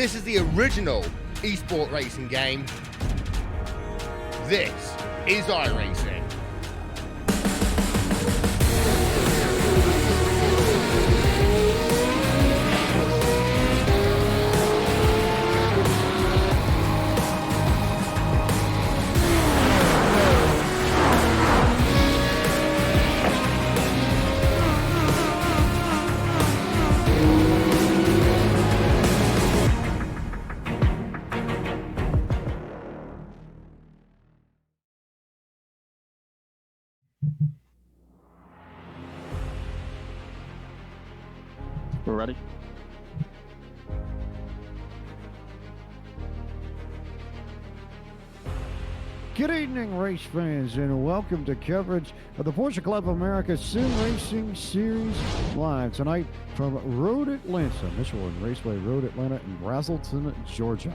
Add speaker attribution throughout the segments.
Speaker 1: This is the original esport racing game. This is iRacing.
Speaker 2: We're ready.
Speaker 3: Good evening, race fans, and welcome to coverage of the Porsche Club of America Sim Racing Series live tonight from Road Atlanta, Michelin Raceway Road Atlanta in Brazelton, Georgia.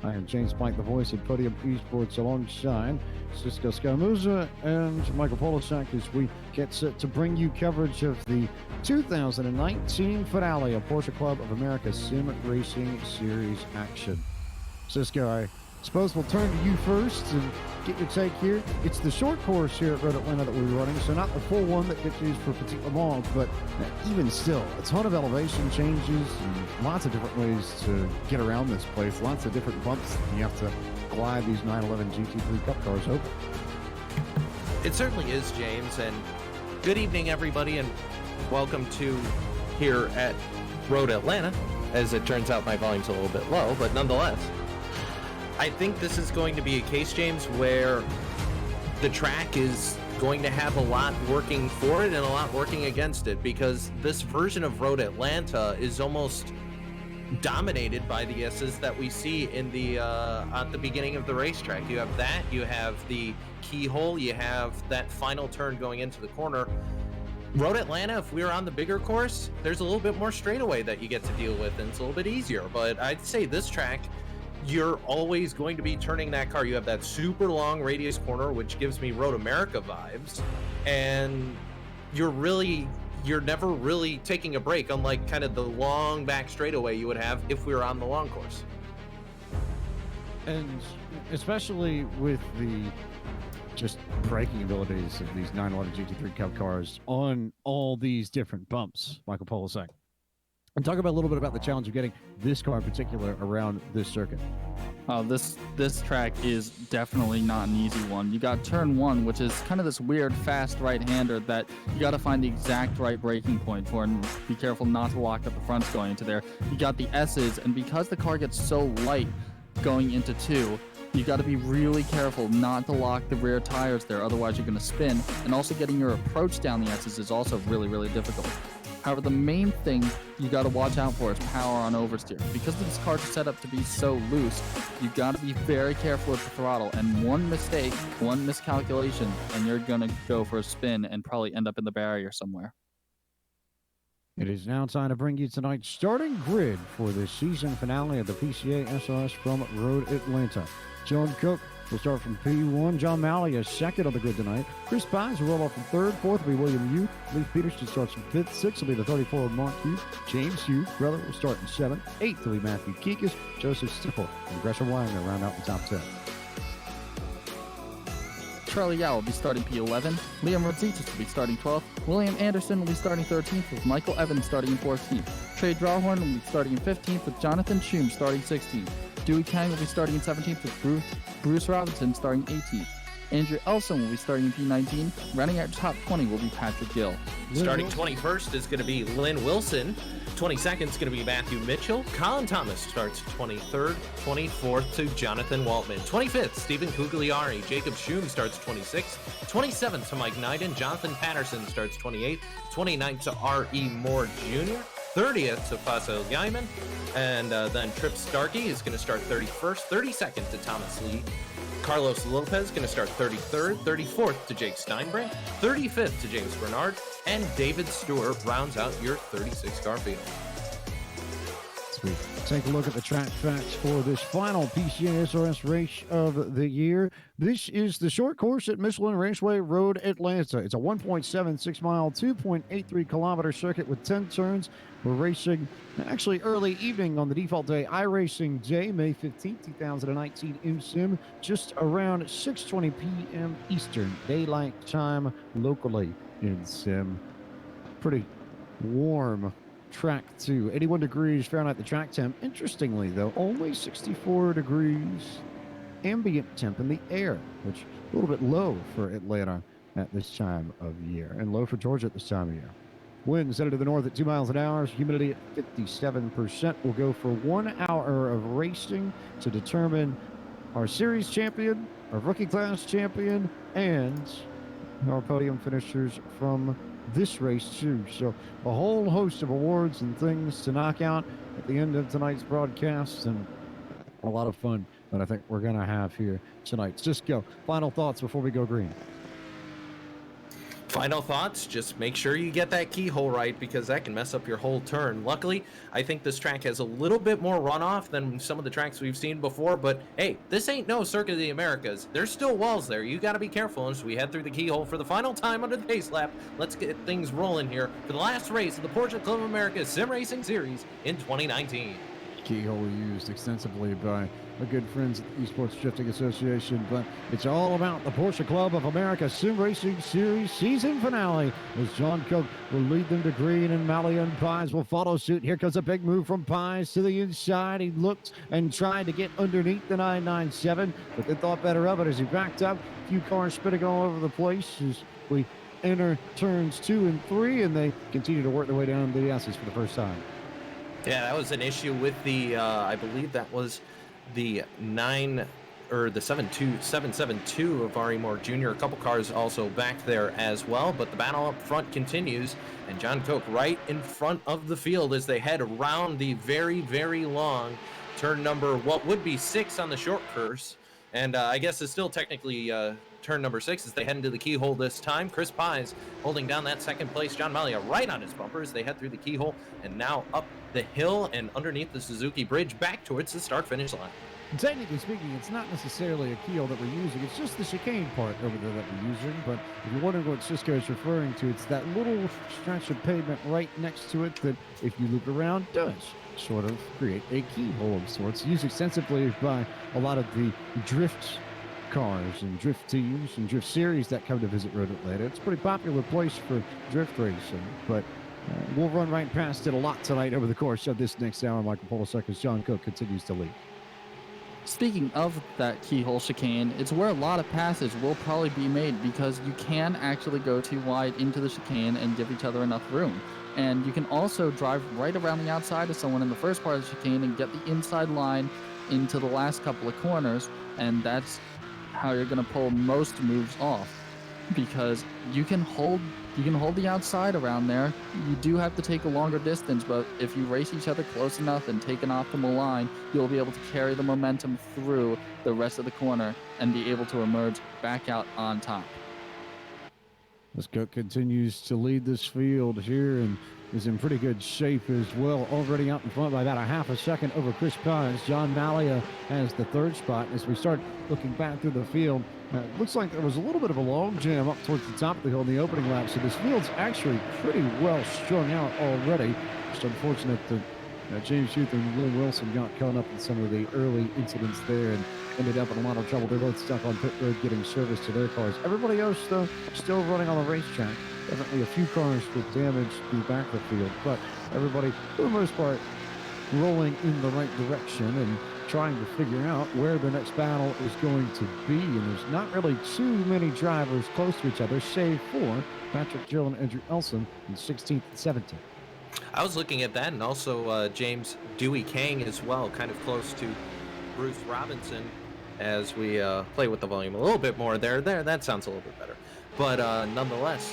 Speaker 3: I am James Pike, the voice of Podium Esports, alongside Cisco Scaramuzza and Michael Polosak as we get set to bring you coverage of the 2019 finale of Porsche Club of America Sim Racing Series action. Cisco, I suppose we'll turn to you first and get your take here. It's the short course here at Road Atlanta that we're running, so not the full one that gets used for Petit Le Mans, but even still, a ton of elevation changes and lots of different ways to get around this place. Lots of different bumps you have to glide these 911 GT3 Cup cars over.
Speaker 4: It certainly is, James, and good evening, everybody, and welcome to here at Road Atlanta. As it turns out, my volume's a little bit low, but nonetheless, I think this is going to be a case, James, where the track is going to have a lot working for it and a lot working against it, because this version of Road Atlanta is almost dominated by the S's that we see in the at the beginning of the racetrack. You have that, you have the keyhole, you have that final turn going into the corner. Road Atlanta, if we were on the bigger course, there's a little bit more straightaway that you get to deal with, and it's a little bit easier. But I'd say this track, you're always going to be turning that car. You have that super long radius corner, which gives me Road America vibes, and you're never really taking a break, unlike kind of the long back straightaway you would have if we were on the long course.
Speaker 3: And especially with the just braking abilities of these 911 GT3 Cup cars on all these different bumps, Michael Polosak. And talk about a little bit about the challenge of getting this car in particular around this circuit.
Speaker 2: This track is definitely not an easy one. You got turn one, which is kind of this weird fast right-hander that you got to find the exact right braking point for, and be careful not to lock up the fronts going into there. You got the S's, and because the car gets so light going into two, you got to be really careful not to lock the rear tires there, otherwise you're going to spin. And also getting your approach down the S's is also really, really difficult. However, the main thing you got to watch out for is power on oversteer. Because these cars are set up to be so loose, you got to be very careful with the throttle. And one mistake, one miscalculation, and you're going to go for a spin and probably end up in the barrier somewhere.
Speaker 3: It is now time to bring you tonight's starting grid for the season finale of the PCA SRS from Road Atlanta. John Koch will start from P1. John Malley is second on the grid tonight. Chris Pines will roll off from third. Fourth will be William Yu. Leif Peterson starts from fifth. Sixth will be the 34 of Mark Hughes. James Hughes, brother, will start in seventh. Eighth will be Matthew Kikos. Joseph Stiffel and Gresham Wagner round out the top 10.
Speaker 2: Charlie Yao will be starting P11. Liam Rodzitis will be starting 12th. William Anderson will be starting 13th, with Michael Evans starting in 14th. Trey Drawhorn will be starting in 15th, with Jonathan Schum starting 16th. Dewey Kang will be starting in 17th, with Bruce Robinson starting 18th. Andrew Elson will be starting in P19. Running out top 20 will be Patrick Gill.
Speaker 4: Starting 21st is going to be Lynn Wilson. 22nd is going to be Matthew Mitchell. Colin Thomas starts 23rd. 24th to Jonathan Waltman. 25th, Stephen Cugliari. Jacob Schum starts 26th. 27th to Mike Knighton. Jonathan Patterson starts 28th. 29th to R.E. Moore Jr. 30th to Faisal Yaiman. And then Trip Starkey is going to start 31st. 32nd to Thomas Lee. Carlos Lopez is going to start 33rd, 34th to Jake Steinbrink, 35th to James Bernard, and David Stewart rounds out your 36-car field.
Speaker 3: as we take a look at the track facts for this final PCA SRS race of the year. This is the short course at Michelin Raceway Road, Atlanta. It's a 1.76 mile, 2.83 kilometer circuit with 10 turns. We're racing actually early evening on the default day, iRacing Day, May 15, 2019 in Sim, just around 6:20 p.m. Eastern Daylight Time locally in Sim. Pretty warm track too. 81 degrees Fahrenheit the track temp. Interestingly though, only 64 degrees ambient temp in the air, which is a little bit low for Atlanta at this time of year, and low for Georgia at this time of year. Winds headed to the north at 2 miles an hour. Humidity at 57%. We'll go for 1 hour of racing to determine our series champion, our rookie class champion, and our podium finishers from this race too. So a whole host of awards and things to knock out at the end of tonight's broadcast, and a lot of fun that I think we're going to have here tonight. Cisco, final thoughts before we go green.
Speaker 4: Final thoughts, just make sure you get that keyhole right, because that can mess up your whole turn. Luckily, I think this track has a little bit more runoff than some of the tracks we've seen before, but hey, this ain't no Circuit of the Americas. There's still walls there. You got to be careful. As we head through the keyhole for the final time under the pace lap, let's get things rolling here for the last race of the Porsche Club of America Sim Racing Series in 2019.
Speaker 3: Keyhole used extensively by our good friends at the Esports Drifting Association, but it's all about the Porsche Club of America Sim Racing Series season finale, as John Koch will lead them to green and Malia and Pies will follow suit. Here comes a big move from Pies to the inside. He looked and tried to get underneath the 997, but they thought better of it as he backed up. A few cars spinning all over the place as we enter turns 2 and 3, and they continue to work their way down the S's for the first time.
Speaker 4: Yeah, that was an issue with the, I believe that was the 772 of Ari Moore Jr. A couple cars also back there as well, but the battle up front continues, and John Koch right in front of the field as they head around the very, very long turn number, what would be 6 on the short course, and I guess it's still technically turn number 6 as they head into the keyhole this time. Chris Pies holding down that second place. John Malia right on his bumper as they head through the keyhole and now up the hill and underneath the Suzuki Bridge back towards the start-finish line.
Speaker 3: Technically speaking, it's not necessarily a keel that we're using. It's just the chicane part over there that we're using. But if you're wondering what Cisco is referring to, it's that little stretch of pavement right next to it that, if you loop around, does sort of create a keyhole of sorts. Used extensively by a lot of the drift cars and drift teams and drift series that come to visit Road Atlanta. It's a pretty popular place for drift racing, but we'll run right past it a lot tonight over the course of this next hour. Michael Polisek as John Koch continues to lead.
Speaker 2: Speaking of that keyhole chicane, it's where a lot of passes will probably be made, because you can actually go too wide into the chicane and give each other enough room. And you can also drive right around the outside of someone in the first part of the chicane and get the inside line into the last couple of corners, and that's how you're going to pull most moves off, because you can hold the outside around there. You do have to take a longer distance, but if you race each other close enough and take an optimal line, you'll be able to carry the momentum through the rest of the corner and be able to emerge back out on top.
Speaker 3: As Koch continues to lead this field here and is in pretty good shape as well, already out in front by about a half a second over Chris Pies. John Malia has the third spot. As we start looking back through the field, it looks like there was a little bit of a log jam up towards the top of the hill in the opening lap, so this field's actually pretty well strung out already. Just unfortunate that James Hughes and Will Wilson got caught up in some of the early incidents there and ended up in a lot of trouble. They're both stuck on pit road getting service to their cars. Everybody else, though, still running on the racetrack. Definitely a few cars with damage to the back of the field, but everybody, for the most part, rolling in the right direction and trying to figure out where the next battle is going to be. And there's not really too many drivers close to each other, save for Patrick Gill and Andrew Elson in 16th and 17th.
Speaker 4: I was looking at that, and also James Dewey Kang as well, kind of close to Bruce Robinson, as we play with the volume a little bit more there. That sounds a little bit better. But nonetheless,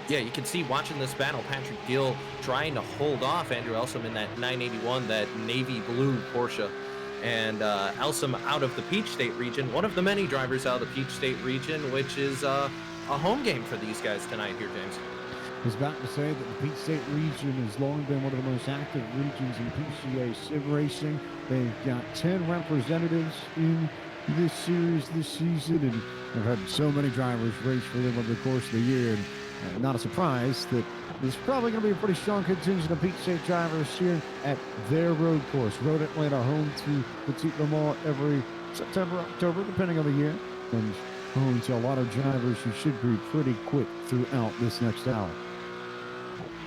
Speaker 4: yeah, you can see watching this battle, Patrick Gill trying to hold off Andrew Elsom in that 981, that navy blue Porsche. And Elsom out of the Peach State region, one of the many drivers out of the Peach State region, which is a home game for these guys tonight here, James.
Speaker 3: was about to say that the Peak State region has long been one of the most active regions in PCA sim racing. They've got 10 representatives in this series this season, and they've had so many drivers race for them over the course of the year. And not a surprise that there's probably going to be a pretty strong contingent of Peak State drivers here at their road course. Road Atlanta, home to Petit Le Mans every September, October, depending on the year, and home to a lot of drivers who should be pretty quick throughout this next hour.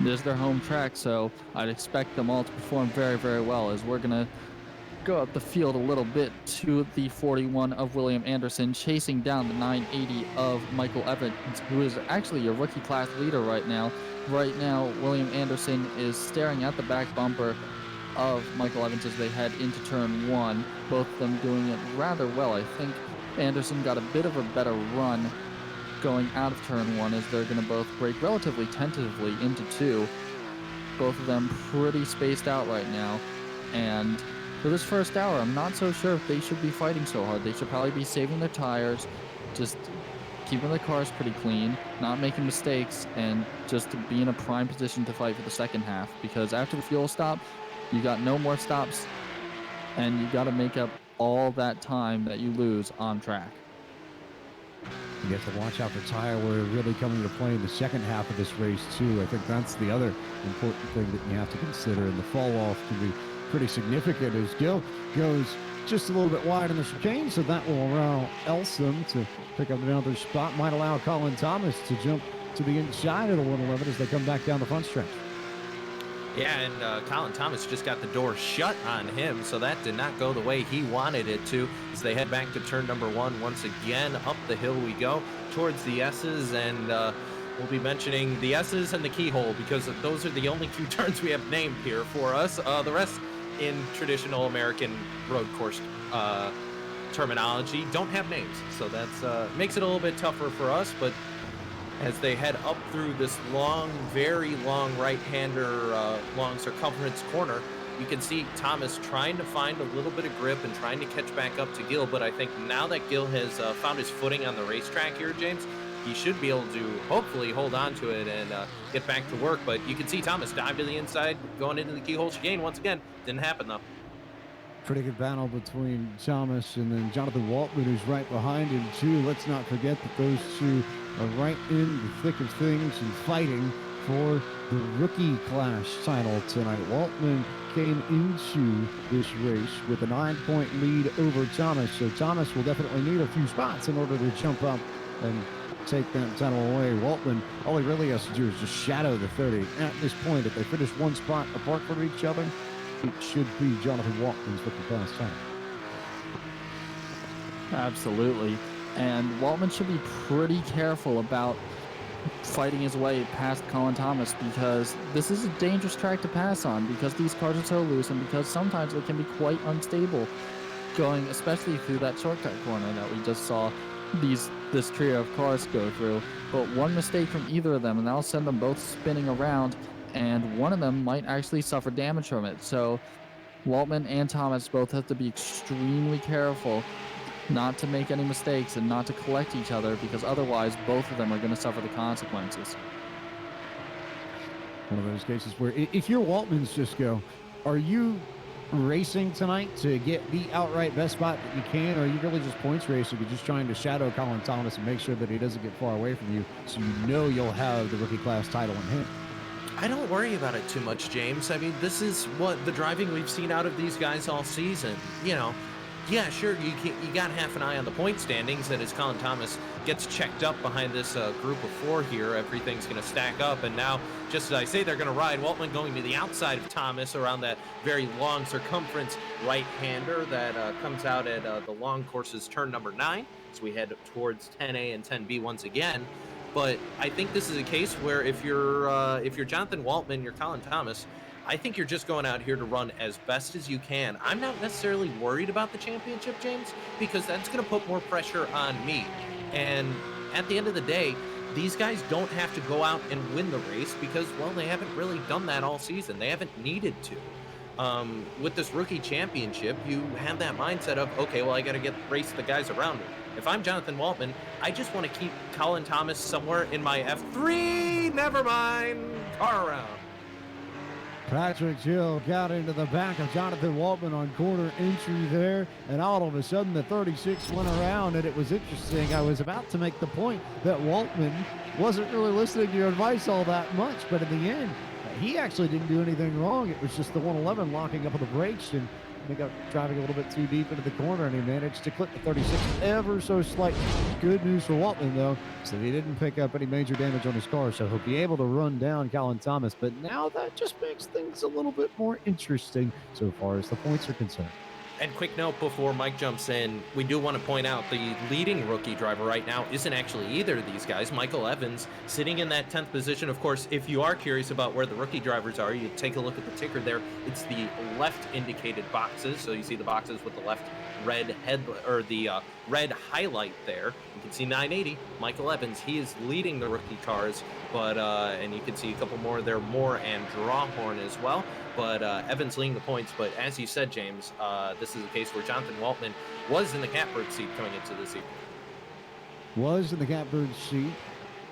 Speaker 2: This is their home track, so I'd expect them all to perform very, very well, as we're going to go up the field a little bit to the 41 of William Anderson, chasing down the 980 of Michael Evans, who is actually a rookie class leader right now. Right now, William Anderson is staring at the back bumper of Michael Evans as they head into turn one, both of them doing it rather well. I think Anderson got a bit of a better run going out of turn one, as they're going to both brake relatively tentatively into two. Both of them pretty spaced out right now, and for this first hour, I'm not so sure if they should be fighting so hard. They should probably be saving their tires, just keeping the cars pretty clean, not making mistakes, and just to be in a prime position to fight for the second half, because after the fuel stop, you got no more stops, and you got to make up all that time that you lose on track.
Speaker 3: You have to watch out for tire wear really coming to play in the second half of this race, too. I think that's the other important thing that you have to consider, and the fall off can be pretty significant as Gil goes just a little bit wide in the chicane, so that will allow Elsom to pick up another spot. Might allow Colin Thomas to jump to the inside of the 111 as they come back down the front stretch.
Speaker 4: Yeah, and Colin Thomas just got the door shut on him, so that did not go the way he wanted it to. As they head back to turn number one, once again, up the hill we go towards the S's, and we'll be mentioning the S's and the keyhole because those are the only two turns we have named here for us. The rest, in traditional American road course terminology, don't have names, so that's makes it a little bit tougher for us. But as they head up through this long, very long right-hander, long circumference corner, you can see Thomas trying to find a little bit of grip and trying to catch back up to Gil. But I think now that Gil has found his footing on the racetrack here, James, he should be able to hopefully hold on to it and get back to work. But you can see Thomas dive to the inside, going into the keyhole chicane once again. Didn't happen, though.
Speaker 3: Pretty good battle between Thomas and then Jonathan Waltman, who's right behind him, too. Let's not forget that those two are right in the thick of things and fighting for the rookie class title tonight. Waltman came into this race with a 9-point lead over Thomas, so Thomas will definitely need a few spots in order to jump up and take that title away. Waltman, all he really has to do is just shadow the 30. At this point, if they finish one spot apart from each other, it should be Jonathan Waltman's rookie class title.
Speaker 2: Absolutely. And Waltman should be pretty careful about fighting his way past Colin Thomas, because this is a dangerous track to pass on, because these cars are so loose and because sometimes they can be quite unstable going, especially through that shortcut corner that we just saw this trio of cars go through. But one mistake from either of them and that'll send them both spinning around, and one of them might actually suffer damage from it. So Waltman and Thomas both have to be extremely careful not to make any mistakes and not to collect each other, because otherwise both of them are going to suffer the consequences.
Speaker 3: One of those cases where if you're Waltman's, just go, are you racing tonight to get the outright best spot that you can, or are you really just points racing? You're just trying to shadow Colin Thomas and make sure that he doesn't get far away from you, so you know you'll have the rookie class title in hand.
Speaker 4: I don't worry about it too much, James. I mean, this is what the driving we've seen out of these guys all season. You know, yeah, sure, you got half an eye on the point standings, and as Colin Thomas gets checked up behind this group of four here, everything's going to stack up. And now, just as I say, they're going to ride. Waltman going to the outside of Thomas around that very long circumference right-hander that comes out at the long course's turn number 9, as we head towards 10A and 10B once again. But I think this is a case where if you're Jonathan Waltman, you're Colin Thomas, I think you're just going out here to run as best as you can. I'm not necessarily worried about the championship, James, because that's going to put more pressure on me. And at the end of the day, these guys don't have to go out and win the race because, well, they haven't really done that all season. They haven't needed to. with this rookie championship, you have that mindset of, okay, well, I got to race the guys around me. If I'm Jonathan Waltman, I just want to keep Colin Thomas somewhere in my F3. Never mind. Car around.
Speaker 3: Patrick Hill got into the back of Jonathan Waltman on corner entry there, and all of a sudden the 36 went around, and it was interesting. I was about to make the point that Waltman wasn't really listening to your advice all that much, but in the end, he actually didn't do anything wrong. It was just the 111 locking up on the brakes, and he got driving a little bit too deep into the corner, and he managed to clip the 36 ever so slightly. Good news for Waltman, though, so he didn't pick up any major damage on his car, so he'll be able to run down Colin Thomas. But now that just makes things a little bit more interesting so far as the points are concerned.
Speaker 4: And quick note before Mike jumps in, we do want to point out the leading rookie driver right now isn't actually either of these guys. Michael Evans sitting in that 10th position. Of course, if you are curious about where the rookie drivers are, you take a look at the ticker there. It's the left indicated boxes. So you see the boxes with the left red head or the red highlight there. You can see 980. Michael Evans, he is leading the rookie cars, but and you can see a couple more there, Moore and Drawhorn as well. But Evans leading the points. But as you said, James, this is a case where Jonathan Waltman was in the catbird seat coming into this evening.
Speaker 3: Was in the catbird seat.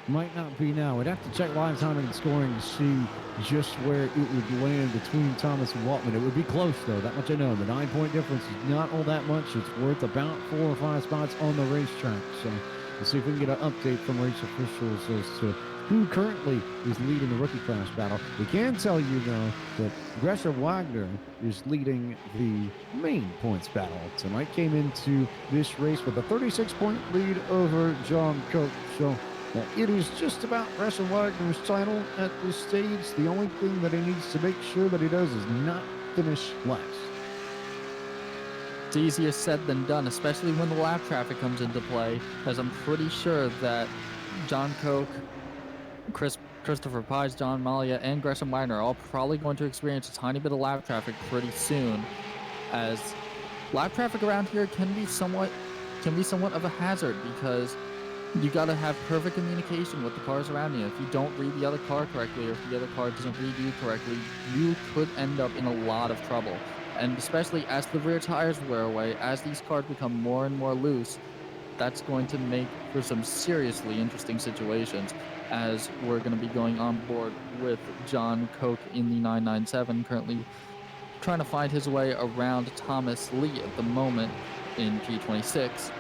Speaker 3: Might not be now. We'd have to check live timing and scoring to see just where it would land between Thomas and Waltman. It would be close, though. That much I know. The 9-point difference is not all that much. It's worth about 4 or 5 spots on the racetrack. So we'll see if we can get an update from race officials as to who currently is leading the rookie class battle. We can tell you, though, that Gresham Wagner is leading the main points battle. Tonight came into this race with a 36-point lead over John Koch. So it is just about Gresham Wagner's title at this stage. The only thing that he needs to make sure that he does is not finish last.
Speaker 2: It's easier said than done, especially when the lap traffic comes into play, as I'm pretty sure that John Koch, Christopher Pies, John Malia, and Gresham Wagner are all probably going to experience a tiny bit of lap traffic pretty soon, as lap traffic around here can be somewhat of a hazard, because you got to have perfect communication with the cars around you. If you don't read the other car correctly, or if the other car doesn't read you correctly, you could end up in a lot of trouble. And especially as the rear tires wear away, as these cars become more and more loose, that's going to make for some seriously interesting situations, as we're going to be going on board with John Koch in the 997, currently trying to find his way around Thomas Lee at the moment in P26.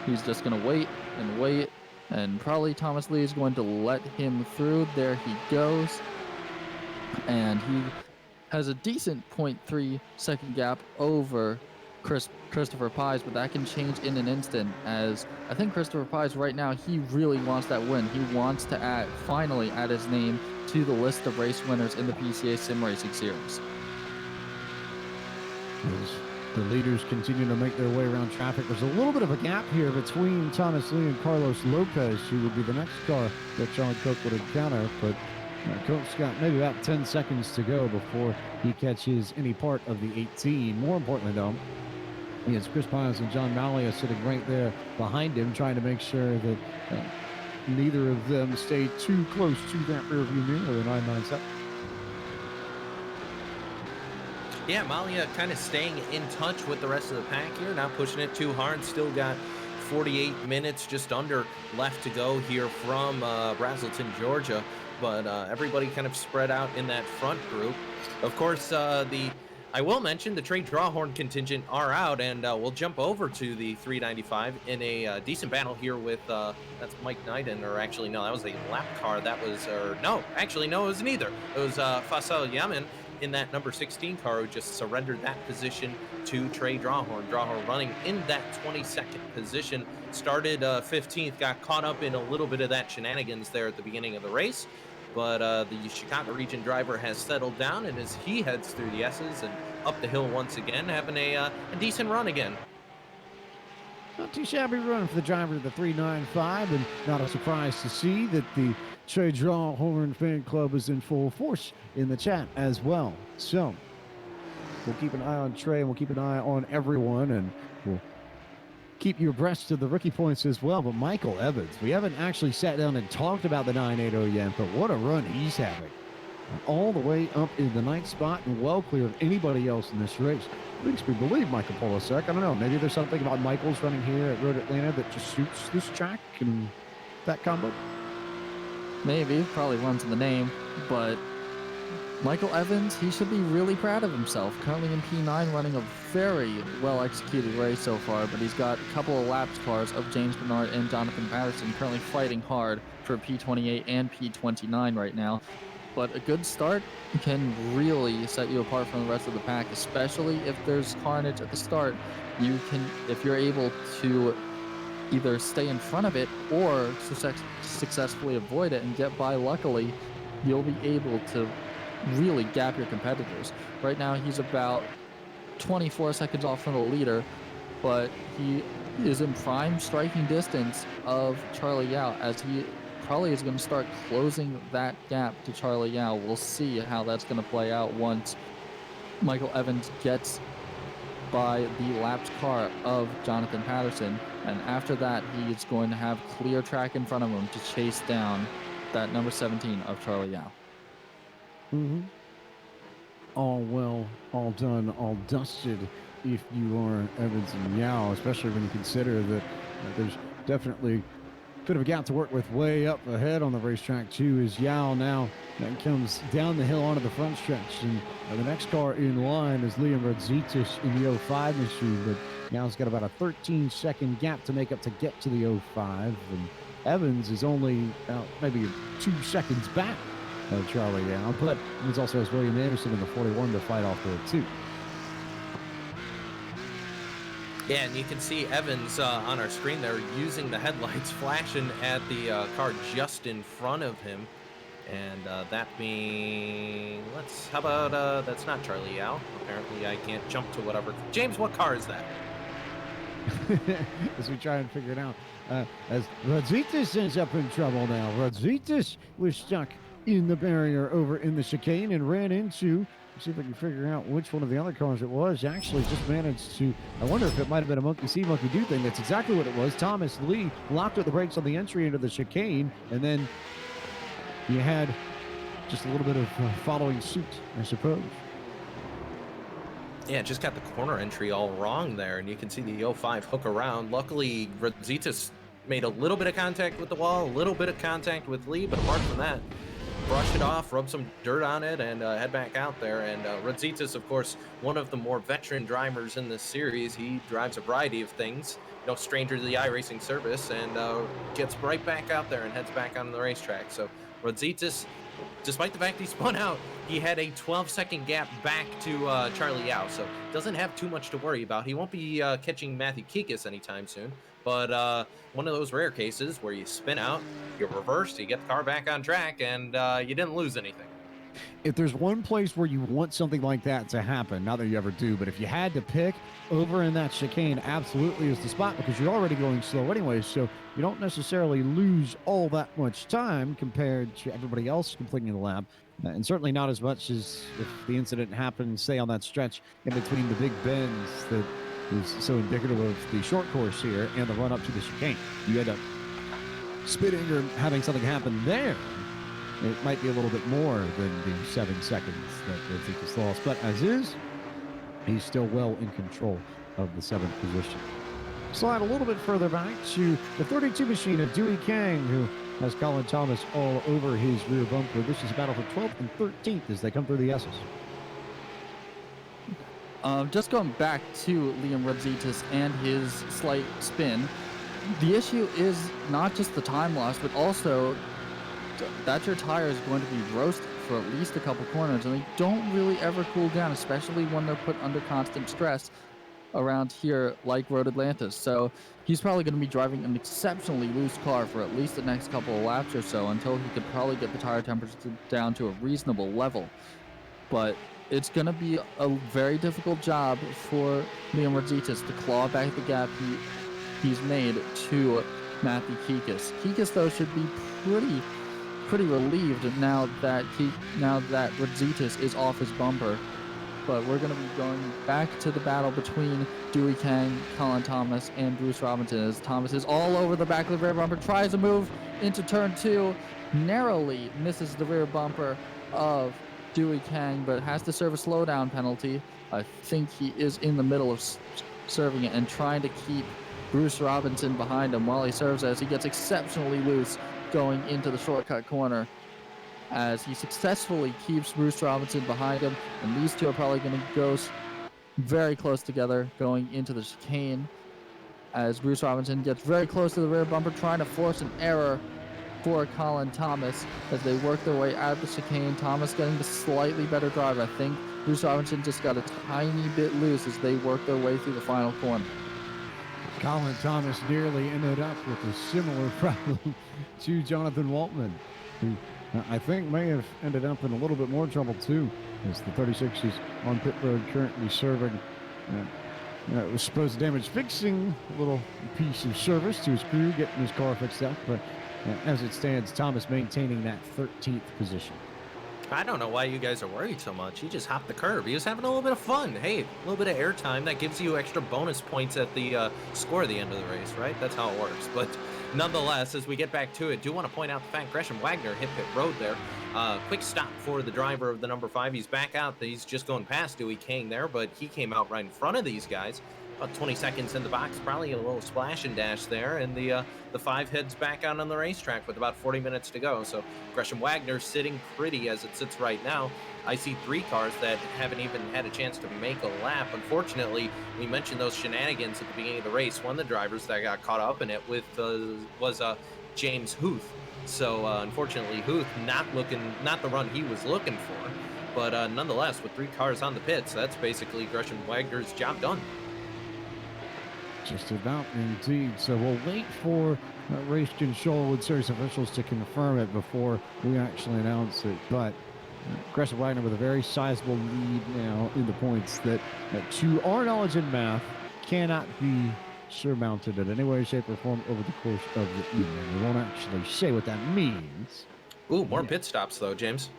Speaker 2: He's just going to wait and wait, and probably Thomas Lee is going to let him through. There he goes, and he has a decent 0.3 second gap over Christopher Pies, but that can change in an instant, as I think Christopher Pies right now, he really wants that win. He wants to finally add his name to the list of race winners in the PCA Sim Racing Series.
Speaker 3: As the leaders continue to make their way around traffic, there's a little bit of a gap here between Thomas Lee and Carlos Lopez, who would be the next car that John Koch would encounter, but Koch's got maybe about 10 seconds to go before he catches any part of the 18. More importantly, though, he has Chris Piles and John Malia sitting right there behind him, trying to make sure that neither of them stay too close to that rearview mirror of the 997.
Speaker 4: Yeah, Malia kind of staying in touch with the rest of the pack here, not pushing it too hard. Still got 48 minutes, just under, left to go here from Brazelton, Georgia. But everybody kind of spread out in that front group. Of course, I will mention the Trey Drawhorn contingent are out, and we'll jump over to the 395 in a decent battle here with, that's Mike Knighton, or actually, no, that was a lap car. That was, no, actually, no, it was neither. It was Faisal Yamin in that number 16 car who just surrendered that position to Trey Drawhorn. Drawhorn running in that 22nd position, started 15th, got caught up in a little bit of that shenanigans there at the beginning of the race. But the Chicago region driver has settled down, and as he heads through the S's and up the hill once again, having a decent run again.
Speaker 3: Not too shabby run for the driver of the 395, and not a surprise to see that the Trey Drawhorn fan club is in full force in the chat as well. So we'll keep an eye on Trey, and we'll keep an eye on everyone, and we'll keep you abreast of the rookie points as well. But Michael Evans, we haven't actually sat down and talked about the 980 yet, but what a run he's having. all the way up in the ninth spot and well clear of anybody else in this race. Makes me believe Michael Polasek. I don't know. Maybe there's something about Michael's running here at Road Atlanta that just suits this track and that combo.
Speaker 2: Maybe, probably runs in the name, but Michael Evans, he should be really proud of himself. Currently in P9, running a very well-executed race so far, but he's got a couple of laps cars of James Bernard and Jonathan Patterson currently fighting hard for P28 and P29 right now. But a good start can really set you apart from the rest of the pack, especially if there's carnage at the start. You can, if you're able to either stay in front of it or successfully avoid it and get by luckily, you'll be able to really gap your competitors. Right now he's about 24 seconds off from the leader, but he is in prime striking distance of Charlie Yao, as he probably is going to start closing that gap to Charlie Yao. We'll see how that's going to play out once Michael Evans gets by the lapped car of Jonathan Patterson, and after that he's going to have clear track in front of him to chase down that number 17 of Charlie Yao.
Speaker 3: All well, all done, all dusted if you are Evans and Yao, especially when you consider that there's definitely a bit of a gap to work with way up ahead on the racetrack too, as Yao now comes down the hill onto the front stretch, and the next car in line is Liam Radzitis in the 05 machine, but Yao's got about a 13-second gap to make up to get to the 05, and Evans is only maybe 2 seconds back of Charlie Yao, but Evans also has William Anderson in the 41 to fight off there too.
Speaker 4: Yeah, and you can see Evans on our screen there using the headlights, flashing at the car just in front of him. And that being, how about, that's not Charlie Yao. Apparently I can't jump to whatever. James, what car is that?
Speaker 3: As we try and figure it out. As Radzitis ends up in trouble now. Radzitis was stuck in the barrier over in the chicane and ran into, see if I can figure out which one of the other cars it was. Actually just managed to, I wonder if it might have been a monkey see, monkey do thing. That's exactly what it was. Thomas Lee locked with the brakes on the entry into the chicane, and then you had just a little bit of following suit, I suppose.
Speaker 4: Yeah, just got the corner entry all wrong there, and you can see the 05 hook around. Luckily, Radzitis made a little bit of contact with the wall, a little bit of contact with Lee, but apart from that, brush it off, rub some dirt on it, and head back out there. And Radzitis, of course, one of the more veteran drivers in this series. He drives a variety of things, no stranger to the iRacing service, and gets right back out there and heads back on the racetrack. So Radzitis, despite the fact he spun out, he had a 12-second gap back to Charlie Yao, so doesn't have too much to worry about. He won't be catching Matthew Kikos anytime soon, but one of those rare cases where you spin out, you reverse, you get the car back on track, and you didn't lose anything.
Speaker 3: If there's one place where you want something like that to happen, not that you ever do, but if you had to pick, over in that chicane absolutely is the spot, because you're already going slow anyway, so you don't necessarily lose all that much time compared to everybody else completing the lap, and certainly not as much as if the incident happened, say, on that stretch in between the big bends that is so indicative of the short course here and the run up to the chicane. You end up spinning or having something happen there. It might be a little bit more than the 7 seconds that Radzitis lost, but as is, he's still well in control of the 7th position. Slide a little bit further back to the 32 machine of Dewey Kang, who has Colin Thomas all over his rear bumper. This is a battle for 12th and 13th as they come through the S's.
Speaker 2: Just going back to Liam Radzitis and his slight spin, the issue is not just the time loss, but also that your tire is going to be roasted for at least a couple corners, and they don't really ever cool down, especially when they're put under constant stress around here like Road Atlanta. So he's probably going to be driving an exceptionally loose car for at least the next couple of laps or so until he could probably get the tire temperature down to a reasonable level. But it's going to be a very difficult job for Liam Radzitis to claw back the gap he's made to Matthew Kikos. Kikos, though, should be pretty relieved now that Radzitis is off his bumper. But we're going to be going back to the battle between Dewey Kang, Colin Thomas, and Bruce Robinson, as Thomas is all over the back of the rear bumper, tries to move into turn 2, narrowly misses the rear bumper of Dewey Kang, but has to serve a slowdown penalty. I think he is in the middle of serving it and trying to keep Bruce Robinson behind him while he serves, as he gets exceptionally loose going into the shortcut corner, as he successfully keeps Bruce Robinson behind him, and these two are probably going to go very close together going into the chicane, as Bruce Robinson gets very close to the rear bumper, trying to force an error for Colin Thomas as they work their way out of the chicane. Thomas getting the slightly better drive. I think Bruce Robinson just got a tiny bit loose as they work their way through the final corner.
Speaker 3: Colin Thomas nearly ended up with a similar problem to Jonathan Waltman, who I think may have ended up in a little bit more trouble too, as the 36 is on pit road currently serving. It was supposed damage fixing a little piece of service to his crew, getting his car fixed up, but as it stands, Thomas maintaining that 13th position.
Speaker 4: I don't know why you guys are worried so much. He just hopped the curb. He was having a little bit of fun. Hey, a little bit of airtime. That gives you extra bonus points at the score at the end of the race, right? That's how it works. But nonetheless, as we get back to it, do want to point out the fact Gresham Wagner hit pit road there. Quick stop for the driver of the number 5. He's back out. He's just going past Dewey King there, but he came out right in front of these guys. About 20 seconds in the box, probably a little splash and dash there, and the 5 heads back out on the racetrack with about 40 minutes to go. So Gresham Wagner sitting pretty as it sits right now. I see 3 cars that haven't even had a chance to make a lap. Unfortunately, we mentioned those shenanigans at the beginning of the race. One of the drivers that got caught up in it with was James Huth. So unfortunately, Huth not the run he was looking for. But nonetheless, with 3 cars on the pits, that's basically Gresham Wagner's job done.
Speaker 3: Just about indeed. So we'll wait for race control with series officials to confirm it before we actually announce it. But Gresham Wagner with a very sizable lead now in the points that, to our knowledge in math, cannot be surmounted in any way, shape, or form over the course of the evening. We won't actually say what that means.
Speaker 4: Ooh, more pit stops though, James.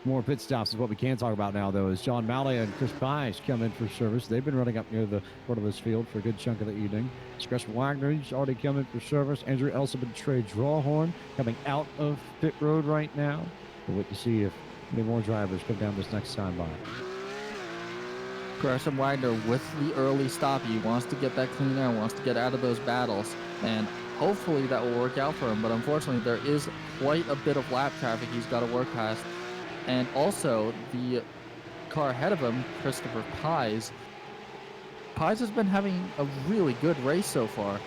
Speaker 3: More pit stops is what we can talk about now, though, as John Malley and Chris Pies come in for service. They've been running up near the front of this field for a good chunk of the evening. Gresham Wagner's already come in for service. Andrew Elsom and Trey Drawhorn coming out of pit road right now. We'll wait to see if any more drivers come down this next time by.
Speaker 2: Gresham Wagner with the early stop. He wants to get that clean air, wants to get out of those battles, and hopefully that will work out for him. But unfortunately, there is quite a bit of lap traffic he's got to work past. And also, the car ahead of him, Christopher Pies. Pies has been having a really good race so far.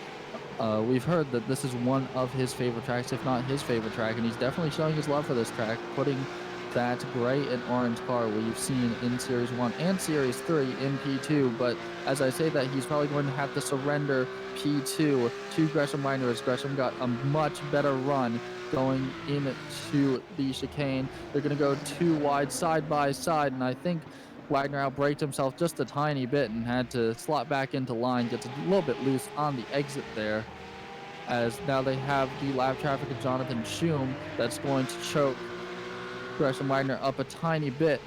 Speaker 2: We've heard that this is one of his favorite tracks, if not his favorite track, and he's definitely showing his love for this track, putting that gray and orange car we've seen in Series 1 and Series 3 in P2. But as I say that, he's probably going to have to surrender P2 to Gresham Wagner, as Gresham got a much better run going into the chicane. They're going to go 2 wide side by side, and I think Wagner outbraked himself just a tiny bit and had to slot back into line, gets a little bit loose on the exit there, as now they have the lap traffic of Jonathan Schum that's going to choke Gresham Wagner up a tiny bit.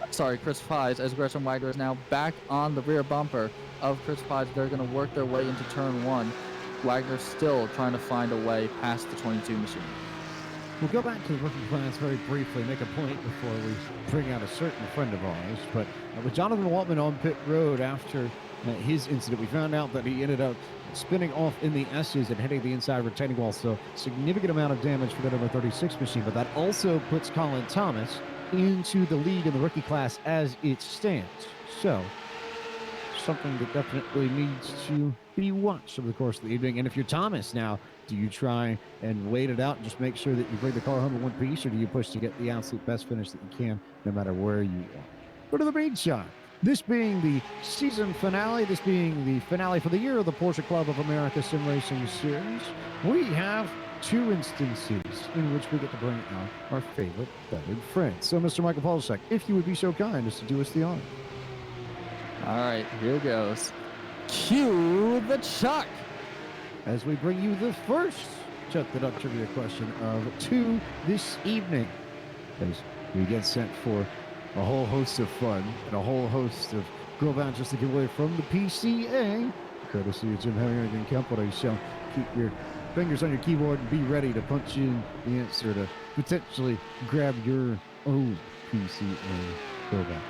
Speaker 2: Sorry, Chris Pies, as Gresham Wagner is now back on the rear bumper of Chris Pies. They're going to work their way into turn 1. Wagner still trying to find a way past the 22 machine.
Speaker 3: We'll go back to the rookie class very briefly, make a point before we bring out a certain friend of ours. But with Jonathan Waltman on pit road after his incident, we found out that he ended up spinning off in the S's and hitting the inside retaining wall. So significant amount of damage for the number 36 machine. But that also puts Colin Thomas into the lead in the rookie class as it stands. So something that definitely needs to be watched over the course of the evening. And if you're Thomas now, do you try and wait it out and just make sure that you bring the car home in one piece, or do you push to get the absolute best finish that you can no matter where you are? But in the meantime, this being the season finale, this being the finale for the year of the Porsche Club of America Sim Racing Series, we have 2 instances in which we get to bring out our favorite feathered friends. So, Mr. Michael Polsek, if you would be so kind as to do us the honor.
Speaker 2: All right, here goes. Cue the Chuck.
Speaker 3: As we bring you the first Chuck the Duck trivia question of 2 this evening, as we get set for a whole host of fun and a whole host of girl vouchers to give away from the PCA, courtesy of Jim Herring and Company. So keep your fingers on your keyboard and be ready to punch in the answer to potentially grab your PCA Pro Badge.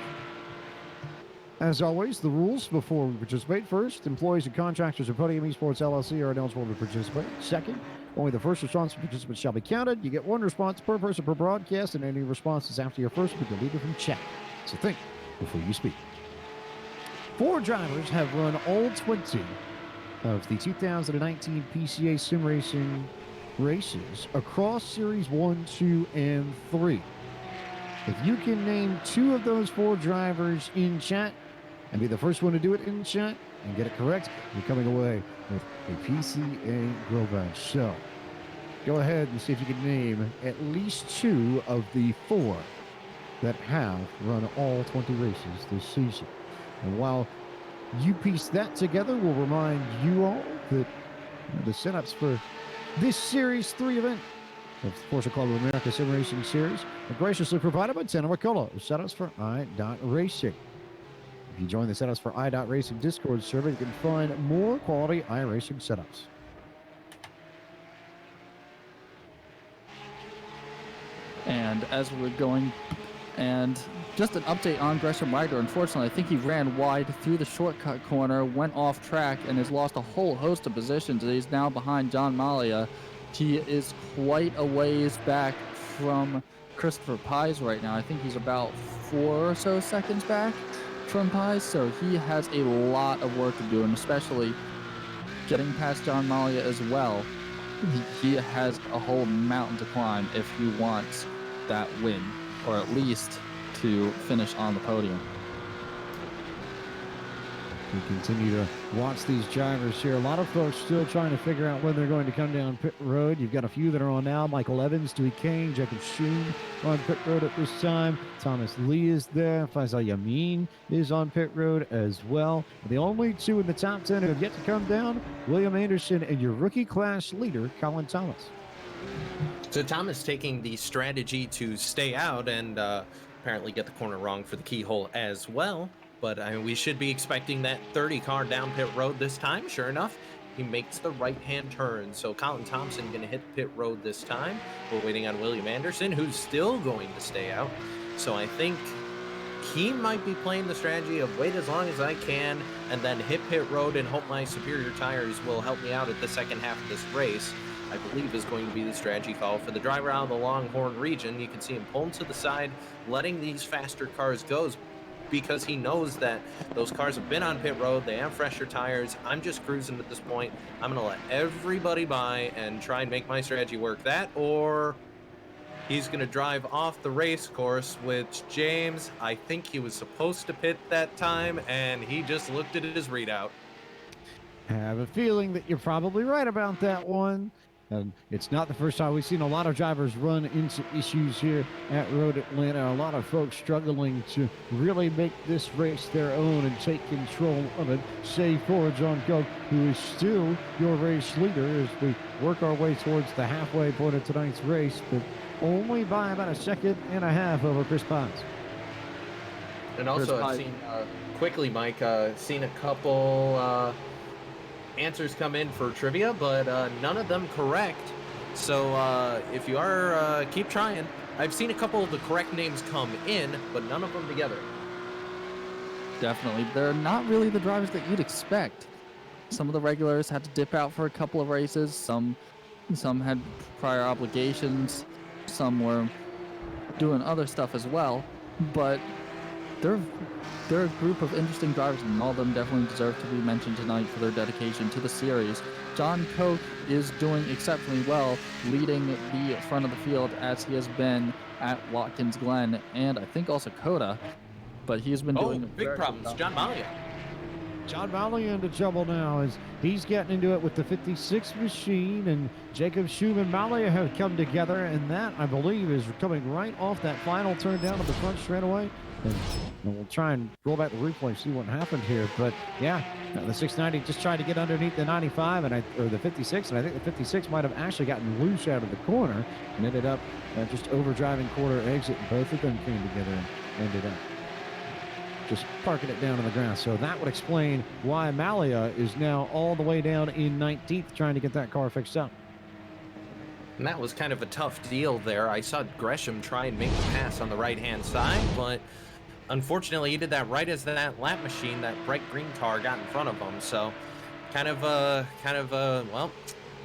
Speaker 3: As always, the rules before we participate. First, employees and contractors of Podium Esports LLC are ineligible to participate. Second, only the first response of participants shall be counted. You get one response per person per broadcast, and any responses after your first will be deleted from chat. So think before you speak. 4 drivers have run all 20 of the 2019 PCA Sim Racing races across Series 1, 2, and 3. If you can name 2 of those 4 drivers in chat and be the first one to do it in chat and get it correct, you're coming away with a PCA Grow Badge. So go ahead and see if you can name at least 2 of the 4 that have run all 20 races this season. And while you piece that together, we'll remind you all that the setups for this Series 3 event of the Porsche Club of America Sim Racing Series are graciously provided by Tanner McCullough, setups for iRacing. If you join the Setups for iRacing Discord server, you can find more quality iRacing setups.
Speaker 2: And as we're going, and just an update on Gresham Ryder. Unfortunately, I think he ran wide through the shortcut corner, went off track, and has lost a whole host of positions. He's now behind John Malia. He is quite a ways back from Christopher Pies right now. I think he's about 4 or so seconds back from Pies, so he has a lot of work to do, and especially getting past John Malia as well. He has a whole mountain to climb if he wants that win, or at least to finish on the podium.
Speaker 3: We continue to watch these drivers here. A lot of folks still trying to figure out when they're going to come down pit road. You've got a few that are on now. Michael Evans, Dewey Kane, Jacob Schoen on pit road at this time. Thomas Lee is there. Faisal Yamin is on pit road as well. The only 2 in the top 10 who have yet to come down, William Anderson and your rookie class leader, Colin Thomas.
Speaker 4: So Thomas taking the strategy to stay out and apparently get the corner wrong for the keyhole as well. But we should be expecting that 30 car down pit road this time. Sure enough, he makes the right-hand turn. So Colin Thompson going to hit pit road this time. We're waiting on William Anderson, who's still going to stay out. So I think he might be playing the strategy of wait as long as I can and then hit pit road and hope my superior tires will help me out at the second half of this race. I believe is going to be the strategy call for the driver out of the Longhorn region. You can see him pulling to the side, letting these faster cars go, because he knows that those cars have been on pit road, they have fresher tires. I'm just cruising at this point. I'm gonna let everybody by and try and make my strategy work. That, or he's gonna drive off the race course, which James, I think he was supposed to pit that time, and he just looked at his readout.
Speaker 3: I have a feeling that you're probably right about that one. And it's not the first time. We've seen a lot of drivers run into issues here at Road Atlanta. A lot of folks struggling to really make this race their own and take control of it. Save for John Koch, who is still your race leader as we work our way towards the halfway point of tonight's race, but only by about 1.5 seconds over Chris Pines.
Speaker 4: And also, I've seen, quickly, Mike, seen a couple answers come in for trivia, but none of them correct. So if you are, keep trying. I've seen a couple of the correct names come in, but none of them together.
Speaker 2: Definitely. They're not really the drivers that you'd expect. Some of the regulars had to dip out for a couple of races. Some had prior obligations. Some were doing other stuff as well. But they're a group of interesting drivers, and all of them definitely deserve to be mentioned tonight for their dedication to the series. John Koch is doing exceptionally well, leading the front of the field as he has been at Watkins Glen and I think also Coda. But he's been doing
Speaker 4: big problems. John Malia.
Speaker 3: John Malia into trouble now as he's getting into it with the 56 machine, and Jacob Schumann and Malia have come together, and that, I believe, is coming right off that final turn down to the front straightaway. And we'll try and roll back the replay and see what happened here. But yeah, the 690 just tried to get underneath the 95 or the 56, and I think the 56 might have actually gotten loose out of the corner and ended up just overdriving quarter exit, and both of them came together and ended up just parking it down on the grass. So that would explain why Malia is now all the way down in 19th trying to get that car fixed up.
Speaker 4: And that was kind of a tough deal there. I saw Gresham try and make the pass on the right-hand side, but unfortunately he did that right as that lap machine, that bright green car, got in front of him. So kind of well,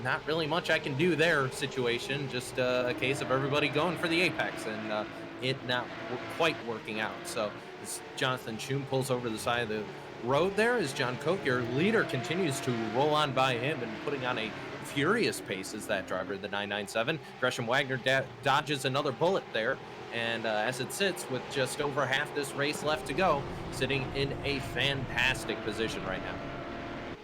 Speaker 4: not really much I can do there situation. Just a case of everybody going for the apex and it not quite working out. So as Jonathan Schum pulls over the side of the road there, as John Koch, your leader, continues to roll on by him and putting on a furious pace as that driver, the 997. Gresham Wagner dodges another bullet there, and as it sits with just over half this race left to go, sitting in a fantastic position right now.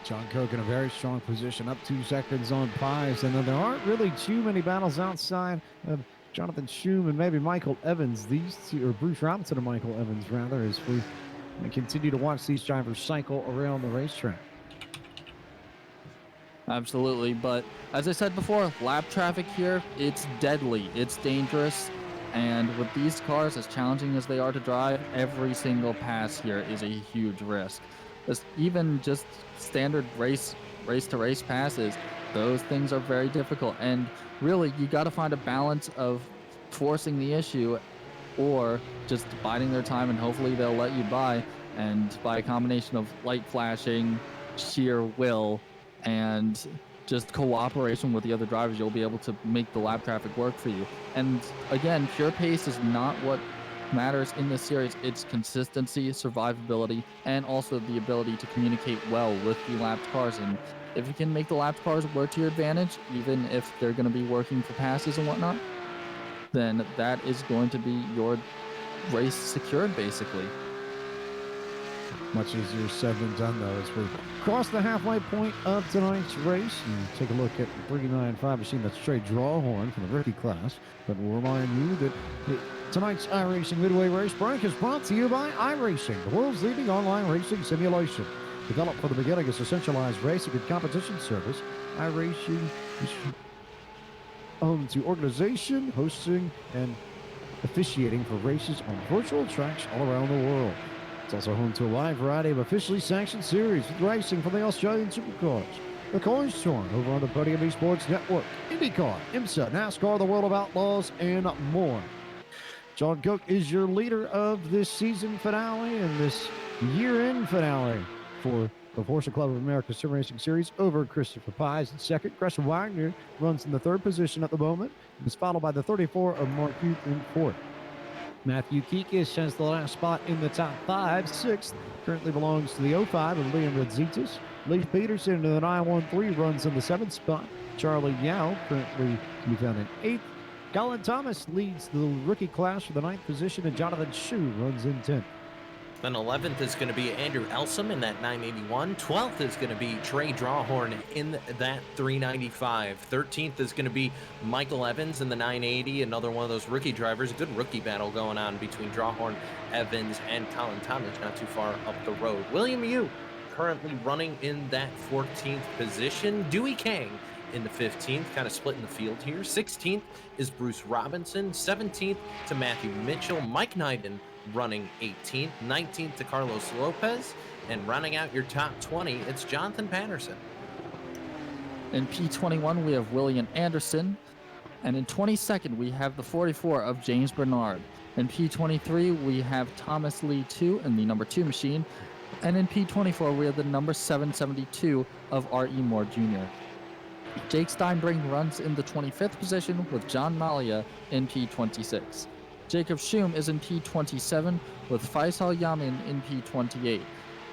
Speaker 3: John Koch in a very strong position, up 2 seconds on Pies, and then there aren't really too many battles outside of Jonathan Schum and maybe Michael Evans. These two, or Bruce Robinson and Michael Evans rather, as we continue to watch these drivers cycle around the racetrack.
Speaker 2: Absolutely, but as I said before, lap traffic here, it's deadly, it's dangerous, and with these cars, as challenging as they are to drive, every single pass here is a huge risk. Even just standard race-to-race passes, those things are very difficult, and really, you got to find a balance of forcing the issue or just biding their time and hopefully they'll let you by, and by a combination of light flashing, sheer will, and just cooperation with the other drivers, you'll be able to make the lap traffic work for you. And again, pure pace is not what matters in this series. It's consistency, survivability, and also the ability to communicate well with the lapped cars. And if you can make the lapped cars work to your advantage, even if they're going to be working for passes and whatnot, then that is going to be your race secured, basically.
Speaker 3: Much easier said than done, though, as we cross the halfway point of tonight's race. And take a look at the 395 machine. That's Trey Drawhorn from the rookie class. But we'll remind you that tonight's iRacing Midway Race break is brought to you by iRacing, the world's leading online racing simulation. Developed for the beginning as a centralized racing and competition service, iRacing is home to organization, hosting, and officiating for races on virtual tracks all around the world. It's also home to a wide variety of officially sanctioned series with racing from the Australian Supercars, the Coins Tour over on the Podium Esports Network, IndyCar, IMSA, NASCAR, the World of Outlaws, and more. John Koch is your leader of this season finale and this year-end finale for the Porsche Club of America Sim Racing Series over Christopher Pies in second. Gresham Wagner runs in the third position at the moment. It's followed by the 34 of Mark Hughes in fourth. Matthew Kikos has the last spot in the top 5. Sixth currently belongs to the 05 of Liam Redzitas. Leif Peterson in the 913 runs in the 7th spot. Charlie Yao currently can be found in 8th. Colin Thomas leads the rookie class for the 9th position, and Jonathan Schum runs in 10th.
Speaker 4: Then 11th is going to be Andrew Elsom in that 981. 12th is going to be Trey Drawhorn in that 395. 13th is going to be Michael Evans in the 980, another one of those rookie drivers. A good rookie battle going on between Drawhorn, Evans, and Colin Thomas, not too far up the road. William Yu currently running in that 14th position. Dewey Kang in the 15th, kind of splitting the field here. 16th is Bruce Robinson. 17th to Matthew Mitchell. Mike Knighton running 18th. 19th to Carlos Lopez. And rounding out your top 20, it's Jonathan Patterson.
Speaker 2: In P21, we have William Anderson. And in 22nd, we have the 44 of James Bernard. In P23, we have Thomas Lee 2 in the number 2 machine. And in P24, we have the number 772 of R.E. Moore Jr. Jake Steinbring runs in the 25th position with John Malia in P26. Jacob Schum is in P27 with Faisal Yamin in P28.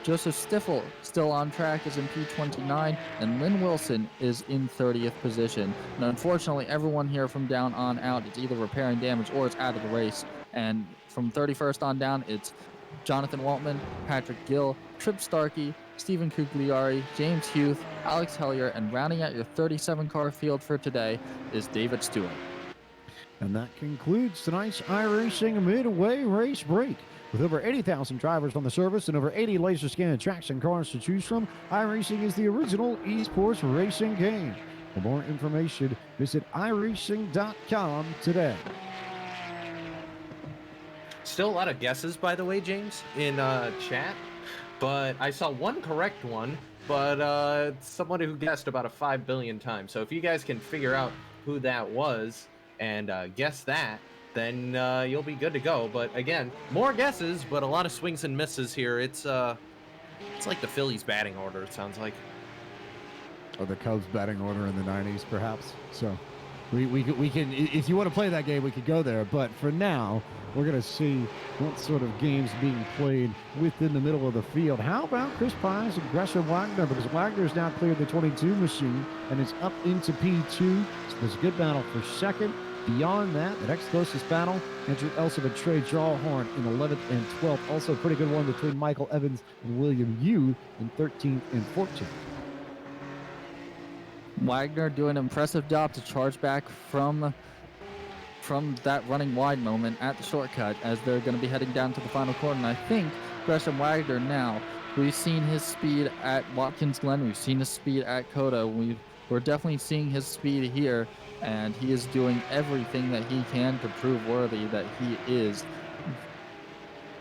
Speaker 2: Joseph Stiffel, still on track, is in P29, and Lynn Wilson is in 30th position. And unfortunately, everyone here from down on out is either repairing damage or is out of the race. And from 31st on down, it's Jonathan Waltman, Patrick Gill, Trip Starkey, Stephen Cugliari, James Hughes, Alex Hellier, and rounding out your 37-car field for today is David Stewart.
Speaker 3: And that concludes tonight's iRacing Midway Race break. With over 80,000 drivers on the service and over 80 laser scan tracks and cars to choose from, iRacing is the original esports racing game. For more information, visit iRacing.com today.
Speaker 4: Still a lot of guesses, by the way, James, in chat. But I saw one correct one, but someone who guessed about a 5 billion times. So if you guys can figure out who that was and guess that, then you'll be good to go. But again, more guesses, but a lot of swings and misses here. It's like the Phillies batting order, it sounds like.
Speaker 3: Or the Cubs batting order in the 90s, perhaps. So we can, if you want to play that game, we could go there. But for now, we're going to see what sort of games being played within the middle of the field. How about Chris Pies and Gresham Wagner? Because Wagner's now cleared the 22 machine, and it's up into P2. So there's a good battle for second. Beyond that, the next closest battle, Andrew Elson and Trey Drawhorn in 11th and 12th. Also a pretty good one between Michael Evans and William Yu in 13th and 14th.
Speaker 2: Wagner doing an impressive job to charge back from that running wide moment at the shortcut as they're going to be heading down to the final corner. And I think Gresham Wagner now, we've seen his speed at Watkins Glen, we've seen his speed at Coda, we're definitely seeing his speed here, and he is doing everything that he can to prove worthy that he is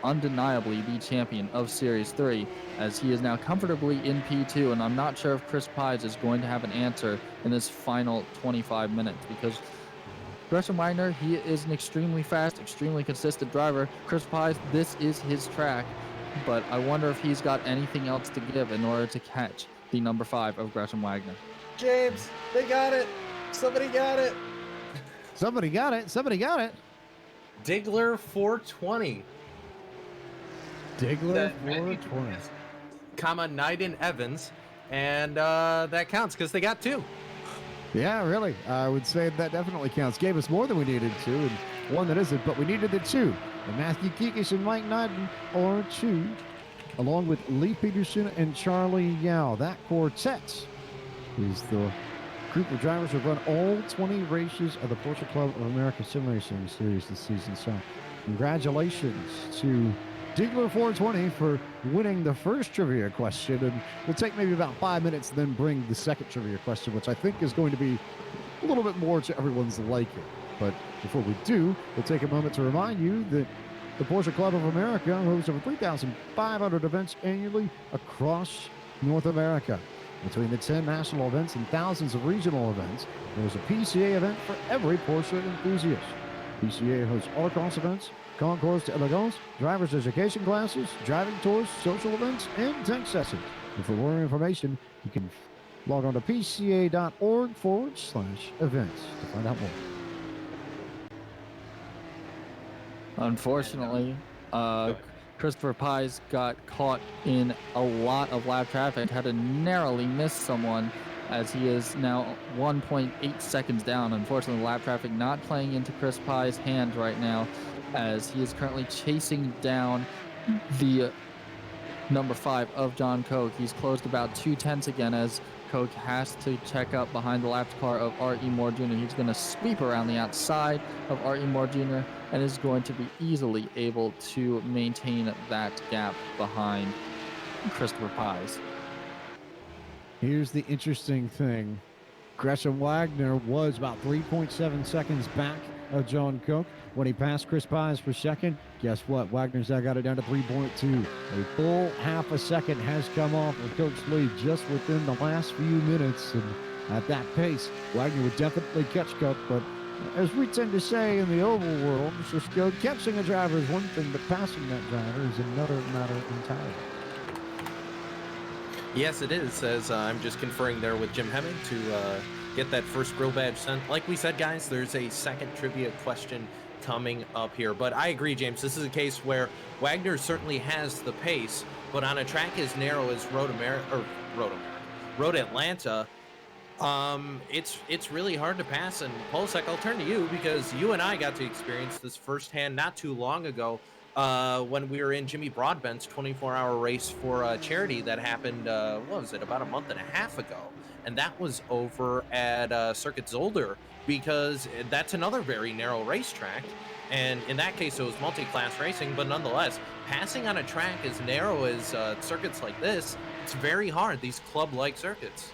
Speaker 2: undeniably the champion of Series 3, as he is now comfortably in P2, and I'm not sure if Chris Pies is going to have an answer in this final 25 minutes, because Gresham Wagner, he is an extremely fast, extremely consistent driver. Chris Pies, this is his track, but I wonder if he's got anything else to give in order to catch the number 5 of Gresham Wagner.
Speaker 4: James, they got it. Somebody got it.
Speaker 3: Somebody got it. Somebody got it.
Speaker 4: Diggler 420.
Speaker 3: Diggler 420.
Speaker 4: Comma, Nyden Evans. And that counts because they got 2.
Speaker 3: Yeah, really. I would say that definitely counts. Gave us more than we needed to, and one that isn't, but we needed the 2. And Matthew Kikos and Mike Nyden are 2, along with Lee Peterson and Charlie Yao. That quartet is the group of drivers who have run all 20 races of the Porsche Club of America Sim Racing Series this season. So congratulations to Diggler 420 for winning the first trivia question. And we'll take maybe about 5 minutes and then bring the second trivia question, which I think is going to be a little bit more to everyone's liking. But before we do, we'll take a moment to remind you that the Porsche Club of America hosts over 3,500 events annually across North America. Between the 10 national events and thousands of regional events, there's a PCA event for every Porsche enthusiast. PCA hosts autocross events, concours d'elegance, driver's education classes, driving tours, social events, and tech sessions. And for more information, you can log on to pca.org/events to find out more.
Speaker 2: Unfortunately, Christopher Pies got caught in a lot of lap traffic, had to narrowly miss someone, as he is now 1.8 seconds down. Unfortunately, lap traffic not playing into Chris Pies' hand right now, as he is currently chasing down the number 5 of John Koch. He's closed about 2/10 again, as Koch has to check up behind the lapped car of R.E. Moore Jr. He's going to sweep around the outside of R.E. Moore Jr. and is going to be easily able to maintain that gap behind Christopher Pies.
Speaker 3: Here's the interesting thing. Gresham Wagner was about 3.7 seconds back of John Koch when he passed Chris Pies for second. Guess what? Wagner's now got it down to 3.2. A full half a second has come off of Koch's lead just within the last few minutes. And at that pace, Wagner would definitely catch Koch. But as we tend to say in the oval world, just catching a driver is one thing, but passing that driver is another matter entirely.
Speaker 4: Yes, it is, as I'm just conferring there with Jim Hemming to get that first grill badge sent. Like we said, guys, there's a second trivia question coming up here. But I agree, James, this is a case where Wagner certainly has the pace, but on a track as narrow as Road Atlanta, it's really hard to pass. And Polsek, I'll turn to you, because you and I got to experience this firsthand not too long ago when we were in Jimmy Broadbent's 24-hour race for a charity that happened, what was it, about a month and a half ago. And that was over at Circuit Zolder, because that's another very narrow racetrack. And in that case, it was multi-class racing, but nonetheless, passing on a track as narrow as circuits like this, it's very hard, these club-like circuits.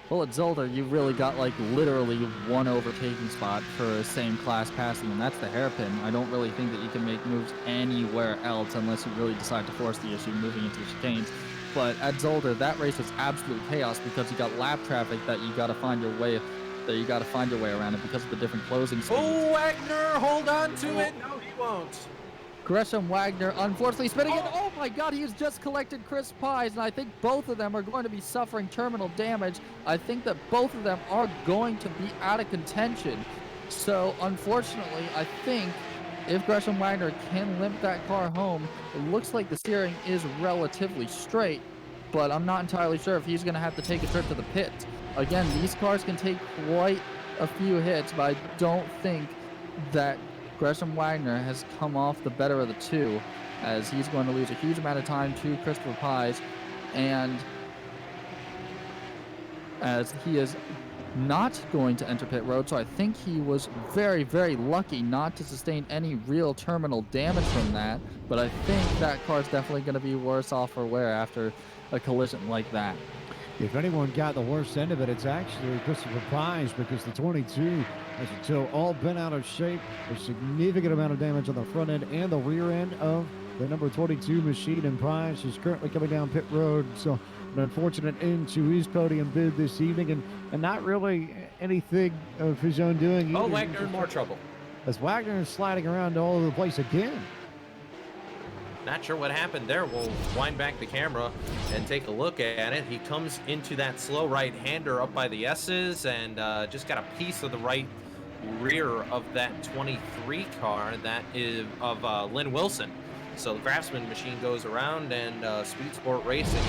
Speaker 2: Well, at Zolder, you really got like literally one overtaking spot for same class passing, and that's the hairpin. I don't really think that you can make moves anywhere else unless you really decide to force the issue moving into the chicanes. but at Zolder, that race was absolute chaos because you got lap traffic that you got to find your way around it because of the different closing speeds.
Speaker 4: Oh, Wagner, hold on to it. No, he won't.
Speaker 2: Gresham Wagner, unfortunately, spinning in. Oh my God, he has just collected Chris Pies, and I think both of them are going to be suffering terminal damage. I think that both of them are going to be out of contention. So, unfortunately, I think if Gresham Wagner can limp that car home, it looks like the steering is relatively straight, but I'm not entirely sure if he's going to have to take a trip to the pit. Again, these cars can take quite a few hits, but I don't think that Gresham Wagner has come off the better of the two, as he's going to lose a huge amount of time to Christopher Pies, and as he is not going to enter pit road, so I think he was very, very lucky not to sustain any real terminal damage from that, but I think that car is definitely going to be worse off for wear after a collision like that.
Speaker 3: If anyone got the worst end of it, it's actually Christopher Pies, because the 22 has the toe all bent out of shape. A significant amount of damage on the front end and the rear end of the number 22 machine, and Pies is currently coming down pit road. So an unfortunate end to his podium bid this evening, and not really anything of his own doing either.
Speaker 4: Oh, Wagner in more trouble.
Speaker 3: As Wagner is sliding around all over the place again.
Speaker 4: Not sure what happened there. We'll wind back the camera and take a look at it. He comes into that slow right-hander up by the S's and just got a piece of the right rear of that 23 car that is of Lynn Wilson. So the Craftsman machine goes around, and Speed Sport Racing,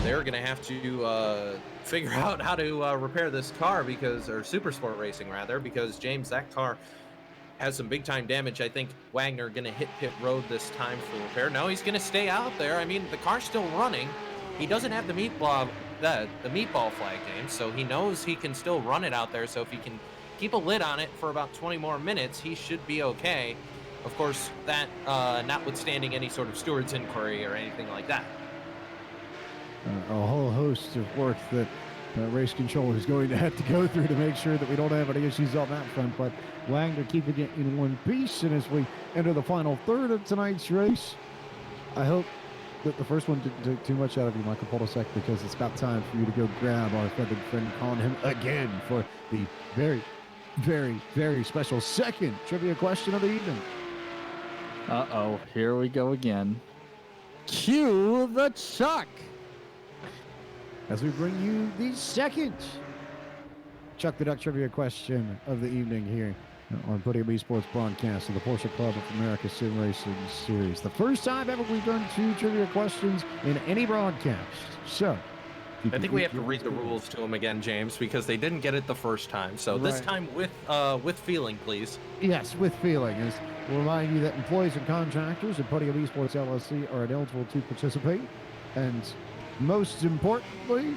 Speaker 4: they're going to have to figure out how to repair this car, or Super Sport Racing rather, because James, that car has some big time damage. I think Wagner going to hit pit road this time for repair. No, he's going to stay out there. I mean, the car's still running. He doesn't have the meatball flag, James, so he knows he can still run it out there. So if he can keep a lid on it for about 20 more minutes, he should be okay. Of course, that notwithstanding any sort of steward's inquiry or anything like that.
Speaker 3: A whole host of work that race control is going to have to go through to make sure that we don't have any issues on that front. But Wagner keeping it in one piece. And as we enter the final third of tonight's race, I hope that the first one didn't take too much out of you, Michael Polosek, because it's about time for you to go grab our feathered friend, calling him again for the very, very, very special second trivia question of the evening.
Speaker 2: Uh-oh, here we go again. Cue the Chuck!
Speaker 3: As we bring you the second Chuck the Duck trivia question of the evening here on Podium Esports broadcast of the Porsche Club of America Sim Racing Series. The first time ever we've done 2 trivia questions in any broadcast. So,
Speaker 4: I think we have to read the rules to them again, James, because they didn't get it the first time. So this time with feeling, please.
Speaker 3: Yes, with feeling. As we'll remind you that employees and contractors at Podium Esports LLC are ineligible to participate. And most importantly,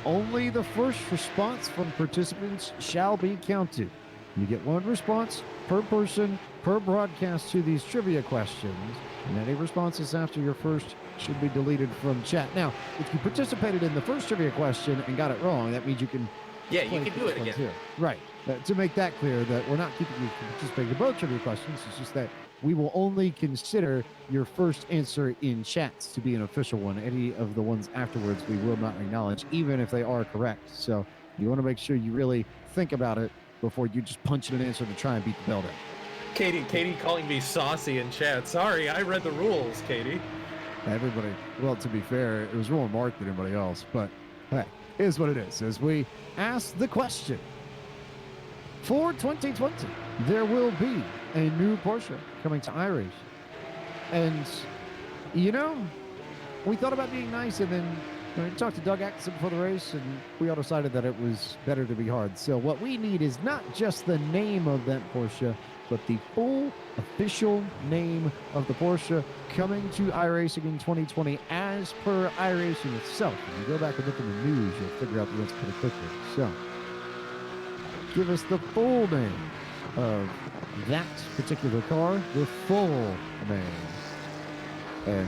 Speaker 3: only the first response from participants shall be counted. You get 1 response per person per broadcast to these trivia questions, and any responses after your first should be deleted from chat. Now, if you participated in the first trivia question and got it wrong, that means you can
Speaker 4: you can do it again.
Speaker 3: Too. Right. To make that clear, that we're not keeping you from participating in both trivia questions. It's just that we will only consider your first answer in chats to be an official one. Any of the ones afterwards we will not acknowledge, even if they are correct. So you want to make sure you really think about it before you just punch in an answer to try and beat the bell down.
Speaker 4: Katie calling me saucy in chat. Sorry, I read the rules, Katie.
Speaker 3: Everybody, well, to be fair, it was more Mark than anybody else, but hey, it is what it is. As we ask the question, for 2020, there will be a new Porsche coming to iRacing. And, you know, we thought about being nice, and then we talked to Doug Atkinson before the race, and we all decided that it was better to be hard. So what we need is not just the name of that Porsche, but the full official name of the Porsche coming to iRacing in 2020 as per iRacing itself. If you go back and look in the news, you'll figure out the answer pretty quickly. So, give us the full name of that particular car, the full name. And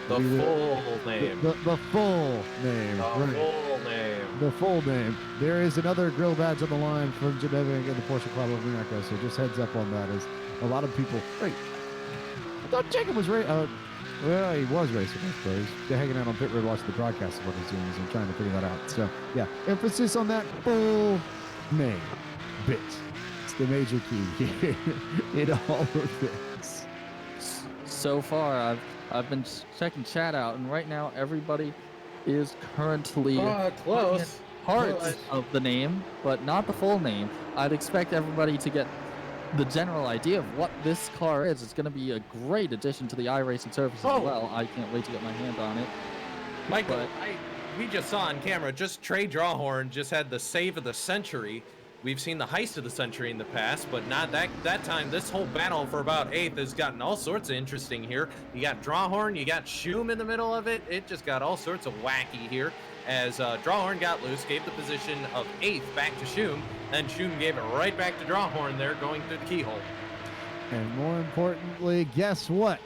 Speaker 4: the full name.
Speaker 3: The full name.
Speaker 4: Full name.
Speaker 3: The full name. There is another grill badge on the line from Jim Eving and the Porsche Club of America, so just heads up on that. As a lot of people. Wait, I thought Jacob was ready. Well, he was racing, I suppose. They're hanging out on pit road watching the broadcast of what he's doing and trying to figure that out. So, yeah, emphasis on that full name bit. It's the major key here in all of this.
Speaker 2: So far, I've been checking chat out, and right now everybody is currently
Speaker 4: Close.
Speaker 2: parts of the name, but not the full name. I'd expect everybody to get the general idea of what this car is. It's going to be a great addition to the iRacing service as well. I can't wait to get my hand on it.
Speaker 4: Michael, we just saw on camera, just Trey Drawhorn just had the save of the century. We've seen the heist of the century in the past, but not that time. This whole battle for about 8th has gotten all sorts of interesting here. You got Drawhorn, you got Shum in the middle of it. It just got all sorts of wacky here as Drawhorn got loose, gave the position of 8th back to Shum, then Shum gave it right back to Drawhorn there going through the keyhole.
Speaker 3: And more importantly, guess what?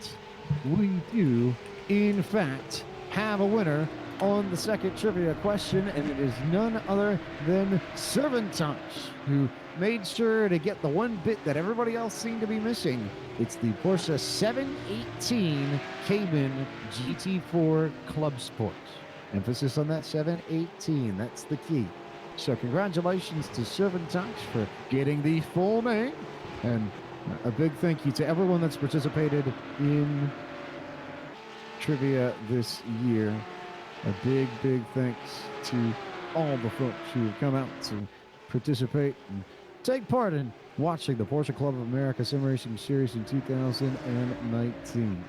Speaker 3: We do, in fact, have a winner on the second trivia question, and it is none other than Servantouch, who made sure to get the one bit that everybody else seemed to be missing. It's the Porsche 718 Cayman GT4 Club Sport. Emphasis on that 718. That's the key. So congratulations to Servantouch for getting the full name, and a big thank you to everyone that's participated in trivia this year. A big, big thanks to all the folks who have come out to participate and take part in watching the Porsche Club of America Sim Racing Series in 2019.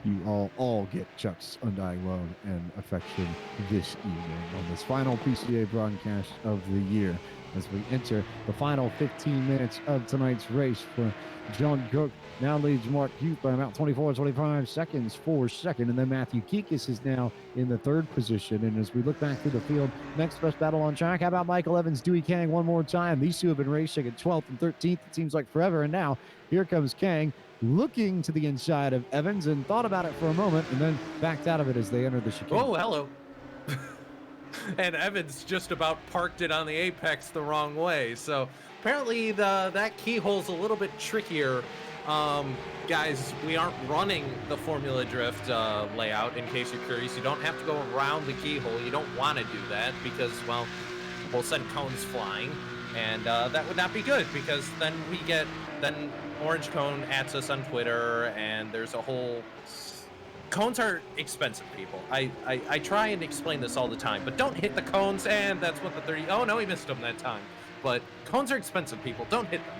Speaker 3: You all get Chuck's undying love and affection this evening on this final PCA broadcast of the year as we enter the final 15 minutes of tonight's race. For John Koch now leads Mark Hughes by about 25 seconds for second, and then Matthew Kikos is now in the third position. And as we look back through the field, next best battle on track, how about Michael Evans, Dewey Kang one more time? These two have been racing at 12th and 13th, it seems like forever, and now here comes Kang looking to the inside of Evans and thought about it for a moment and then backed out of it as they entered the chicane.
Speaker 4: Oh, hello. And Evans just about parked it on the apex the wrong way. So apparently that keyhole's a little bit trickier. Guys, we aren't running the Formula Drift layout, in case you're curious. You don't have to go around the keyhole. You don't want to do that because, well, we'll send cones flying. And that would not be good because then Orange Cone @s us on Twitter, and there's a whole... Cones are expensive, people. I try and explain this all the time, but don't hit the cones, and that's what the 30... Oh, no, he missed them that time. But cones are expensive, people. Don't hit them.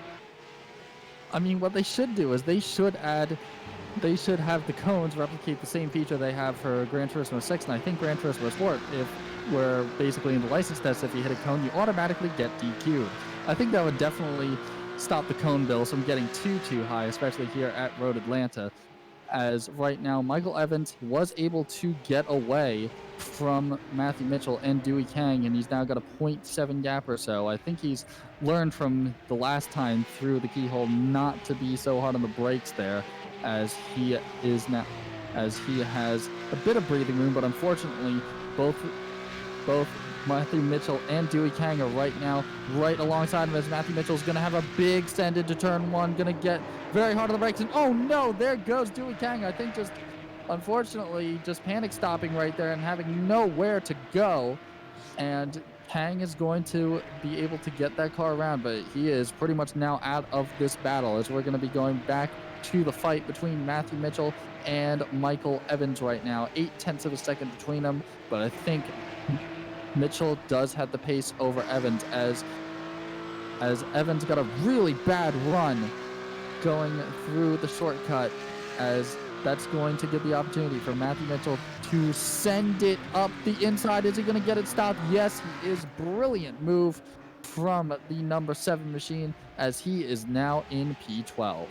Speaker 2: I mean, what they should do is they should have the cones replicate the same feature they have for Gran Turismo 6, and I think Gran Turismo Sport, where basically in the license test, if you hit a cone, you automatically get DQ'd. I think that would definitely stop the cone bills from getting too high, especially here at Road Atlanta, as right now Michael Evans was able to get away from Matthew Mitchell and Dewey Kang, and he's now got a 0.7 gap or so. I think he's learned from the last time through the keyhole not to be so hard on the brakes there, as he has a bit of breathing room, but unfortunately both Matthew Mitchell and Dewey Kang are right now right alongside him, as Matthew Mitchell's going to have a big send into turn one, going to get very hard on the brakes, and oh no, there goes Dewey Kang. I think just unfortunately just panic stopping right there and having nowhere to go, and Kang is going to be able to get that car around, but he is pretty much now out of this battle, as we're going to be going back to the fight between Matthew Mitchell and Michael Evans right now. 0.8 of a second between them, but I think Mitchell does have the pace over Evans, as Evans got a really bad run going through the shortcut, as that's going to give the opportunity for Matthew Mitchell to send it up the inside. Is he going to get it stopped? Yes, he is. Brilliant move from the number 7 machine, as he is now in P12.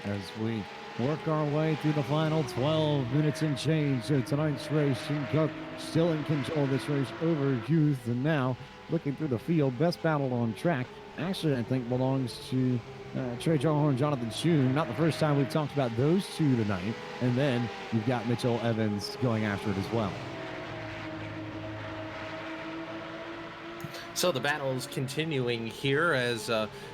Speaker 3: As we work our way through the final 12 minutes and change of tonight's race, and Koch still in control of this race over Hughes, and now looking through the field, best battle on track actually I think belongs to Trey Drawhorn, Jonathan Shum. Not the first time we've talked about those two tonight, and then you've got Mitchell Evans going after it as well.
Speaker 4: So the battle is continuing here, as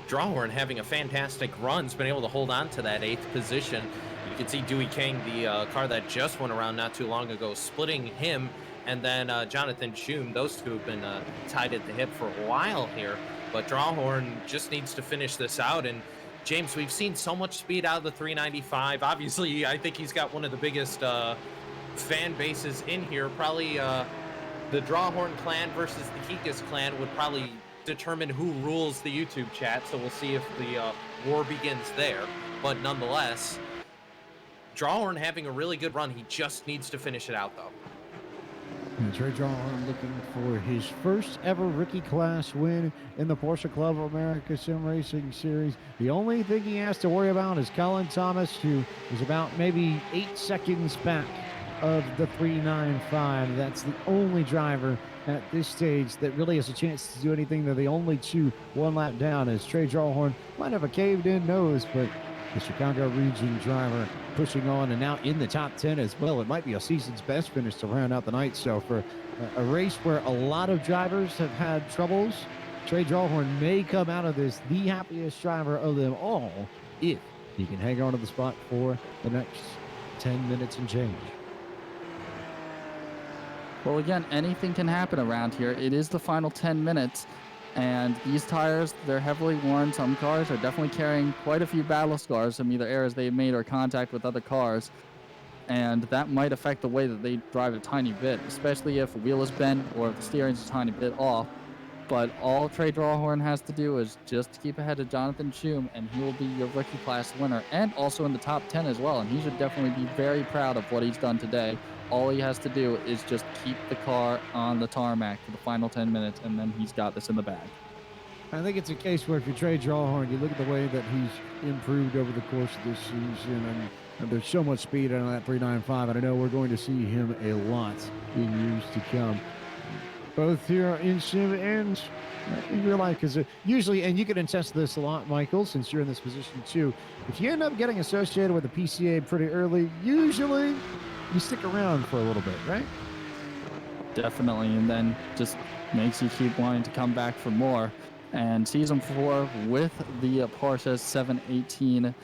Speaker 4: Drawhorn, having a fantastic run, has been able to hold on to that 8th position. You You can see Dewey King, the car that just went around not too long ago, splitting him, and then Jonathan Schum. Those two have been tied at the hip for a while here, but Drawhorn just needs to finish this out. And James, we've seen so much speed out of the 395. Obviously, I think he's got one of the biggest fan bases in here. Probably the Drawhorn clan versus the Kikos clan would probably determine who rules the YouTube chat, so we'll see if the war begins there. But nonetheless, Drawhorn having a really good run. He just needs to finish it out, though.
Speaker 3: And Trey Drawhorn looking for his first ever rookie class win in the Porsche Club of America Sim Racing Series. The only thing he has to worry about is Colin Thomas, who is about maybe 8 seconds back of the 395. That's the only driver at this stage that really has a chance to do anything. They're the only two 1 lap down, as Trey Drawhorn might have a caved-in nose, but the Chicago region driver pushing on and now in the top 10 as well. It might be a season's best finish to round out the night. So for a race where a lot of drivers have had troubles, Trey Drawhorn may come out of this the happiest driver of them all if he can hang on to the spot for the next 10 minutes and change.
Speaker 2: Well, again, anything can happen around here. It is the final 10 minutes. And these tires, they're heavily worn. Some cars are definitely carrying quite a few battle scars from either errors they've made or contact with other cars. And that might affect the way that they drive a tiny bit, especially if a wheel is bent or if the steering's a tiny bit off. But all Trey Drawhorn has to do is just keep ahead of Jonathan Schum, and he will be your rookie class winner, and also in the top 10 as well. And he should definitely be very proud of what he's done today. All he has to do is just keep the car on the tarmac for the final 10 minutes, and then he's got this in the bag.
Speaker 3: I think it's a case where if you Trey Drawhorn, you look at the way that he's improved over the course of this season, and there's so much speed on that 395, and I know we're going to see him a lot in years to come, both here in sim and in real life, because usually, and you can attest to this a lot, Michael, since you're in this position too, if you end up getting associated with the PCA pretty early, usually you stick around for a little bit, right?
Speaker 2: Definitely, and then just makes you keep wanting to come back for more. And season 4 with the Porsche 718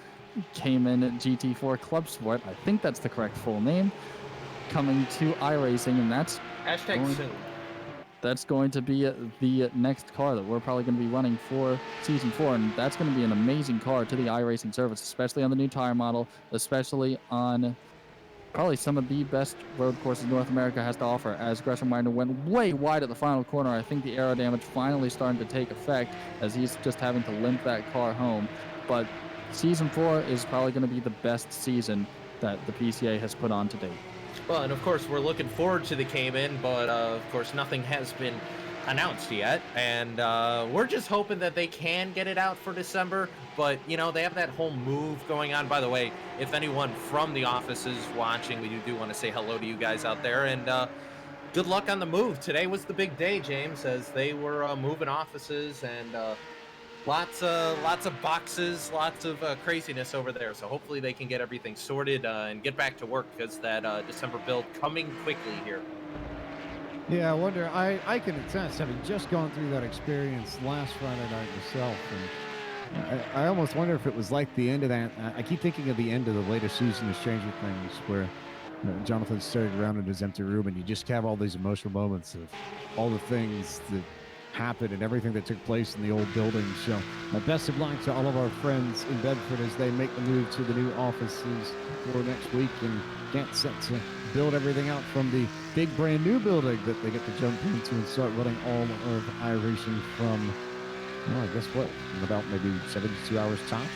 Speaker 2: Cayman GT4 Club Sport, I think that's the correct full name, coming to iRacing, and that's going to be the next car that we're probably going to be running for season 4, and that's going to be an amazing car to the iRacing service, especially on the new tire model, especially on probably some of the best road courses North America has to offer, as Gresham Winder went way wide at the final corner. I think the aero damage finally starting to take effect as he's just having to limp that car home. But season 4 is probably going to be the best season that the PCA has put on to date.
Speaker 4: Well, and of course, we're looking forward to the Cayman, but of course, nothing has been announced yet, and we're just hoping that they can get it out for December. But you know, they have that whole move going on. By the way, if anyone from the office is watching, we do want to say hello to you guys out there, and good luck on the move. Today was the big day, James, as they were moving offices, and lots of boxes, lots of craziness over there. So hopefully they can get everything sorted and get back to work, because that December build coming quickly here.
Speaker 3: Yeah, I wonder, I can attest, having just gone through that experience last Friday night myself, and I almost wonder if it was like the end of that. I keep thinking of the end of the latest season of Stranger Things, where Jonathan stared around in his empty room, and you just have all these emotional moments of all the things that happened and everything that took place in the old building. So best of luck to all of our friends in Bedford as they make the move to the new offices for next week and get set to build everything out from the big brand new building that they get to jump into and start running all of iRacing from, well, I guess what, in about maybe 72 hours tops?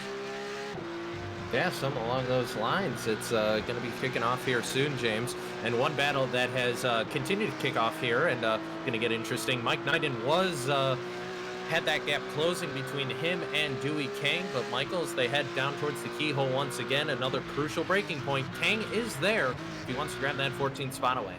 Speaker 4: Yeah, something along those lines. It's going to be kicking off here soon, James. And one battle that has continued to kick off here and going to get interesting. Mike Knighton was had that gap closing between him and Dewey King, but Michaels, they head down towards the keyhole once again. Another crucial breaking point. Kang is there if he wants to grab that 14th spot away.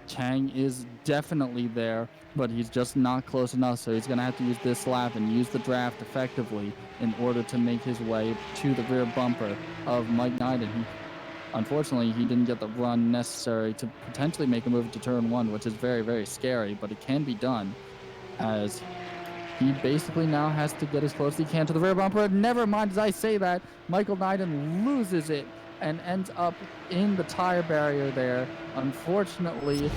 Speaker 2: Kang is definitely there, but he's just not close enough, so he's going to have to use this lap and use the draft effectively in order to make his way to the rear bumper of Mike Knighton. Unfortunately, he didn't get the run necessary to potentially make a move to turn 1, which is very, very scary, but it can be done, as He basically now has to get as close as he can to the rear bumper. Never mind, as I say that, Michael Neiden loses it and ends up in the tire barrier there. Unfortunately,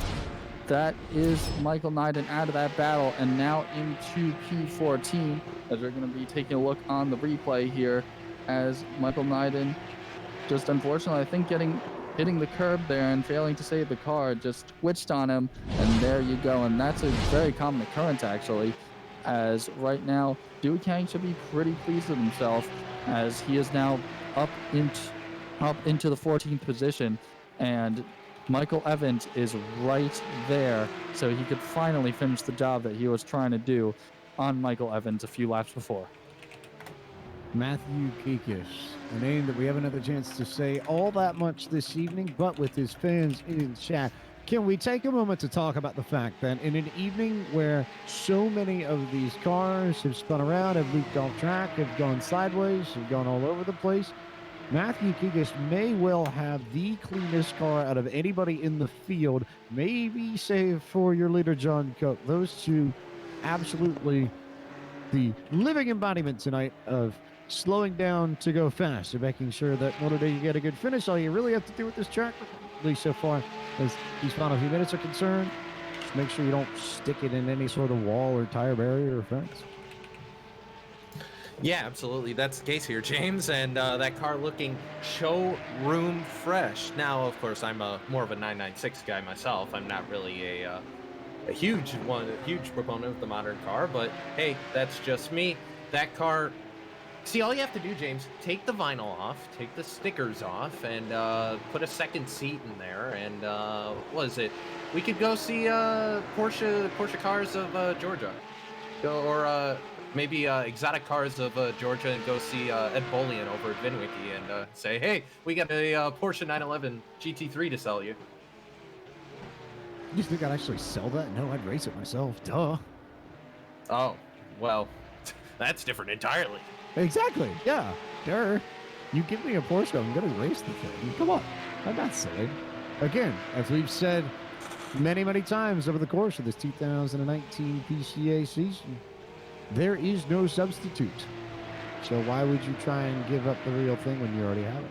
Speaker 2: that is Michael Neiden out of that battle, and now into P14, as we're going to be taking a look on the replay here, as Michael Neiden just unfortunately, I think hitting the curb there and failing to save the car just twitched on him, and there you go. And that's a very common occurrence, actually, as right now Dewey Kang should be pretty pleased with himself, as he is now up into the 14th position, and Michael Evans is right there, so he could finally finish the job that he was trying to do on Michael Evans a few laps before.
Speaker 3: Matthew Kikos, a name that we haven't had the chance to say all that much this evening, but with his fans in chat, can we take a moment to talk about the fact that in an evening where so many of these cars have spun around, have leaked off track, have gone sideways, have gone all over the place, Matthew Kikos may well have the cleanest car out of anybody in the field, maybe save for your leader, John Koch. Those two absolutely the living embodiment tonight of slowing down to go fast and making sure that in order to get a good finish, all you really have to do with this track, at least so far as these final few minutes are concerned, just make sure you don't stick it in any sort of wall or tire barrier or fence.
Speaker 4: Yeah, absolutely. That's the case here, James. And that car looking showroom fresh. Now, of course, I'm more of a 996 guy myself. I'm not really a huge proponent of the modern car, but hey, that's just me. That car, see, all you have to do, James, take the vinyl off, take the stickers off, and put a second seat in there, and what is it? We could go see Porsche Cars of Georgia, or maybe Exotic Cars of Georgia, and go see Ed Bolian over at VinWiki and say, hey, we got a Porsche 911 GT3 to sell you.
Speaker 3: You think I'd actually sell that? No, I'd race it myself. Duh.
Speaker 4: Oh, well, that's different entirely.
Speaker 3: Exactly. Yeah. Sure. You give me a Porsche, I'm going to race the thing. Come on. I'm not silly. Again, as we've said many, many times over the course of this 2019 PCA season, there is no substitute. So why would you try and give up the real thing when you already have it?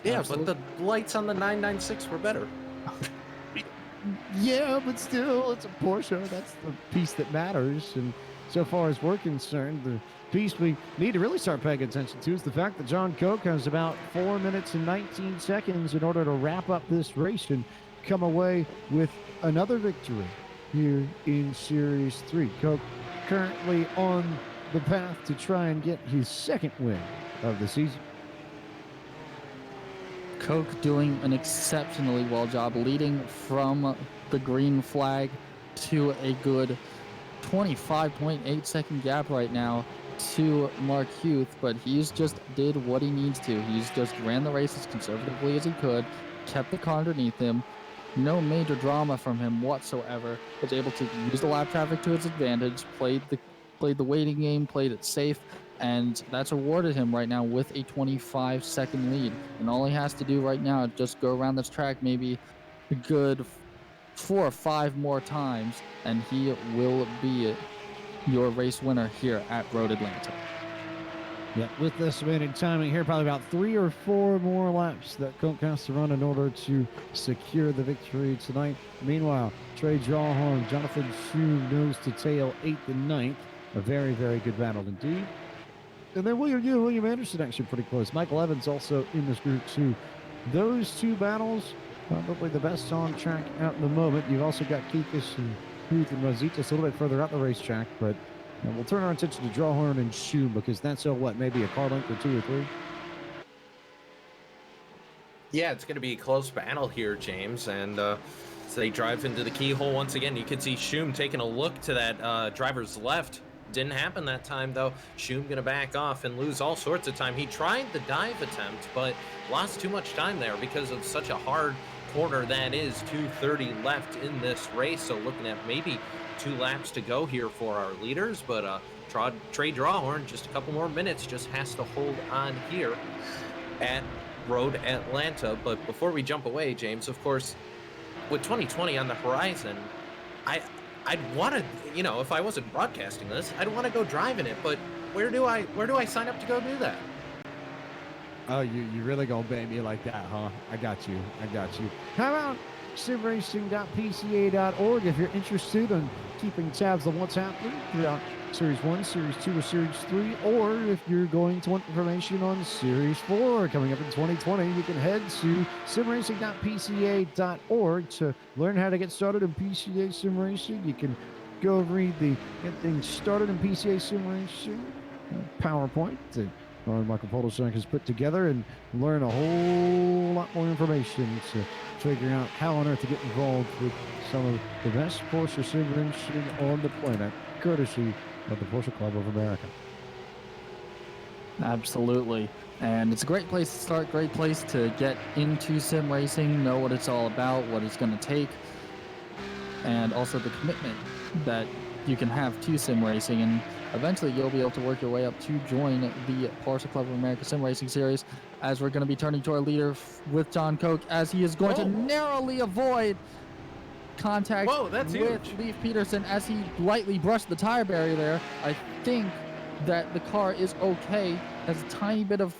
Speaker 4: Yeah,
Speaker 3: Absolutely.
Speaker 4: but the lights on the 996 were better.
Speaker 3: Yeah, but still, it's a Porsche. That's the piece that matters. And so far as we're concerned, the piece we need to really start paying attention to is the fact that John Koch has about 4 minutes and 19 seconds in order to wrap up this race and come away with another victory here in Series 3. Koch currently on the path to try and get his second win of the season.
Speaker 2: Koch doing an exceptionally well job, leading from the green flag to a good 25.8 second gap right now to Mark Hughes, but he's just did what he needs to. He's just ran the race as conservatively as he could, kept the car underneath him, no major drama from him whatsoever, was able to use the lap traffic to his advantage, played the waiting game, played it safe, and that's awarded him right now with a 25-second lead. And all he has to do right now is just go around this track maybe a good 4 or 5 more times, and he will be your race winner here at Road Atlanta.
Speaker 3: Yeah, with this remaining timing here, probably about 3 or 4 more laps that Koch has to run in order to secure the victory tonight. Meanwhile, Trey Drawhorn, Jonathan Hume nose to tail 8th and 9th. A very, very good battle indeed. And then William Anderson actually pretty close. Michael Evans also in this group too. Those two battles, probably the best on track at the moment. You've also got Kikos and Hughes and Rositas a little bit further out the racetrack, but we'll turn our attention to Drawhorn and Hume because that's maybe a car length or 2 or 3.
Speaker 4: Yeah, it's going to be a close battle here, James, and as they drive into the keyhole once again, you can see Hume taking a look to that driver's left. Didn't happen that time, though. Hume going to back off and lose all sorts of time. He tried the dive attempt, but lost too much time there because of such a hard corner that is. 2:30 left in this race, so looking at maybe 2 laps to go here for our leaders, but Trey Drawhorn, just a couple more minutes, just has to hold on here at Road Atlanta. But before we jump away, James, of course, with 2020 on the horizon, I'd want to, if I wasn't broadcasting this, I'd want to go drive in it. But where do I sign up to go do that?
Speaker 3: Oh, you really gonna bait me like that, huh? I got you. How about simracing.pca.org if you're interested in keeping tabs on what's happening throughout Series 1, Series 2, or Series 3, or if you're going to want information on Series 4 coming up in 2020, you can head to simracing.pca.org to learn how to get started in PCA Sim Racing. You can go read the Get Things Started in PCA Sim Racing PowerPoint that Michael Peterson has put together and learn a whole lot more information to figure out how on earth to get involved with some of the best Porsche sim racing on the planet, courtesy of the Porsche Club of America.
Speaker 2: Absolutely. And it's a great place to start, great place to get into sim racing, know what it's all about, what it's going to take, and also the commitment that you can have to sim racing. And eventually you'll be able to work your way up to join the Porsche Club of America Sim Racing Series, as we're going to be turning to our leader with John Koch, as he is going to narrowly avoid contact with
Speaker 4: huge.
Speaker 2: Leif Peterson as he lightly brushed the tire barrier there. I think that the car is okay. Has a tiny bit of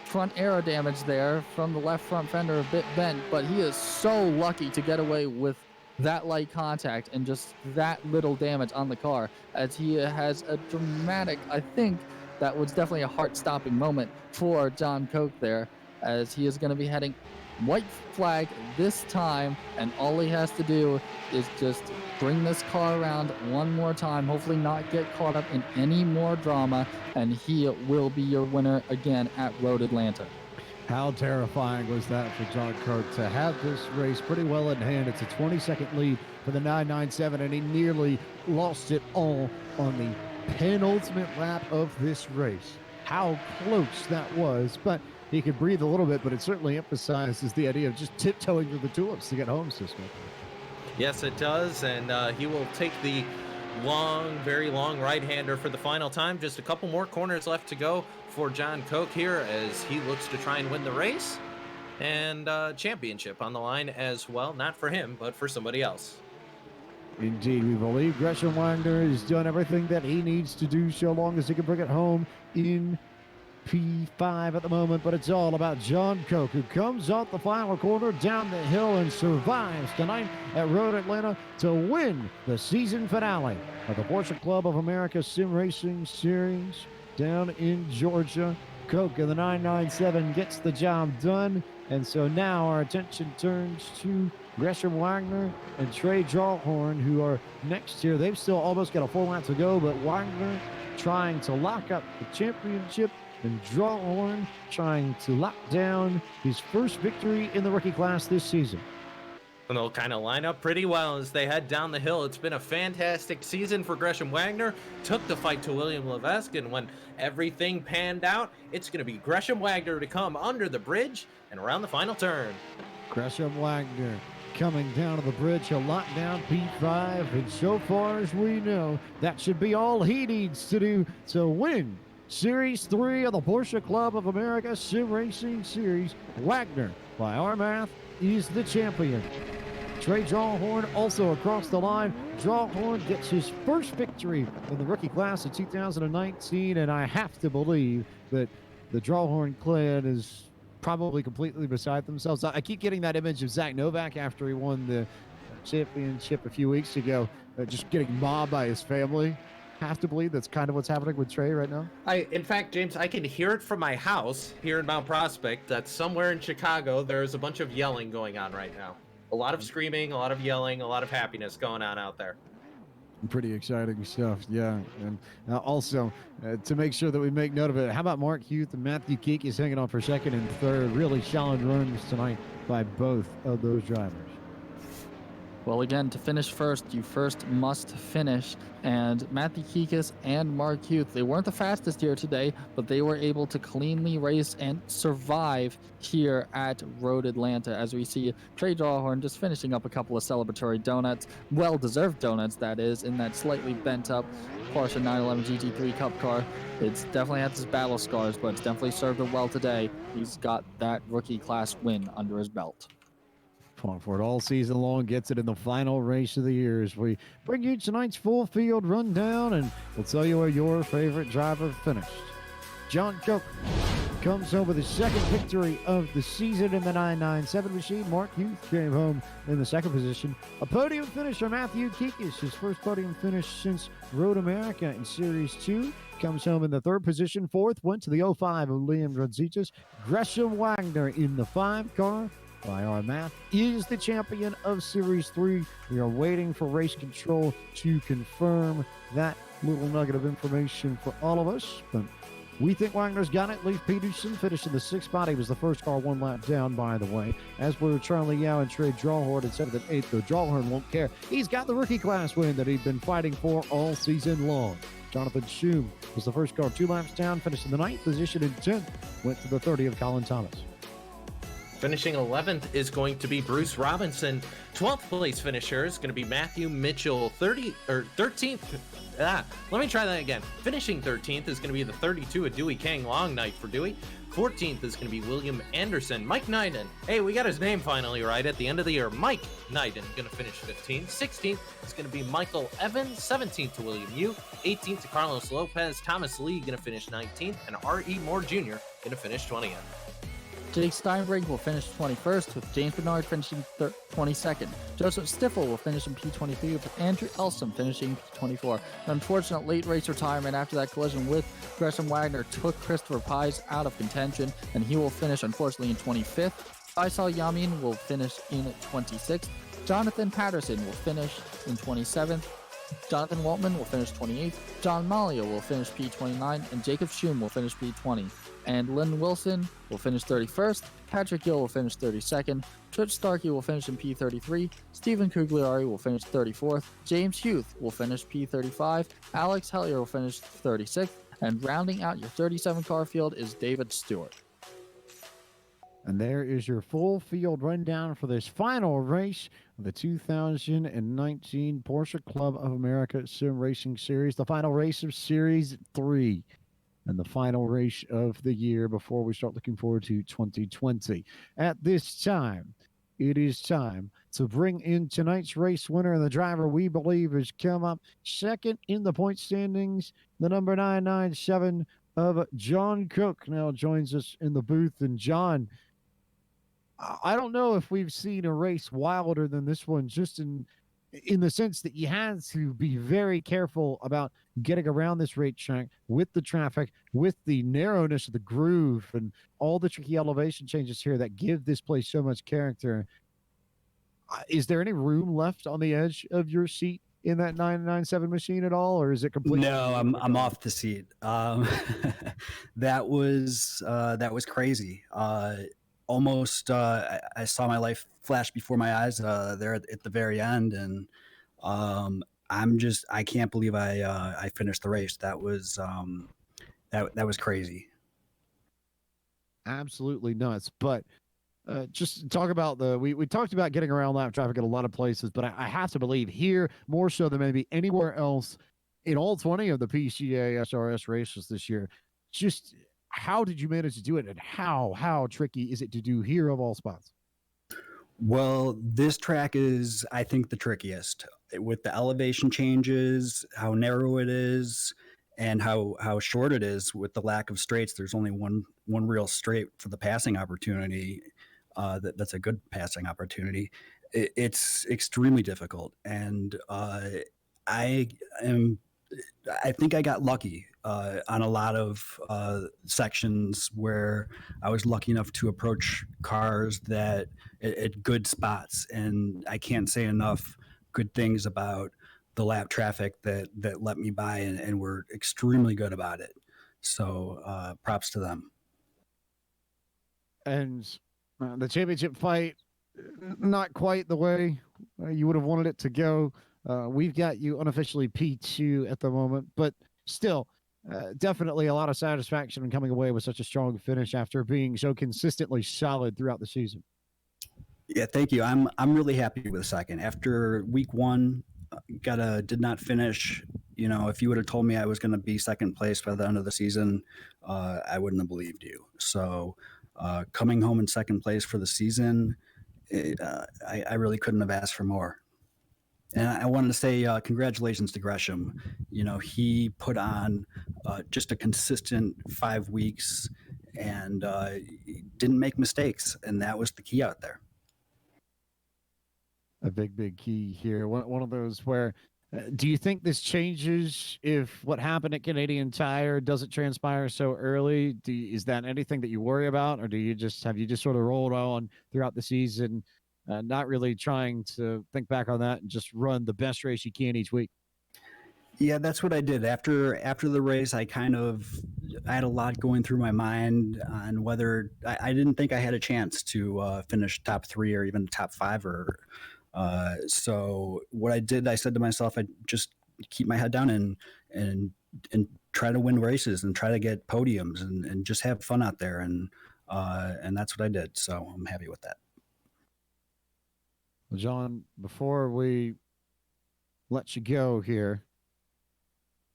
Speaker 2: front aero damage there from the left front fender, a bit bent, but he is so lucky to get away with that light contact and just that little damage on the car, as he has a dramatic, I think that was definitely a heart-stopping moment for John Koch there, as he is going to be heading white flag this time, and all he has to do is just bring this car around one more time, hopefully not get caught up in any more drama, and he will be your winner again at Road Atlanta.
Speaker 3: How terrifying was that for John Koch to have this race pretty well in hand? It's a 20-second lead for the 997, and he nearly lost it all on the penultimate lap of this race. How close that was, but he could breathe a little bit, but it certainly emphasizes the idea of just tiptoeing through the tulips to get home, Cisco.
Speaker 4: Yes, it does, and he will take the very long right-hander for the final time. Just a couple more corners left to go for John Koch here, as he looks to try and win the race, and championship on the line as well. Not for him, but for somebody else.
Speaker 3: Indeed, we believe Gresham Wagner has done everything that he needs to do so long as he can bring it home in P5 at the moment, but it's all about John Koch, who comes off the final corner down the hill and survives tonight at Road Atlanta to win the season finale of the Porsche Club of America Sim Racing Series down in Georgia. Koch in the 997 gets the job done, and so now our attention turns to Gresham Wagner and Trey Drawhorn, who are next here. They've still almost got a full lap to go, but Wagner trying to lock up the championship, and Drawhorn trying to lock down his first victory in the rookie class this season.
Speaker 4: And they'll kind of line up pretty well as they head down the hill. It's been a fantastic season for Gresham Wagner. Took the fight to William Levesque, and when everything panned out, it's going to be Gresham Wagner to come under the bridge and around the final turn.
Speaker 3: Gresham Wagner coming down to the bridge. He'll lock down P5, and so far as we know, that should be all he needs to do to win Series 3 of the Porsche Club of America Sim Racing Series. Wagner, by our math, is the champion. Trey Drawhorn also across the line. Drawhorn gets his first victory in the rookie class of 2019, and I have to believe that the Drawhorn clan is probably completely beside themselves. I keep getting that image of Zach Novak after he won the championship a few weeks ago, just getting mobbed by his family. Have to believe that's kind of what's happening with Trey right now.
Speaker 4: In fact, James, I can hear it from my house here in Mount Prospect that somewhere in Chicago there's a bunch of yelling going on right now. A lot of screaming, a lot of yelling, a lot of happiness going on out there.
Speaker 3: Pretty exciting stuff, yeah. And also, to make sure that we make note of it, how about Mark Hughes and Matthew Kikos hanging on for second and third? Really solid runs tonight by both of those drivers.
Speaker 2: Well, again, to finish first, you first must finish. And Matthew Kikos and Mark Hughes, they weren't the fastest here today, but they were able to cleanly race and survive here at Road Atlanta, as we see Trey Drawhorn just finishing up a couple of celebratory donuts, well-deserved donuts, that is, in that slightly bent-up Porsche 911 GT3 Cup car. It's definitely had its battle scars, but it's definitely served him well today. He's got that rookie class win under his belt.
Speaker 3: Fought for it all season long, gets it in the final race of the year as we bring you tonight's full field rundown, and we'll tell you where your favorite driver finished. John Koch comes home with his second victory of the season in the 997 machine. Mark Hughes came home in the second position. A podium finish for Matthew Kikos, his first podium finish since Road America in Series 2. Comes home in the third position. Fourth went to the 05 of Liam Rodzitas. Gresham Wagner in the 5 car. By our math, is the champion of Series 3. We are waiting for race control to confirm that little nugget of information for all of us. But we think Wagner's got it. Leif Peterson finished in the 6th spot. He was the first car 1 lap down, by the way. As were Charlie Yao and Trey Drawhorn in 7th and 8th. Though Drawhorn won't care. He's got the rookie class win that he'd been fighting for all season long. Jonathan Schum was the first car 2 laps down, finished in the 9th position, and 10th went to the 30 of Colin Thomas.
Speaker 4: Finishing 11th is going to be Bruce Robinson. 12th place finisher is going to be Matthew Mitchell. 13th. Let me try that again. Finishing 13th is going to be the 32 of Dewey Kang. Long night for Dewey. 14th is going to be William Anderson. Mike Knighton. Hey, we got his name finally right at the end of the year. Mike Knighton going to finish 15th. 16th is going to be Michael Evans. 17th to William Yu. 18th to Carlos Lopez. Thomas Lee going to finish 19th. And R.E. Moore Jr. going to finish 20th.
Speaker 2: Jake Steinbrink will finish 21st, with James Bernard finishing 22nd. Joseph Stiffel will finish in P23, with Andrew Elsom finishing P24. An unfortunate late race retirement after that collision with Gresham Wagner took Christopher Pies out of contention, and he will finish, unfortunately, in 25th. Faisal Yamin will finish in 26th. Jonathan Patterson will finish in 27th. Jonathan Waltman will finish 28th. John Malia will finish P29, and Jacob Schum will finish P20. And Lynn Wilson will finish 31st. Patrick Gill will finish 32nd. Trip Starkey will finish in P33. Stephen Cugliari will finish 34th. James Hughes will finish P35. Alex Hellier will finish 36th. And rounding out your 37 car field is David Stewart.
Speaker 3: And there is your full field rundown for this final race of the 2019 Porsche Club of America Sim Racing Series, the final race of Series 3. And the final race of the year before we start looking forward to 2020. At this time, it is time to bring in tonight's race winner and the driver we believe has come up second in the point standings. The number 997 of John Koch now joins us in the booth. And John, I don't know if we've seen a race wilder than this one, just in the sense that you had to be very careful about getting around this racetrack with the traffic, with the narrowness of the groove and all the tricky elevation changes here that give this place so much character. Is there any room left on the edge of your seat in that 997 machine at all, or is it completely?
Speaker 5: No, I'm off the seat. That was crazy. Almost I saw my life flash before my eyes there at the very end, and I can't believe I finished the race. That was crazy.
Speaker 3: Absolutely nuts. But just talk about we talked about getting around lap traffic at a lot of places, but I have to believe here more so than maybe anywhere else in all 20 of the PCA SRS races this year. Just how did you manage to do it, and how tricky is it to do here of all spots?
Speaker 5: Well, this track is, I think, the trickiest with the elevation changes, how narrow it is, and how short it is with the lack of straights. There's only one real straight for the passing opportunity. That's a good passing opportunity. It's extremely difficult, and I think I got lucky on a lot of sections where I was lucky enough to approach cars that at good spots, and I can't say enough good things about the lap traffic that let me by and were extremely good about it. So props to them.
Speaker 3: And the championship fight, not quite the way you would have wanted it to go. We've got you unofficially P2 at the moment, but still, definitely a lot of satisfaction in coming away with such a strong finish after being so consistently solid throughout the season.
Speaker 5: Yeah, thank you. I'm really happy with the second. After week one, did not finish. You know, if you would have told me I was going to be second place by the end of the season, I wouldn't have believed you. So coming home in second place for the season I really couldn't have asked for more. And I wanted to say congratulations to Gresham. You know, he put on just a consistent 5 weeks and didn't make mistakes, and that was the key out there.
Speaker 3: A big key here. One of those where, do you think this changes if what happened at Canadian Tire doesn't transpire so early? Is that anything that you worry about, or have you just sort of rolled on throughout the season, not really trying to think back on that and just run the best race you can each week?
Speaker 5: Yeah, that's what I did after the race. I had a lot going through my mind on whether I didn't think I had a chance to finish top 3 or even top 5 or. So what I did, I said to myself, I just keep my head down and try to win races and try to get podiums and just have fun out there. And that's what I did. So I'm happy with that.
Speaker 3: Well, John, before we let you go here,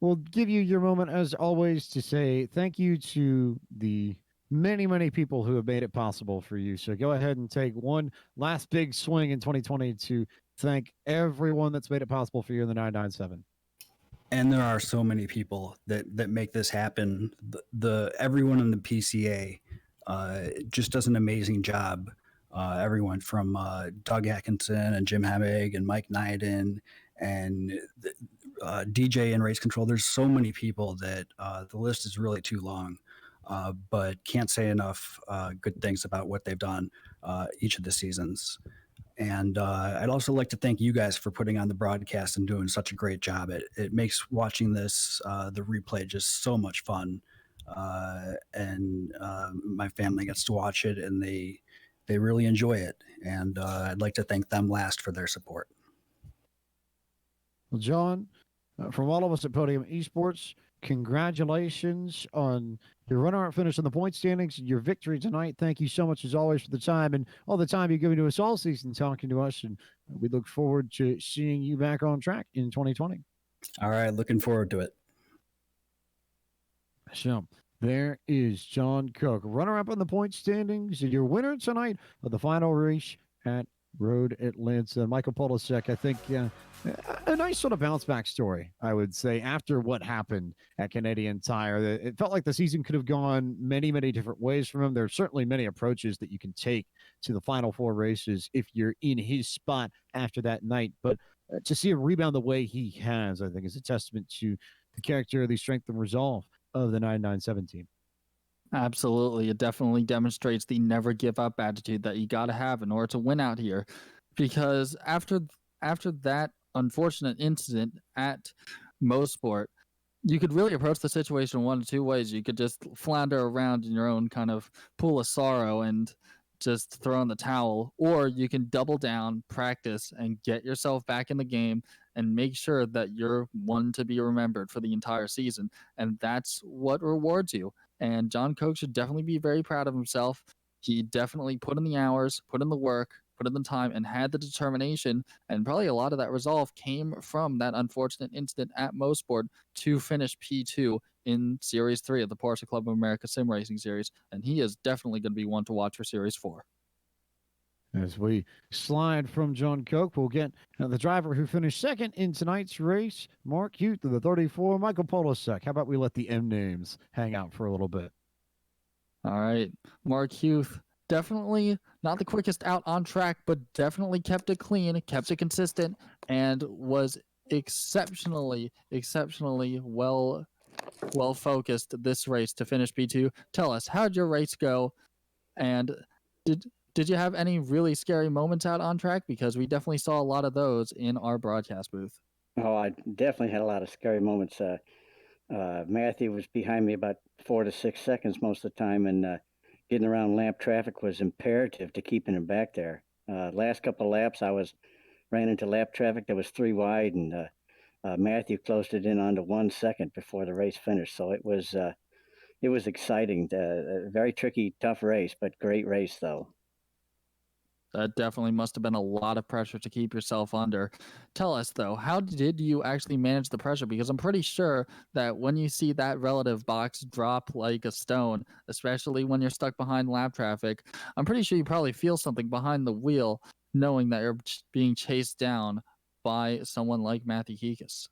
Speaker 3: we'll give you your moment as always to say thank you to the many people who have made it possible for you. So go ahead and take one last big swing in 2020 to thank everyone that's made it possible for you in the 997.
Speaker 5: And there are so many people that make this happen. The everyone in the PCA just does an amazing job. Everyone from Doug Atkinson and Jim Hemig and Mike Nyden and DJ and Race Control. There's so many people that the list is really too long. But can't say enough good things about what they've done each of the seasons. And I'd also like to thank you guys for putting on the broadcast and doing such a great job. It makes watching this, the replay, just so much fun. And my family gets to watch it, and they really enjoy it. And I'd like to thank them last for their support.
Speaker 3: Well, John, from all of us at Podium Esports, congratulations on your runner-up finish in the point standings and your victory tonight. Thank you so much, as always, for the time and all the time you've given to us all season talking to us. And we look forward to seeing you back on track in 2020.
Speaker 5: All right, looking forward to it.
Speaker 3: So there is John Koch, runner-up in the point standings, and your winner tonight of the final race at Road Atlanta. Michael Polisek, I think a nice sort of bounce back story, I would say, after what happened at Canadian Tire. It felt like the season could have gone many different ways from him. There are certainly many approaches that you can take to the final 4 races if you're in his spot after that night. But to see him rebound the way he has, I think, is a testament to the character, the strength, and resolve of the 997 team.
Speaker 2: Absolutely. It definitely demonstrates the never give up attitude that you got to have in order to win out here. Because after that unfortunate incident at Mosport, you could really approach the situation one of 2 ways. You could just flounder around in your own kind of pool of sorrow and just throw in the towel, or you can double down, practice, and get yourself back in the game and make sure that you're one to be remembered for the entire season. And that's what rewards you. And John Koch should definitely be very proud of himself. He definitely put in the hours, put in the work, put in the time, and had the determination. And probably a lot of that resolve came from that unfortunate incident at Mosport to finish P2 in Series 3 of the Porsche Club of America Sim Racing Series. And he is definitely going to be one to watch for Series 4.
Speaker 3: As we slide from John Koch, we'll get the driver who finished second in tonight's race, Mark Hughes to the 34, Michael Polisek. How about we let the M names hang out for a little bit?
Speaker 2: All right. Mark Hughes, definitely not the quickest out on track, but definitely kept it clean, kept it consistent, and was exceptionally well focused this race to finish P2. Tell us, how'd your race go? And did you have any really scary moments out on track? Because we definitely saw a lot of those in our broadcast booth.
Speaker 6: Oh, I definitely had a lot of scary moments. Matthew was behind me about 4 to 6 seconds most of the time, and getting around lap traffic was imperative to keeping him back there. Last couple of laps, ran into lap traffic that was 3 wide, and Matthew closed it in onto 1 second before the race finished. So it was exciting. A very tricky, tough race, but great race though.
Speaker 2: That definitely must have been a lot of pressure to keep yourself under. Tell us, though, how did you actually manage the pressure? Because I'm pretty sure that when you see that relative box drop like a stone, especially when you're stuck behind lap traffic, I'm pretty sure you probably feel something behind the wheel knowing that you're being chased down by someone like Matthew Kikos.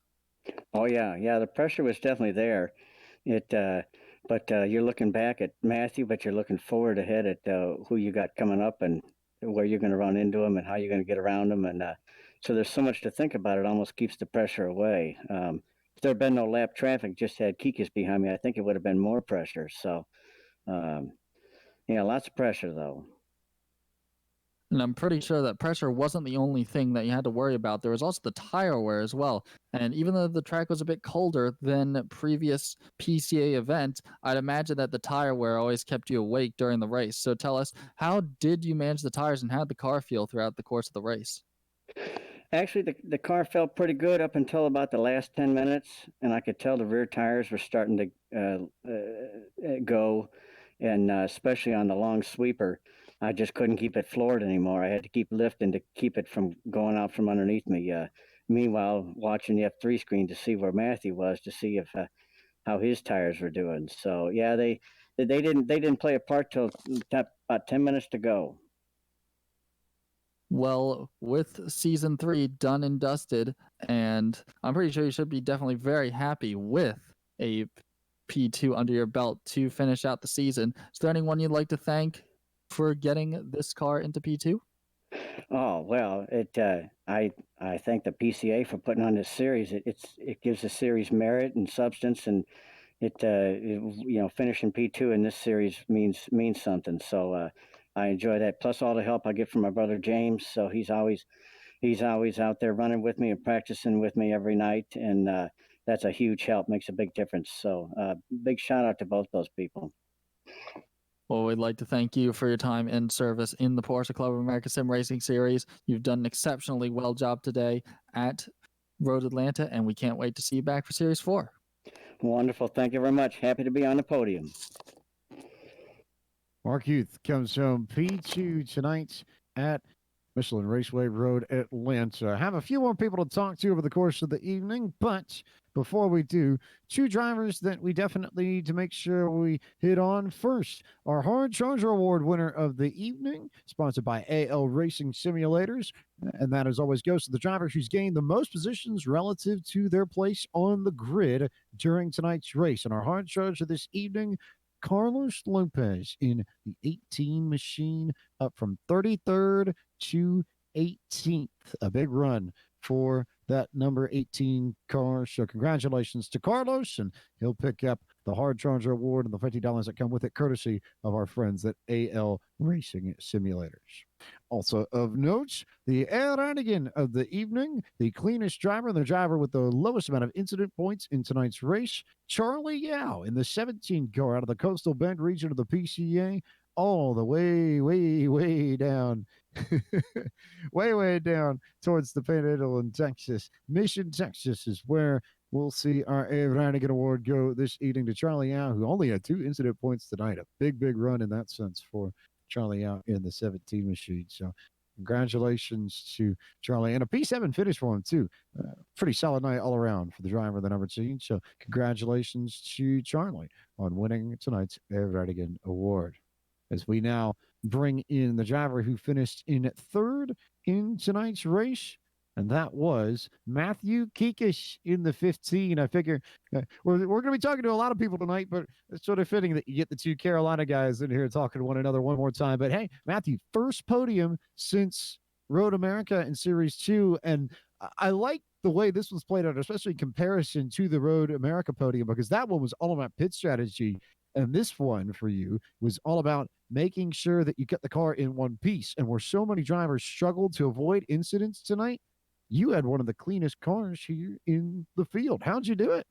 Speaker 6: Oh yeah. The pressure was definitely there. It, but you're looking back at Matthew, but you're looking forward ahead at who you got coming up and where you're going to run into them and how you're going to get around them. And so there's so much to think about. It almost keeps the pressure away. If there had been no lap traffic, just had Kikis behind me, I think it would have been more pressure. So um, yeah, lots of pressure though.
Speaker 2: And I'm pretty sure that pressure wasn't the only thing that you had to worry about. There was also the tire wear as well. And even though the track was a bit colder than previous PCA events, I'd imagine that the tire wear always kept you awake during the race. So tell us, how did you manage the tires and how did the car feel throughout the course of the race?
Speaker 6: Actually, the car felt pretty good up until about the last 10 minutes, and I could tell the rear tires were starting to go, and especially on the long sweeper, I just couldn't keep it floored anymore. I had to keep lifting to keep it from going out from underneath me. Meanwhile, watching the F3 screen to see where Matthew was to see if how his tires were doing. So yeah, they didn't play a part till about 10 minutes to go.
Speaker 2: Well, with season 3 done and dusted, and I'm pretty sure you should be definitely very happy with a P2 under your belt to finish out the season. Is there anyone you'd like to thank for getting this car into P2?
Speaker 6: Oh well, I thank the PCA for putting on this series. It gives the series merit and substance, and finishing P2 in this series means something. So I enjoy that. Plus all the help I get from my brother James. So he's always out there running with me and practicing with me every night, and that's a huge help. Makes a big difference. So big shout out to both those people.
Speaker 2: Well, we'd like to thank you for your time and service in the Porsche Club of America Sim Racing Series. You've done an exceptionally well job today at Road Atlanta, and we can't wait to see you back for Series 4.
Speaker 6: Wonderful. Thank you very much. Happy to be on the podium.
Speaker 3: Mark Hughes comes home P2 tonight at Michelin Raceway Road, Atlanta. I have a few more people to talk to over the course of the evening, but before we do, two drivers that we definitely need to make sure we hit on first. Our Hard Charger Award winner of the evening, sponsored by iRacing Simulators, and that as always goes to the driver who's gained the most positions relative to their place on the grid during tonight's race. And our Hard Charger this evening, Carlos Lopez in the 18 machine, up from 33rd to 18th. A big run for that number 18 car. So congratulations to Carlos, and he'll pick up the Hard Charger Award and the $50 that come with it, courtesy of our friends at AL Racing Simulators. Also of note, the Aeronautic of the evening, the cleanest driver, the driver with the lowest amount of incident points in tonight's race, Charlie Yao in the 17 car out of the Coastal Bend region of the PCA, all the way down, way down towards the Panhandle in Texas. Mission, Texas is where we'll see our Aeronautic Award go this evening to Charlie Yao, who only had 2 incident points tonight. A big run in that sense for Charlie out in the 17 machine. So congratulations to Charlie, and a P7 finish for him too. Pretty solid night all around for the driver of the number 2. So congratulations to Charlie on winning tonight's Aeronautic Award. As we now bring in the driver who finished in 3rd in tonight's race, and that was Matthew Kikos in the 15. I figure we're going to be talking to a lot of people tonight, but it's sort of fitting that you get the 2 Carolina guys in here talking to one another one more time. But hey, Matthew, first podium since Road America in Series 2, and I like the way this was played out, especially in comparison to the Road America podium, because that one was all about pit strategy. And this one for you was all about making sure that you get the car in one piece. And where so many drivers struggled to avoid incidents tonight, you had one of the cleanest cars here in the field. How'd you do it?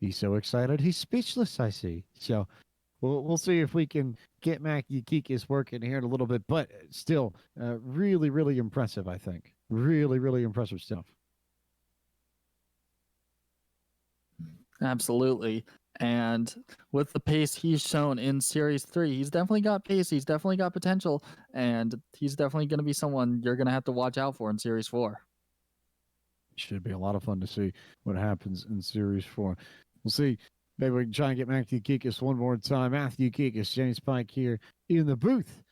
Speaker 3: He's so excited. He's speechless, I see. So we'll see if we can get Matthew Kikos working here in a little bit, but still really impressive, I think. Really impressive stuff.
Speaker 2: Absolutely. And with the pace he's shown in Series 3, he's definitely got pace, he's definitely got potential, and he's definitely going to be someone you're going to have to watch out for in Series 4.
Speaker 3: Should be a lot of fun to see what happens in Series 4. We'll see. Maybe we can try and get Matthew Kikos one more time. Matthew Kikos, James Pike here in the booth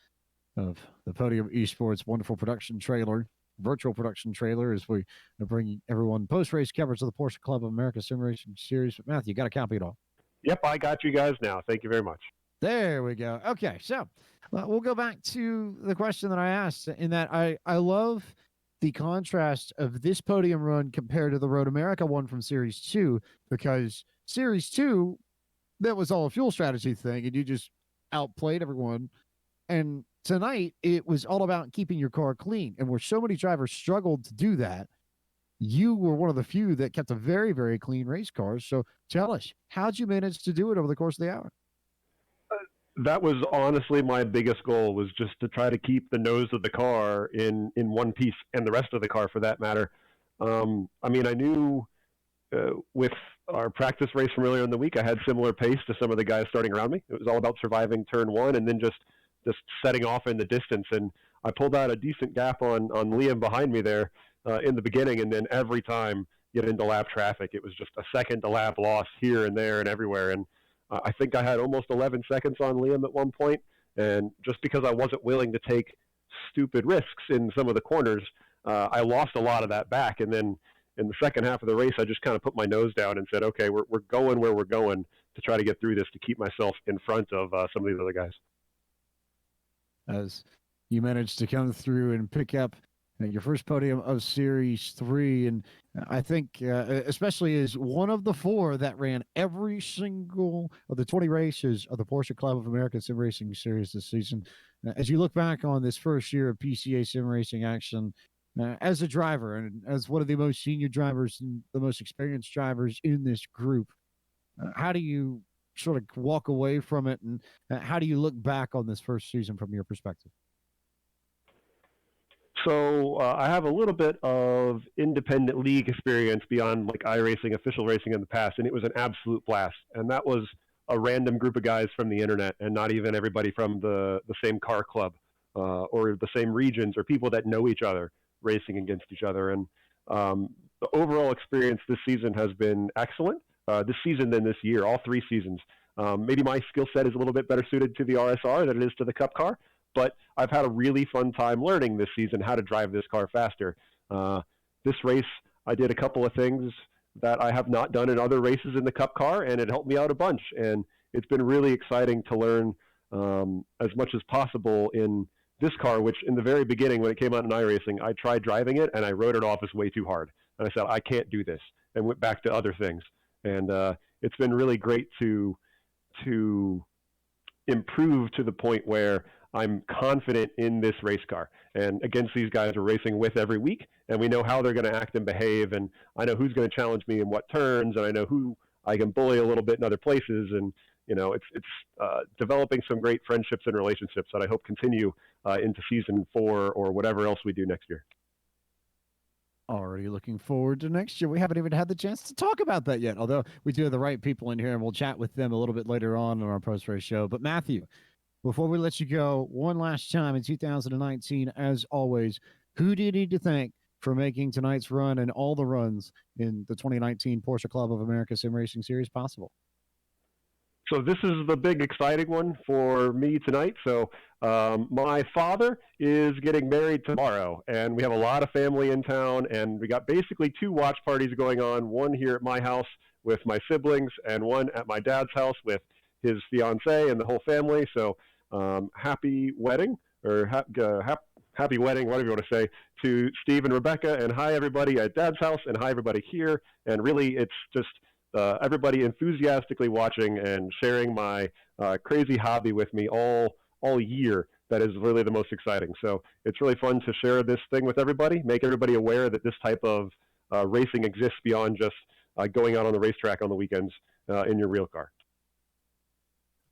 Speaker 3: of the Podium Esports wonderful production trailer, virtual production trailer, as we bring everyone post-race coverage of the Porsche Club of America Sim Racing Series. But Matthew, you got to copy it all.
Speaker 7: Yep, I got you guys now. Thank you very much.
Speaker 3: There we go. Okay, so we'll go back to the question that I asked, in that I love the contrast of this podium run compared to the Road America one from Series 2, because Series 2, that was all a fuel strategy thing, and you just outplayed everyone. And tonight, it was all about keeping your car clean. And where so many drivers struggled to do that, you were one of the few that kept a very, very clean race car. So tell us, how'd you manage to do it over the course of the hour?
Speaker 7: That was honestly my biggest goal, was just to try to keep the nose of the car in one piece, and the rest of the car for that matter. I mean, I knew with our practice race from earlier in the week, I had similar pace to some of the guys starting around me. It was all about surviving turn one and then just setting off in the distance. And I pulled out a decent gap on Liam behind me there in the beginning, and then every time get into lap traffic, it was just a second to lap loss here and there and everywhere. And I think I had almost 11 seconds on Liam at one point, and just because I wasn't willing to take stupid risks in some of the corners, I lost a lot of that back. And then in the second half of the race, I just kind of put my nose down and said, okay, we're going where we're going to try to get through this, to keep myself in front of some of these other guys.
Speaker 3: As you managed to come through and pick up your first podium of Series 3. And I think, especially as one of the 4 that ran every single of the 20 races of the Porsche Club of America Sim Racing Series this season, as you look back on this first year of PCA Sim Racing action, as a driver and as one of the most senior drivers and the most experienced drivers in this group, how do you sort of walk away from it, and how do you look back on this first season from your perspective?
Speaker 7: So I have a little bit of independent league experience beyond like iRacing, official racing in the past, and it was an absolute blast. And that was a random group of guys from the internet, and not even everybody from the same car club or the same regions, or people that know each other racing against each other. And the overall experience this season has been excellent. This season than this year, all 3 seasons. Maybe my skill set is a little bit better suited to the RSR than it is to the Cup car, but I've had a really fun time learning this season how to drive this car faster. This race, I did a couple of things that I have not done in other races in the Cup car, and it helped me out a bunch. And it's been really exciting to learn as much as possible in this car, which in the very beginning, when it came out in iRacing, I tried driving it and I wrote it off as way too hard. And I said, I can't do this, and went back to other things. And it's been really great to improve to the point where I'm confident in this race car. And against these guys we're racing with every week, and we know how they're going to act and behave, and I know who's going to challenge me in what turns, and I know who I can bully a little bit in other places. And you know, it's developing some great friendships and relationships that I hope continue into season 4 or whatever else we do next year.
Speaker 3: Already looking forward to next year. We haven't even had the chance to talk about that yet, although we do have the right people in here, and we'll chat with them a little bit later on our post-race show. But Matthew, before we let you go, one last time in 2019, as always, who do you need to thank for making tonight's run and all the runs in the 2019 Porsche Club of America Sim Racing Series possible?
Speaker 7: So this is the big exciting one for me tonight. So my father is getting married tomorrow, and we have a lot of family in town, and we got basically 2 watch parties going on, one here at my house with my siblings and one at my dad's house with his fiance and the whole family. So happy wedding, or happy wedding, whatever you want to say, to Steve and Rebecca, and hi everybody at Dad's house, and hi everybody here. And really, it's just everybody enthusiastically watching and sharing my crazy hobby with me all year. That is really the most exciting. So it's really fun to share this thing with everybody, make everybody aware that this type of racing exists beyond just going out on the racetrack on the weekends in your real car.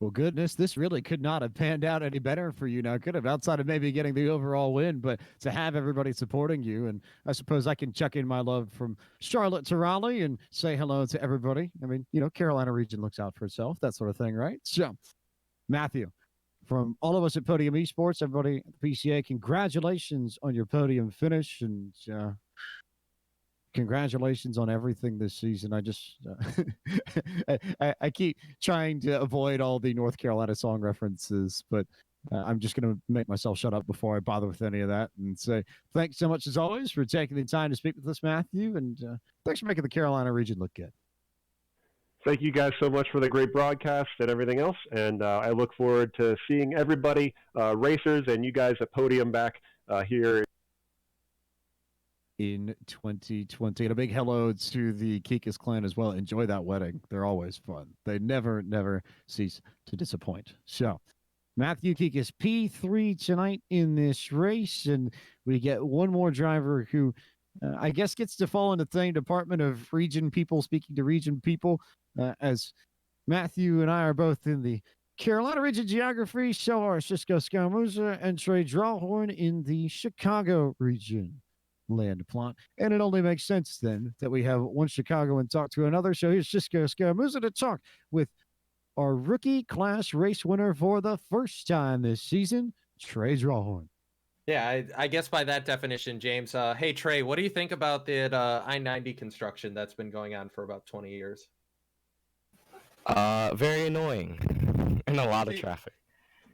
Speaker 3: Well, goodness, this really could not have panned out any better for you now, could have, outside of maybe getting the overall win, but to have everybody supporting you. And I suppose I can chuck in my love from Charlotte to Raleigh and say hello to everybody. I mean, Carolina region looks out for itself, that sort of thing, right? So, Matthew, from all of us at Podium Esports, everybody at the PCA, congratulations on your podium finish. And congratulations on everything this season. I just I keep trying to avoid all the North Carolina song references, but I'm just going to make myself shut up before I bother with any of that and say thanks so much as always for taking the time to speak with us, Matthew, and thanks for making the Carolina region look good.
Speaker 7: Thank you guys so much for the great broadcast and everything else, and I look forward to seeing everybody, racers, and you guys at Podium back here
Speaker 3: in 2020. And a big hello to the Kikos clan as well. Enjoy that wedding. They're always fun. They never cease to disappoint. So, Matthew Kikos, P3 tonight in this race. And we get one more driver who I guess gets to fall in the same department of region people speaking to region people, as Matthew and I are both in the Carolina region geography. So are Cisco Scaramuza and Trey Drawhorn in the Chicago region land plot. And it only makes sense then that we have one Chicagoan talk to another. So here's Cisco Scaramuza to talk with our rookie class race winner for the first time this season, Trey Drawhorn.
Speaker 4: Yeah, I guess by that definition, James. Hey, Trey, what do you think about the I-90 construction that's been going on for about 20 years?
Speaker 8: Very annoying and a lot of traffic.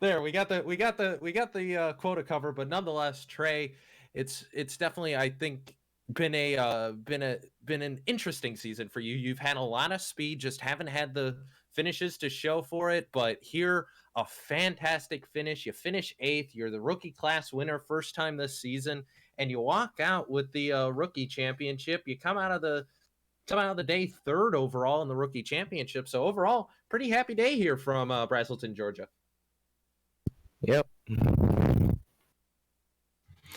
Speaker 4: There, we got the quota cover, but nonetheless, Trey, it's definitely, I think, been an interesting season for you. You've had a lot of speed, just haven't had the finishes to show for it. But here, a fantastic finish. You finish 8th. You're the rookie class winner, first time this season, and you walk out with the rookie championship. You come out of the day 3rd overall in the rookie championship. So overall, pretty happy day here from Braselton, Georgia.
Speaker 8: Yep.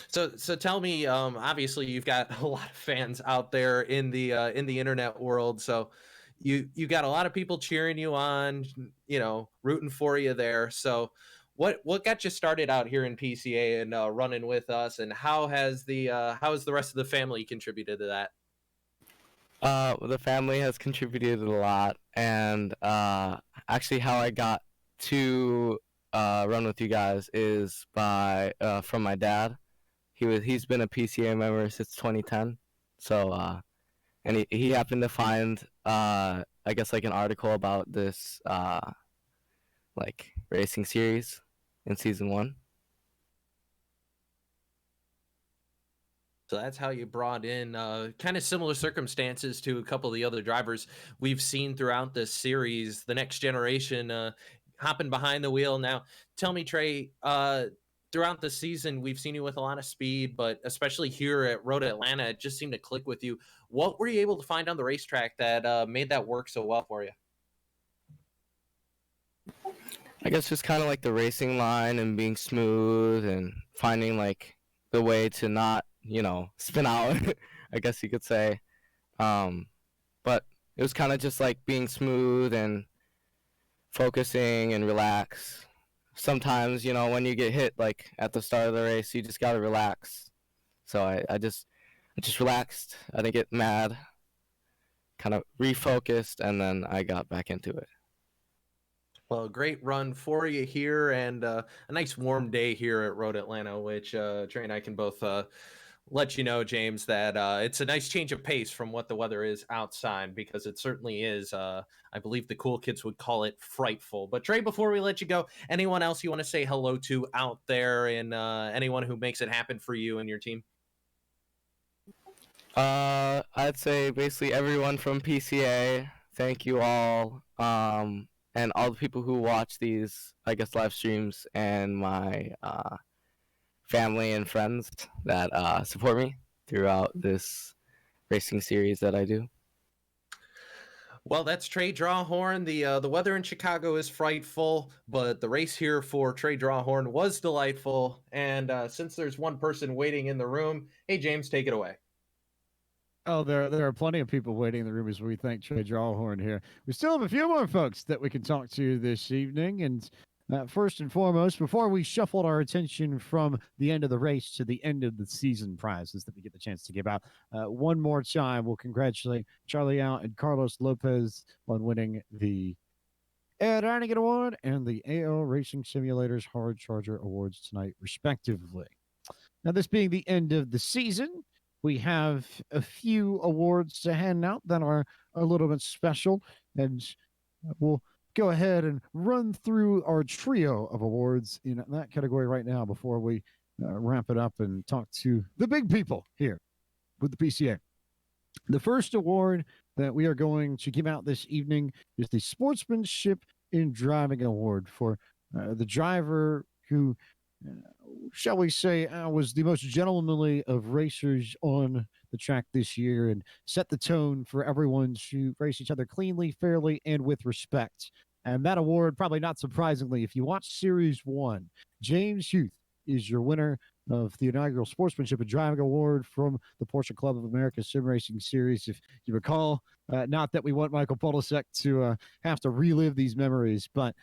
Speaker 4: So tell me, obviously you've got a lot of fans out there in the internet world. So you got a lot of people cheering you on, rooting for you there. So what got you started out here in PCA and running with us, and how has the rest of the family contributed to that?
Speaker 8: The family has contributed a lot, and actually how I got to run with you guys is from my dad. He's been a PCA member since 2010. So and he happened to find I guess like an article about this like racing series in season 1.
Speaker 4: So that's how you brought in kind of similar circumstances to a couple of the other drivers we've seen throughout this series, the next generation hopping behind the wheel. Now, tell me, Trey, throughout the season, we've seen you with a lot of speed, but especially here at Road Atlanta, it just seemed to click with you. What were you able to find on the racetrack that made that work so well for you?
Speaker 8: I guess just kind of like the racing line and being smooth and finding like the way to not, spin out, I guess you could say. But it was kind of just like being smooth and focusing and relax. Sometimes, when you get hit like at the start of the race, you just got to relax. So I just relaxed. I didn't get mad, kind of refocused, and then I got back into it.
Speaker 4: Well, great run for you here, and a nice warm day here at Road Atlanta, which Trey and I can both let you know, James, that it's a nice change of pace from what the weather is outside, because it certainly is, I believe the cool kids would call it frightful. But Trey, before we let you go, anyone else you want to say hello to out there, and anyone who makes it happen for you and your team?
Speaker 8: I'd say basically everyone from PCA. Thank you all. And all the people who watch these, I guess, live streams, and my family and friends that support me throughout this racing series that I do.
Speaker 4: Well, that's Trey Drawhorn. The weather in Chicago is frightful, but the race here for Trey Drawhorn was delightful. And since there's one person waiting in the room, hey, James, take it away.
Speaker 3: Oh, there are plenty of people waiting in the room as we thank Trey Drawhorn here. We still have a few more folks that we can talk to this evening. And first and foremost, before we shuffled our attention from the end of the race to the end of the season prizes that we get the chance to give out, one more time, we'll congratulate Charlie Out and Carlos Lopez on winning the Ed Arnigan Award and the AL Racing Simulators Hard Charger Awards tonight, respectively. Now, this being the end of the season, we have a few awards to hand out that are a little bit special, and we'll go ahead and run through our trio of awards in that category right now before we wrap it up and talk to the big people here with the PCA. The first award that we are going to give out this evening is the Sportsmanship in Driving Award for the driver who shall we say, was the most gentlemanly of racers on the track this year and set the tone for everyone to race each other cleanly, fairly, and with respect. And that award, probably not surprisingly, if you watch Series 1, James Hughes is your winner of the inaugural Sportsmanship and Driving Award from the Porsche Club of America Sim Racing Series. If you recall, not that we want Michael Polisek to have to relive these memories, but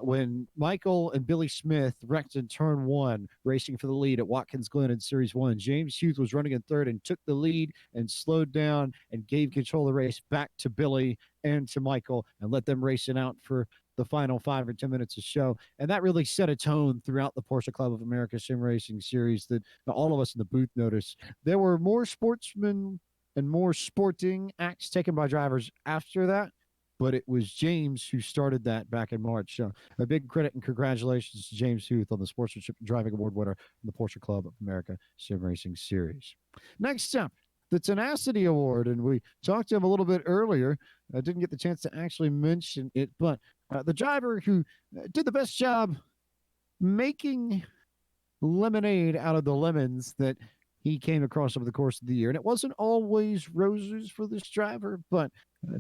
Speaker 3: when Michael and Billy Smith wrecked in turn one, racing for the lead at Watkins Glen in Series 1, James Hughes was running in third and took the lead and slowed down and gave control of the race back to Billy and to Michael and let them race it out for the final 5 or 10 minutes of show. And that really set a tone throughout the Porsche Club of America Sim Racing Series that all of us in the booth noticed. There were more sportsmen and more sporting acts taken by drivers after that, but it was James who started that back in March. So a big credit and congratulations to James Huth on the Sportsmanship Driving Award winner from the Porsche Club of America Sim Racing Series. Next up, the Tenacity Award, and we talked to him a little bit earlier. I didn't get the chance to actually mention it, but the driver who did the best job making lemonade out of the lemons that he came across over the course of the year. And it wasn't always roses for this driver, but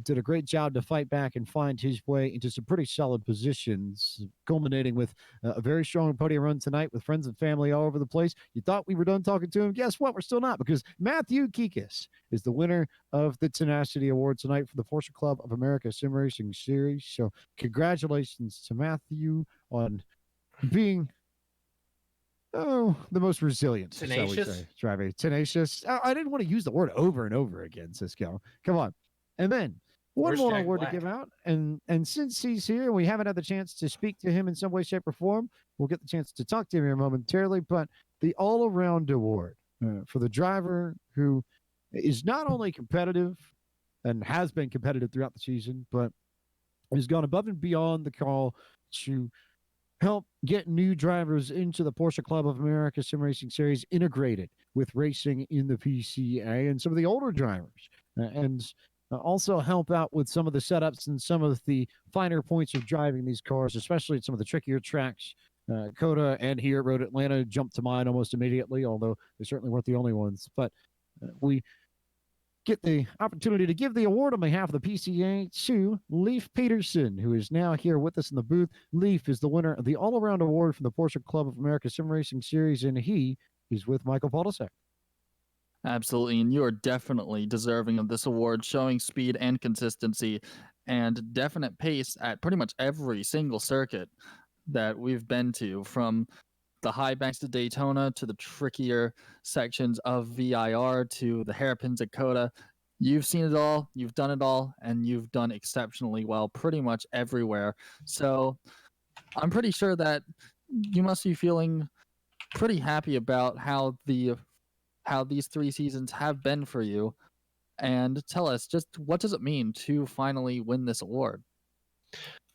Speaker 3: did a great job to fight back and find his way into some pretty solid positions, culminating with a very strong podium run tonight with friends and family all over the place. You thought we were done talking to him. Guess what? We're still not, because Matthew Kikos is the winner of the Tenacity Award tonight for the Porsche Club of America Sim Racing Series. So congratulations to Matthew on being the most resilient, shall we say, driver. Tenacious. I didn't want to use the word over and over again, Cisco. Come on. And then one more award to give out. And since he's here, we haven't had the chance to speak to him in some way, shape, or form. We'll get the chance to talk to him here momentarily. But the all-around award for the driver who is not only competitive and has been competitive throughout the season, but has gone above and beyond the call to help get new drivers into the Porsche Club of America Sim Racing Series integrated with racing in the PCA and some of the older drivers, and also help out with some of the setups and some of the finer points of driving these cars, especially at some of the trickier tracks. Coda and here at Road Atlanta jumped to mind almost immediately, although they certainly weren't the only ones. But we get the opportunity to give the award on behalf of the PCA to Leif Peterson, who is now here with us in the booth. Leif is the winner of the all-around award from the Porsche Club of America Sim Racing Series, and he is with Michael Polisek.
Speaker 2: Absolutely, and you are definitely deserving of this award, showing speed and consistency and definite pace at pretty much every single circuit that we've been to, from the high banks of Daytona to the trickier sections of VIR to the hairpins at Coda. You've seen it all, you've done it all, and you've done exceptionally well pretty much everywhere. So I'm pretty sure that you must be feeling pretty happy about how these 3 seasons have been for you. And tell us, just what does it mean to finally win this award?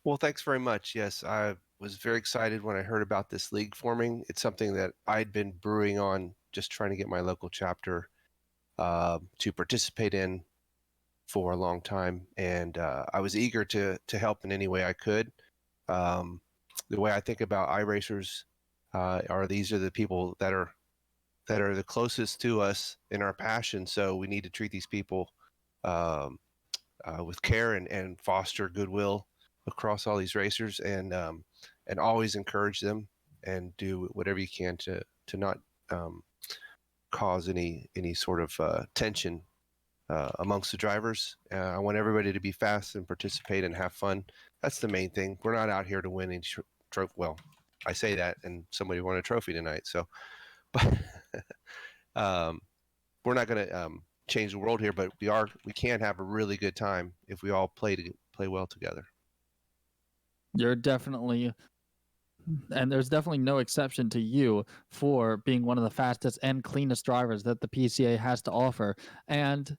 Speaker 9: Well, thanks very much. Yes, I was very excited when I heard about this league forming. It's something that I'd been brewing on, just trying to get my local chapter to participate in for a long time, and I was eager to help in any way I could. The way I think about iRacers these are the people that are the closest to us in our passion. So we need to treat these people with care and foster goodwill across all these racers, and always encourage them and do whatever you can to not cause any sort of tension amongst the drivers. I want everybody to be fast and participate and have fun. That's the main thing. We're not out here to win any trophy. Well, I say that, and somebody won a trophy tonight. So, but we're not going to change the world here. But we can have a really good time if we all play well together.
Speaker 2: You're definitely, and there's definitely no exception to you for being one of the fastest and cleanest drivers that the PCA has to offer. And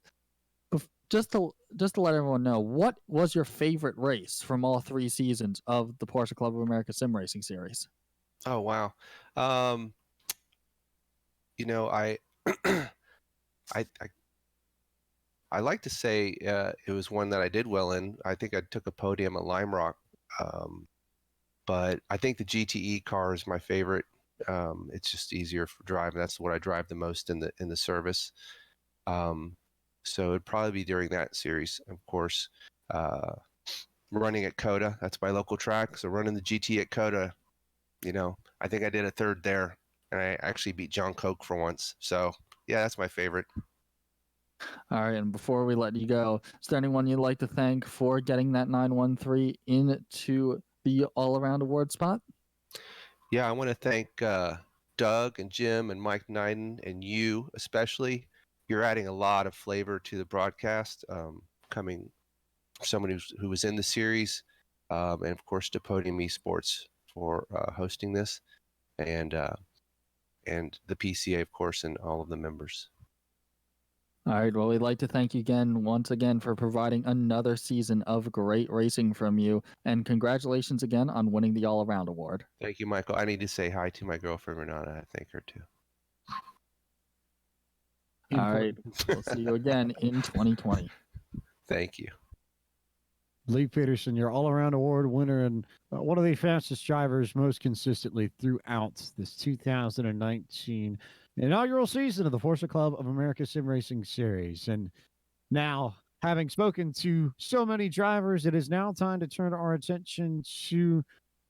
Speaker 2: just to let everyone know, what was your favorite race from all 3 seasons of the Porsche Club of America Sim Racing Series?
Speaker 9: Oh wow, I I like to say it was one that I did well in. I think I took a podium at Lime Rock, but I think the GTE car is my favorite. It's just easier for driving. That's what I drive the most in the service. So it'd probably be during that series, of course. Running at Coda, that's my local track. So running the GT at Coda, I think I did a third there, and I actually beat John Koch for once. So yeah, that's my favorite.
Speaker 2: All right, and before we let you go, is there anyone you'd like to thank for getting that 913 into the all-around award spot?
Speaker 9: Yeah, I want to thank Doug and Jim and Mike Knighton and you especially. You're adding a lot of flavor to the broadcast, coming from someone who was in the series, and of course to Podium Esports for hosting this, and the PCA, of course, and all of the members.
Speaker 2: All right, well, we'd like to thank you once again for providing another season of great racing from you, and congratulations again on winning the all-around award.
Speaker 9: Thank you, Michael. I need to say hi to my girlfriend Renata. I thank her too.
Speaker 2: All right, we'll see you again in 2020.
Speaker 9: Thank you.
Speaker 3: Lee Peterson, your all-around award winner and one of the fastest drivers most consistently throughout this 2019 inaugural season of the Porsche Club of America Sim Racing Series. And now, having spoken to so many drivers, it is now time to turn our attention to,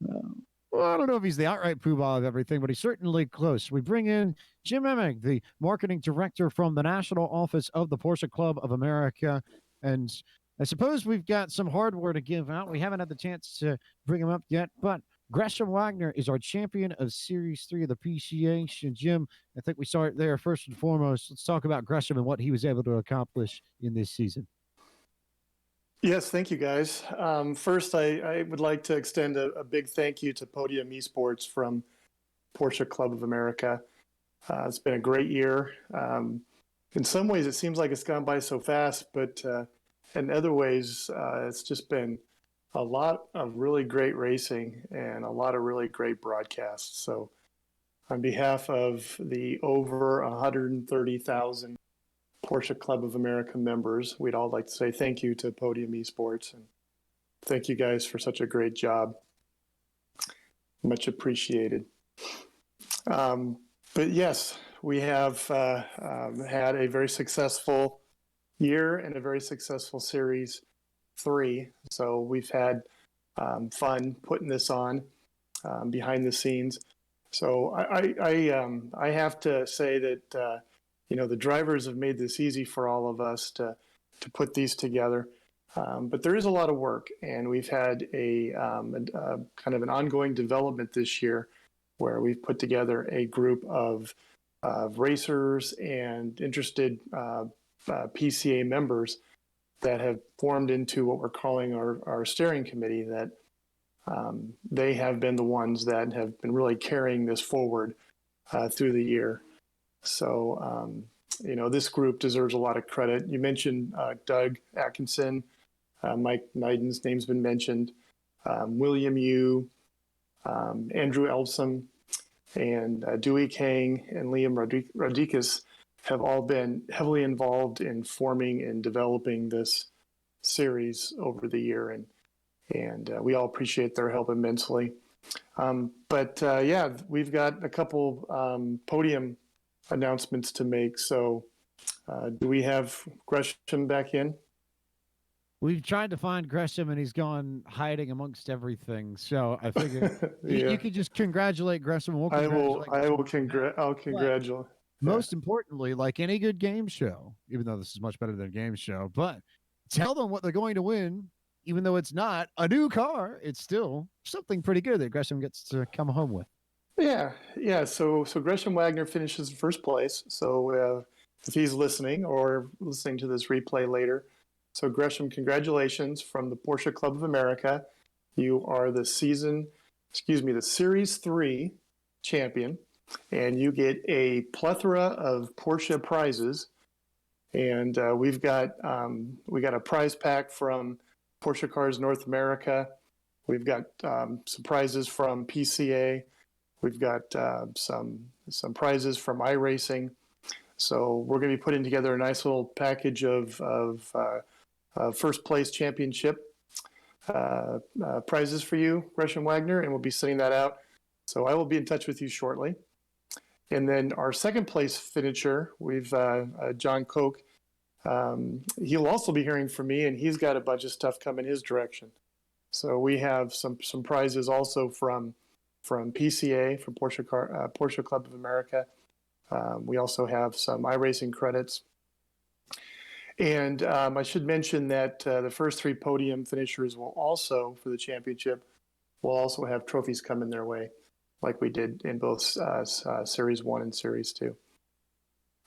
Speaker 3: I don't know if he's the outright poobah of everything, but he's certainly close. We bring in Jim Emig, the marketing director from the national office of the Porsche Club of America. And I suppose we've got some hardware to give out. We haven't had the chance to bring him up yet, but Gresham Wagner is our champion of Series 3 of the PCA. And Jim, I think we start there first and foremost. Let's talk about Gresham and what he was able to accomplish in this season.
Speaker 10: Yes, thank you, guys. First, I would like to extend a big thank you to Podium Esports from Porsche Club of America. It's been a great year. In some ways, it seems like it's gone by so fast, but in other ways, it's just been a lot of really great racing and a lot of really great broadcasts. So on behalf of the over 130,000 Porsche Club of America members, we'd all like to say thank you to Podium Esports and thank you guys for such a great job. Much appreciated. But yes, we have had a very successful year and a very successful Series 3. So we've had fun putting this on behind the scenes. So I have to say that the drivers have made this easy for all of us to put these together. But there is a lot of work, and we've had a kind of an ongoing development this year where we've put together a group of racers and interested PCA members that have formed into what we're calling our steering committee, that they have been the ones that have been really carrying this forward through the year. So, this group deserves a lot of credit. You mentioned Doug Atkinson, Mike Knighton's name's been mentioned, William Yu, Andrew Elsom, and Dewey Kang and Liam Rodriguez have all been heavily involved in forming and developing this series over the year, and we all appreciate their help immensely. But we've got a couple podium announcements to make. So do we have Gresham back in?
Speaker 3: We've tried to find Gresham, and he's gone hiding amongst everything. So I figure you could just congratulate Gresham. We'll
Speaker 10: I'll congratulate.
Speaker 3: Most importantly, like any good game show, even though this is much better than a game show, but tell them what they're going to win, even though it's not a new car. It's still something pretty good that Gresham gets to come home with.
Speaker 10: Yeah. So Gresham Wagner finishes in first place. So if he's listening or listening to this replay later, so Gresham, congratulations from the Porsche Club of America. You are the Series 3 champion, and you get a plethora of Porsche prizes. And we got a prize pack from Porsche Cars North America. We've got some prizes from PCA. We've got some prizes from iRacing. So we're going to be putting together a nice little package of first place championship prizes for you, Gresham Wagner, and we'll be sending that out. So I will be in touch with you shortly. And then our second place finisher, we've John Koch. He'll also be hearing from me, and he's got a bunch of stuff coming his direction. So we have some prizes also from PCA, from Porsche Club of America. We also have some iRacing credits. And I should mention that the first 3 podium finishers will also, for the championship, will also have trophies coming their way, like we did in both Series 1 and Series 2.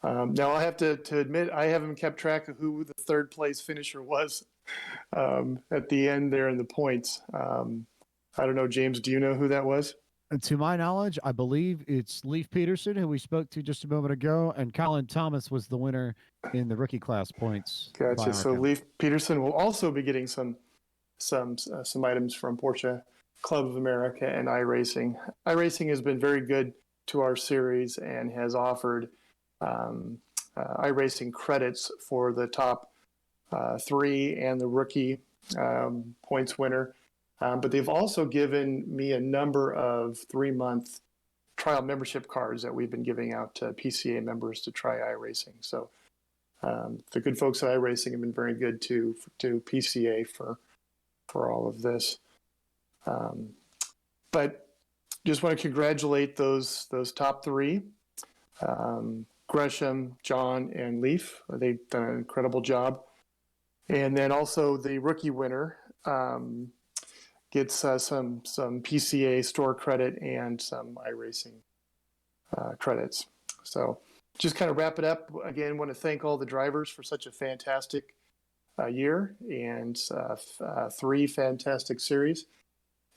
Speaker 10: Now, I have to admit, I haven't kept track of who the third place finisher was at the end there in the points. I don't know, James, do you know who that was?
Speaker 3: To my knowledge, I believe it's Leif Peterson, who we spoke to just a moment ago, and Colin Thomas was the winner in the rookie class points.
Speaker 10: Gotcha. So Leif Peterson will also be getting some items from Porsche Club of America and iRacing. iRacing has been very good to our series and has offered iRacing credits for the top 3 and the rookie points winner. But they've also given me a number of 3-month trial membership cards that we've been giving out to PCA members to try iRacing. So the good folks at iRacing have been very good to PCA for all of this. But just want to congratulate those top 3, Gresham, John, and Leif. They've done an incredible job. And then also the rookie winner gets some PCA store credit and some iRacing credits. So just kind of wrap it up. Again, want to thank all the drivers for such a fantastic year and 3 fantastic series.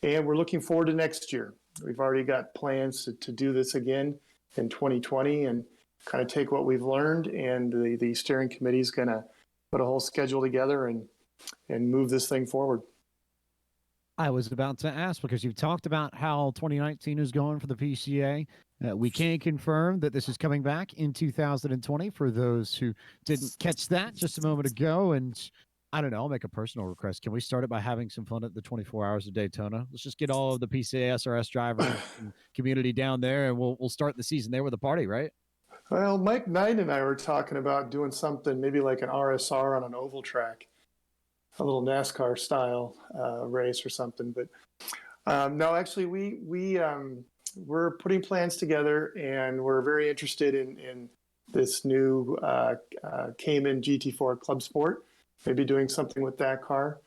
Speaker 10: And we're looking forward to next year. We've already got plans to do this again in 2020 and kind of take what we've learned, and the steering committee is going to put a whole schedule together and move this thing forward.
Speaker 3: I was about to ask, because you've talked about how 2019 is going for the PCA. We can confirm that this is coming back in 2020 for those who didn't catch that just a moment ago. And I don't know, I'll make a personal request. Can we start it by having some fun at the 24 Hours of Daytona? Let's just get all of the PCA SRS drivers and community down there, and we'll start the season there with a party, right?
Speaker 10: Well, Mike Knight and I were talking about doing something maybe like an RSR on an oval track, a little NASCAR style race or something. But no, actually, we're putting plans together, and we're very interested in this new Cayman GT4 Club Sport. Maybe doing something with that car.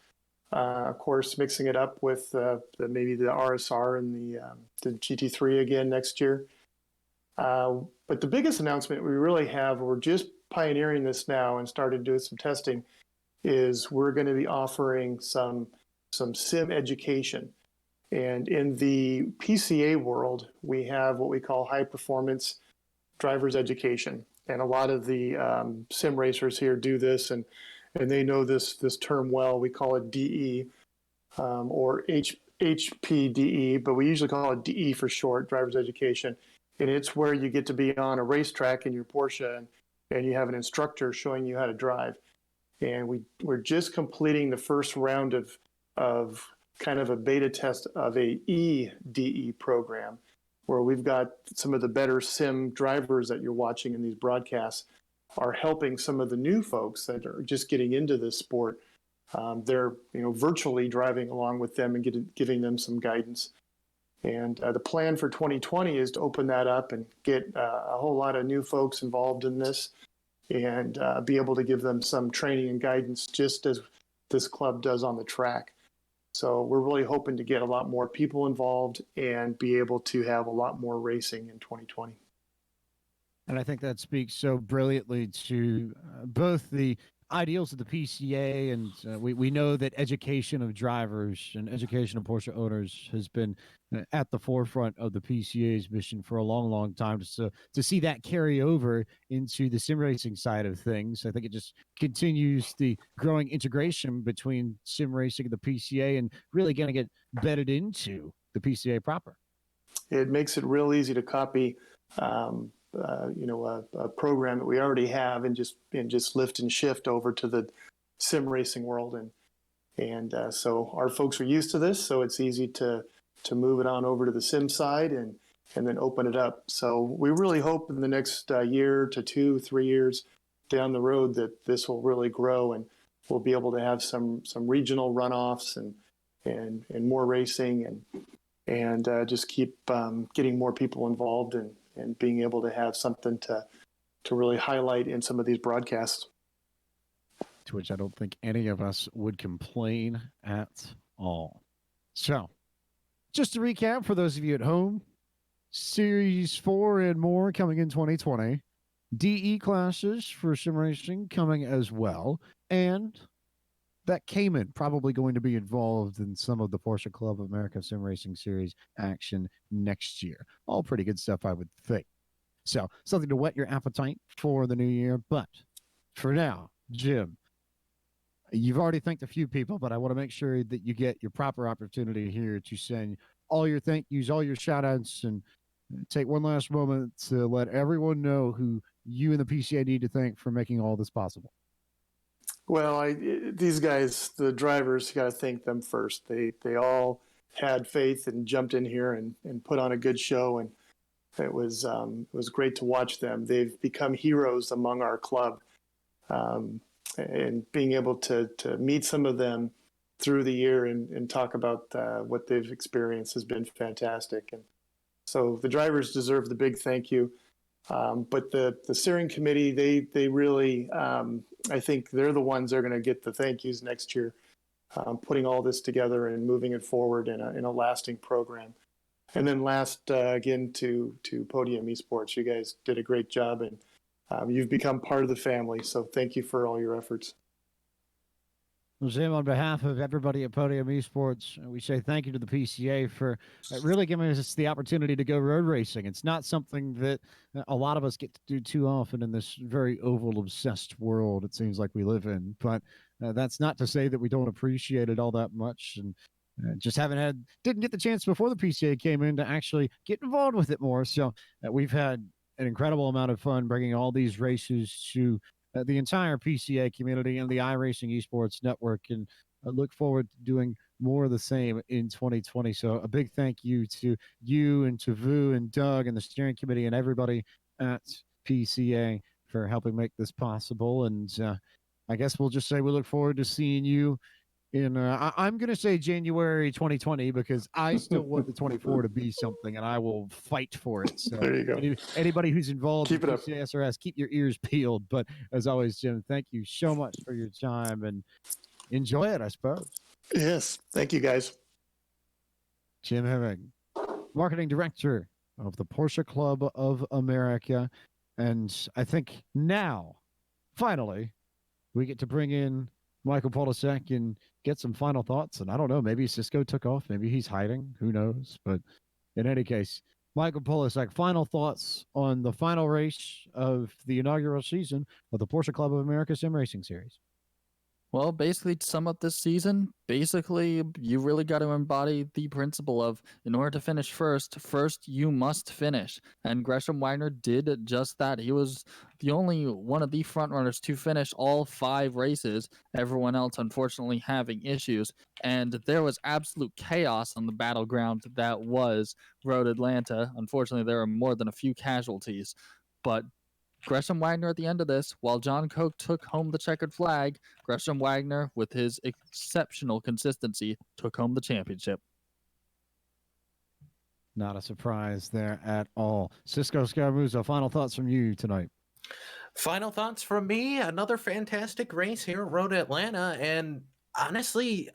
Speaker 10: Of course, mixing it up with maybe the RSR and the GT3 again next year. But the biggest announcement we really have, we're just pioneering this now and started doing some testing, is we're going to be offering some sim education. And in the PCA world, we have what we call high performance driver's education. And a lot of the sim racers here do this, and they know this term well. We call it DE or HPDE, but we usually call it DE for short, driver's education. And it's where you get to be on a racetrack in your Porsche and you have an instructor showing you how to drive. And we're just completing the first round of kind of a beta test of a EDE program, where we've got some of the better sim drivers that you're watching in these broadcasts are helping some of the new folks that are just getting into this sport. They're virtually driving along with them and giving them some guidance. And the plan for 2020 is to open that up and get a whole lot of new folks involved in this, and be able to give them some training and guidance, just as this club does on the track. So we're really hoping to get a lot more people involved and be able to have a lot more racing in 2020.
Speaker 3: And I think that speaks so brilliantly to both the ideals of the PCA, and we know that education of drivers and education of Porsche owners has been at the forefront of the PCA's mission for a long, long time. So to see that carry over into the sim racing side of things, I think it just continues the growing integration between sim racing and the PCA, and really going to get bedded into the PCA proper.
Speaker 10: It makes it real easy to copy. A program that we already have, and just lift and shift over to the sim racing world, and so our folks are used to this, so it's easy to move it on over to the sim side and then open it up. So we really hope in the next year to 2-3 years down the road that this will really grow, and we'll be able to have some regional runoffs and more racing, and just keep getting more people involved, and being able to have something to really highlight in some of these broadcasts.
Speaker 3: To which I don't think any of us would complain at all. So, just to recap for those of you at home, Series 4 and more coming in 2020, DE classes for sim racing coming as well, and that Cayman probably going to be involved in some of the Porsche Club of America Sim Racing Series action next year. All pretty good stuff, I would think. So, something to whet your appetite for the new year. But for now, Jim, you've already thanked a few people, but I want to make sure that you get your proper opportunity here to send all your thank yous, all your shout outs, and take one last moment to let everyone know who you and the PCA need to thank for making all this possible.
Speaker 10: Well, these guys, the drivers, you got to thank them first. They all had faith and jumped in here and put on a good show, and it was great to watch them. They've become heroes among our club, and being able to meet some of them through the year and talk about what they've experienced has been fantastic. And so the drivers deserve the big thank you. But the steering committee, they really, I think they're the ones that are going to get the thank yous next year, putting all this together and moving it forward in a lasting program. And then last, again, to Podium Esports, you guys did a great job, and you've become part of the family. So thank you for all your efforts.
Speaker 3: Well, Jim, on behalf of everybody at Podium Esports, we say thank you to the PCA for really giving us the opportunity to go road racing. It's not something that a lot of us get to do too often in this very oval-obsessed world it seems like we live in. But that's not to say that we don't appreciate it all that much, and just didn't get the chance before the PCA came in to actually get involved with it more. So we've had an incredible amount of fun bringing all these races to the entire PCA community and the iRacing Esports Network, and I look forward to doing more of the same in 2020. So a big thank you to you and to Vu and Doug and the steering committee and everybody at PCA for helping make this possible. And I guess we'll just say we look forward to seeing you in, I'm going to say January 2020, because I still want the 24 to be something, and I will fight for it. So
Speaker 10: There you go.
Speaker 3: Anybody who's involved
Speaker 10: Keep
Speaker 3: in
Speaker 10: it up.
Speaker 3: PCSRS, keep your ears peeled. But as always, Jim, thank you so much for your time, and enjoy it, I suppose.
Speaker 10: Yes. Thank you, guys.
Speaker 3: Jim Herring, Marketing Director of the Porsche Club of America. And I think now, finally, we get to bring in Michael Polisek and get some final thoughts. And I don't know, maybe Cisco took off, maybe he's hiding, who knows? But in any case, Michael Polisek, final thoughts on the final race of the inaugural season of the Porsche Club of America Sim Racing Series.
Speaker 2: Well, basically, to sum up this season, you really got to embody the principle of, in order to finish first you must finish. And Gresham Wagner did just that. He was the only one of the front runners to finish all 5 races, everyone else unfortunately having issues. And there was absolute chaos on the battleground that was Road Atlanta. Unfortunately, there were more than a few casualties. But Gresham Wagner at the end of this, while John Koch took home the checkered flag, Gresham Wagner, with his exceptional consistency, took home the championship.
Speaker 3: Not a surprise there at all. Cisco Scaramuza, final thoughts from you tonight.
Speaker 4: Final thoughts from me. Another fantastic race here at Road Atlanta, and honestly,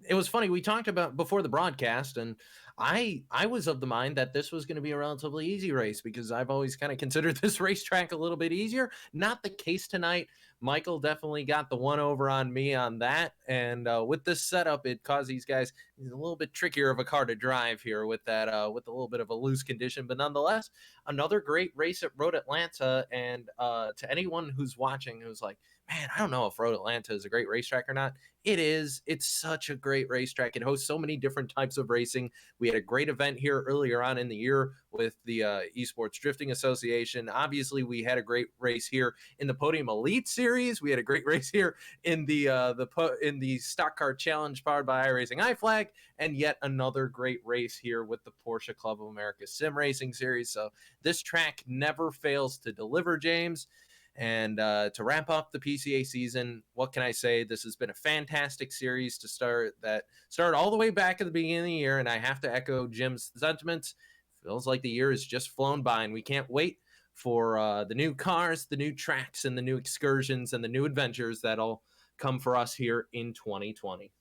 Speaker 4: it was funny. We talked about before the broadcast, and I was of the mind that this was going to be a relatively easy race because I've always kind of considered this racetrack a little bit easier. Not the case tonight. Michael definitely got the one over on me on that, and with this setup, it caused these guys a little bit trickier of a car to drive here with that with a little bit of a loose condition, but nonetheless, another great race at Road Atlanta. And to anyone who's watching who's like, man, I don't know if Road Atlanta is a great racetrack or not. It is. It's such a great racetrack. It hosts so many different types of racing. We had a great event here earlier on in the year with the Esports Drifting Association. Obviously, we had a great race here in the Podium Elite Series. We had a great race here in the Stock Car Challenge powered by iRacing iFlag, and yet another great race here with the Porsche Club of America Sim Racing Series. So this track never fails to deliver, James. And to wrap up the PCA season, what can I say? This has been a fantastic series to start all the way back at the beginning of the year, and I have to echo Jim's sentiments. Feels like the year has just flown by, and we can't wait for the new cars, the new tracks, and the new excursions and the new adventures that'll come for us here in 2020.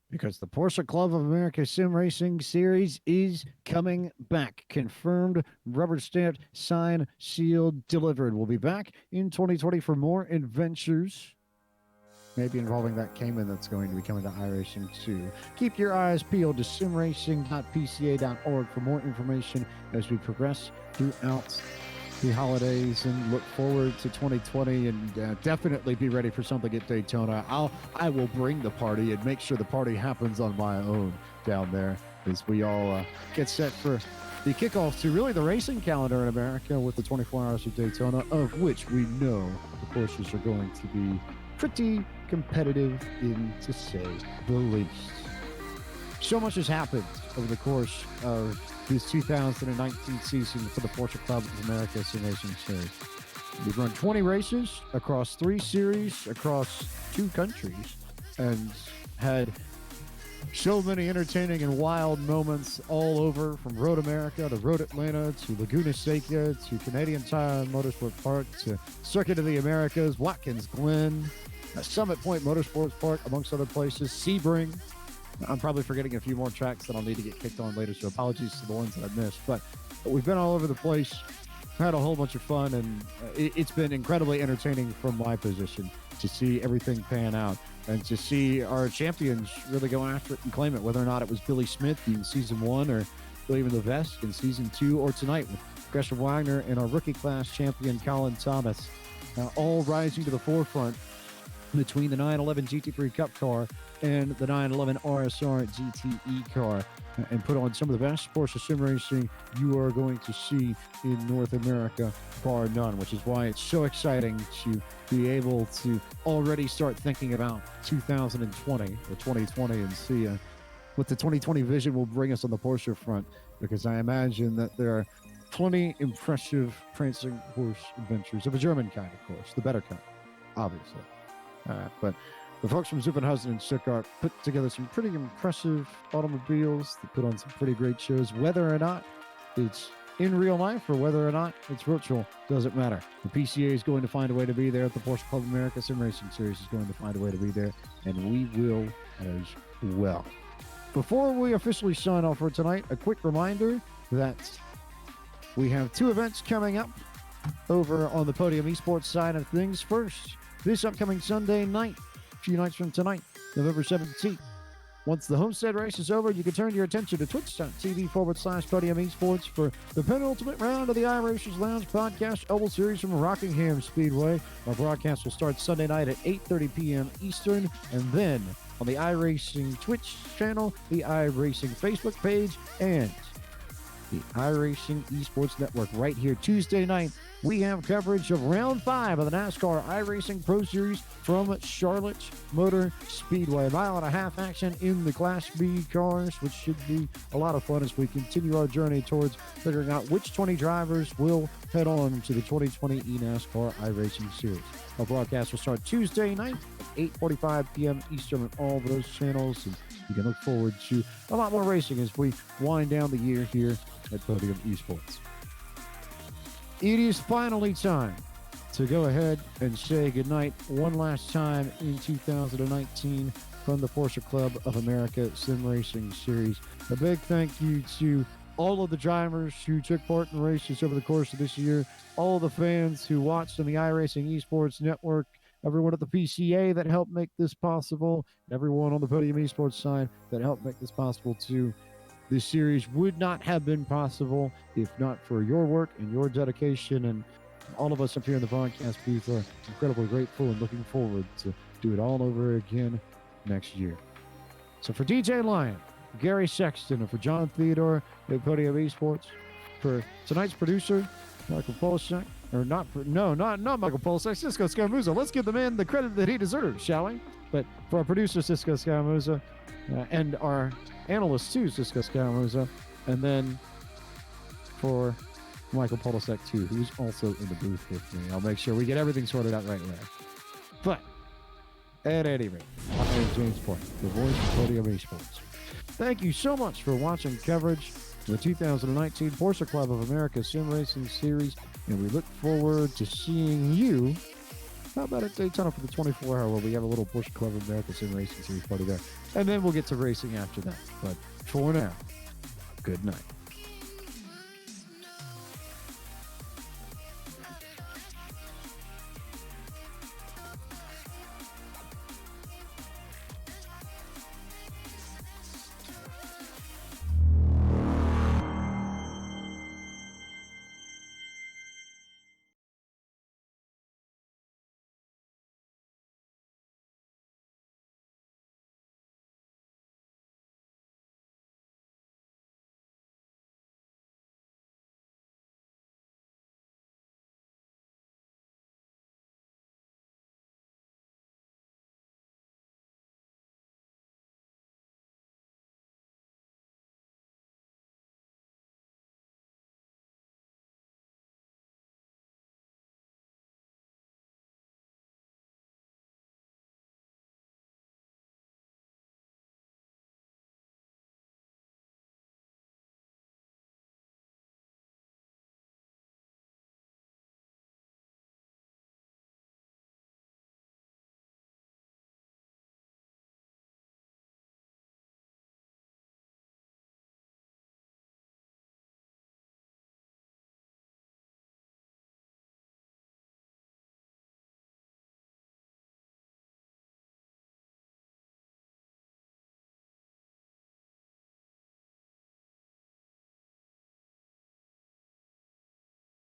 Speaker 3: Because the Porsche Club of America Sim Racing Series is coming back. Confirmed, rubber stamped, signed, sealed, delivered. We'll be back in 2020 for more adventures, maybe involving that Cayman that's going to be coming to iRacing too. Keep your eyes peeled to simracing.pca.org for more information as we progress throughout the holidays and look forward to 2020, and definitely be ready for something at Daytona. I will bring the party and make sure the party happens on my own down there as we all get set for the kickoff to really the racing calendar in America with the 24 Hours of Daytona, of which we know the Porsches are going to be pretty competitive, in to say the least. So much has happened over the course of this 2019 season for the Porsche Club of America Sim Racing Series. We've run 20 races across 3 series, across 2 countries, and had so many entertaining and wild moments all over, from Road America to Road Atlanta to Laguna Seca to Canadian Tire Motorsport Park to Circuit of the Americas, Watkins Glen, Summit Point Motorsports Park, amongst other places, Sebring. I'm probably forgetting a few more tracks that I'll need to get kicked on later, so apologies to the ones that I missed. But we've been all over the place, had a whole bunch of fun, and it's been incredibly entertaining from my position to see everything pan out and to see our champions really go after it and claim it, whether or not it was Billy Smith in Season 1 or William Levesque in Season 2, or tonight with Gresham Wagner and our rookie class champion Colin Thomas, all rising to the forefront between the 911 GT3 Cup car and the 911 RSR GTE car, and put on some of the best Porsche sim racing you are going to see in North America, bar none, which is why it's so exciting to be able to already start thinking about 2020 or 2020 and see what the 2020 vision will bring us on the Porsche front, because I imagine that there are plenty impressive prancing horse adventures of a German kind, of course, the better kind, obviously. But the folks from Zuffenhausen and Stuttgart put together some pretty impressive automobiles. They put on some pretty great shows. Whether or not it's in real life or whether or not it's virtual, doesn't matter. The PCA is going to find a way to be there. The Porsche Club of America Sim Racing Series is going to find a way to be there, and we will as well. Before we officially sign off for tonight, a quick reminder that we have 2 events coming up over on the Podium Esports side of things. First, this upcoming Sunday night, a few nights from tonight, November 17th. Once the Homestead race is over, you can turn your attention to twitch.tv/Podium Esports for the penultimate round of the iRacers Lounge podcast Oval Series from Rockingham Speedway. Our broadcast will start Sunday night at 8:30 p.m. Eastern, and then on the iRacing Twitch channel, the iRacing Facebook page, and the iRacing Esports Network right here. Tuesday night, we have coverage of Round 5 of the NASCAR iRacing Pro Series from Charlotte Motor Speedway. Mile-and-a-half action in the Class B cars, which should be a lot of fun as we continue our journey towards figuring out which 20 drivers will head on to the 2020 eNASCAR iRacing Series. Our broadcast will start Tuesday night at 8:45 p.m. Eastern on all of those channels, and you can look forward to a lot more racing as we wind down the year here at Podium Esports. It is finally time to go ahead and say goodnight one last time in 2019 from the Porsche Club of America Sim Racing Series. A big thank you to all of the drivers who took part in races over the course of this year, all of the fans who watched on the iRacing Esports Network, everyone at the PCA that helped make this possible, everyone on the Podium Esports side that helped make this possible too. This series would not have been possible if not for your work and your dedication, and all of us up here in the broadcast booth are incredibly grateful and looking forward to do it all over again next year. So for DJ Lyon, Gary Sexton, and for John Theodore at Podium Esports, for tonight's producer, Michael Polishek, or not Michael Polishek, Cisco Scaramuzza. Let's give the man the credit that he deserves, shall we? But for our producer, Cisco Scaramuzza, and our analyst too, Cisco Scaramuzza, and then for Michael Polishek too, who's also in the booth with me. I'll make sure we get everything sorted out right there. But at any rate, I am James Point, the voice of Podium Esports. Thank you so much for watching coverage of the 2019 Porsche Club of America Sim Racing Series, and we look forward to seeing you. How about at Daytona for the 24-hour where we have a little Porsche Club of America Sim Racing Series party there, and then we'll get to racing after that. But for now, good night.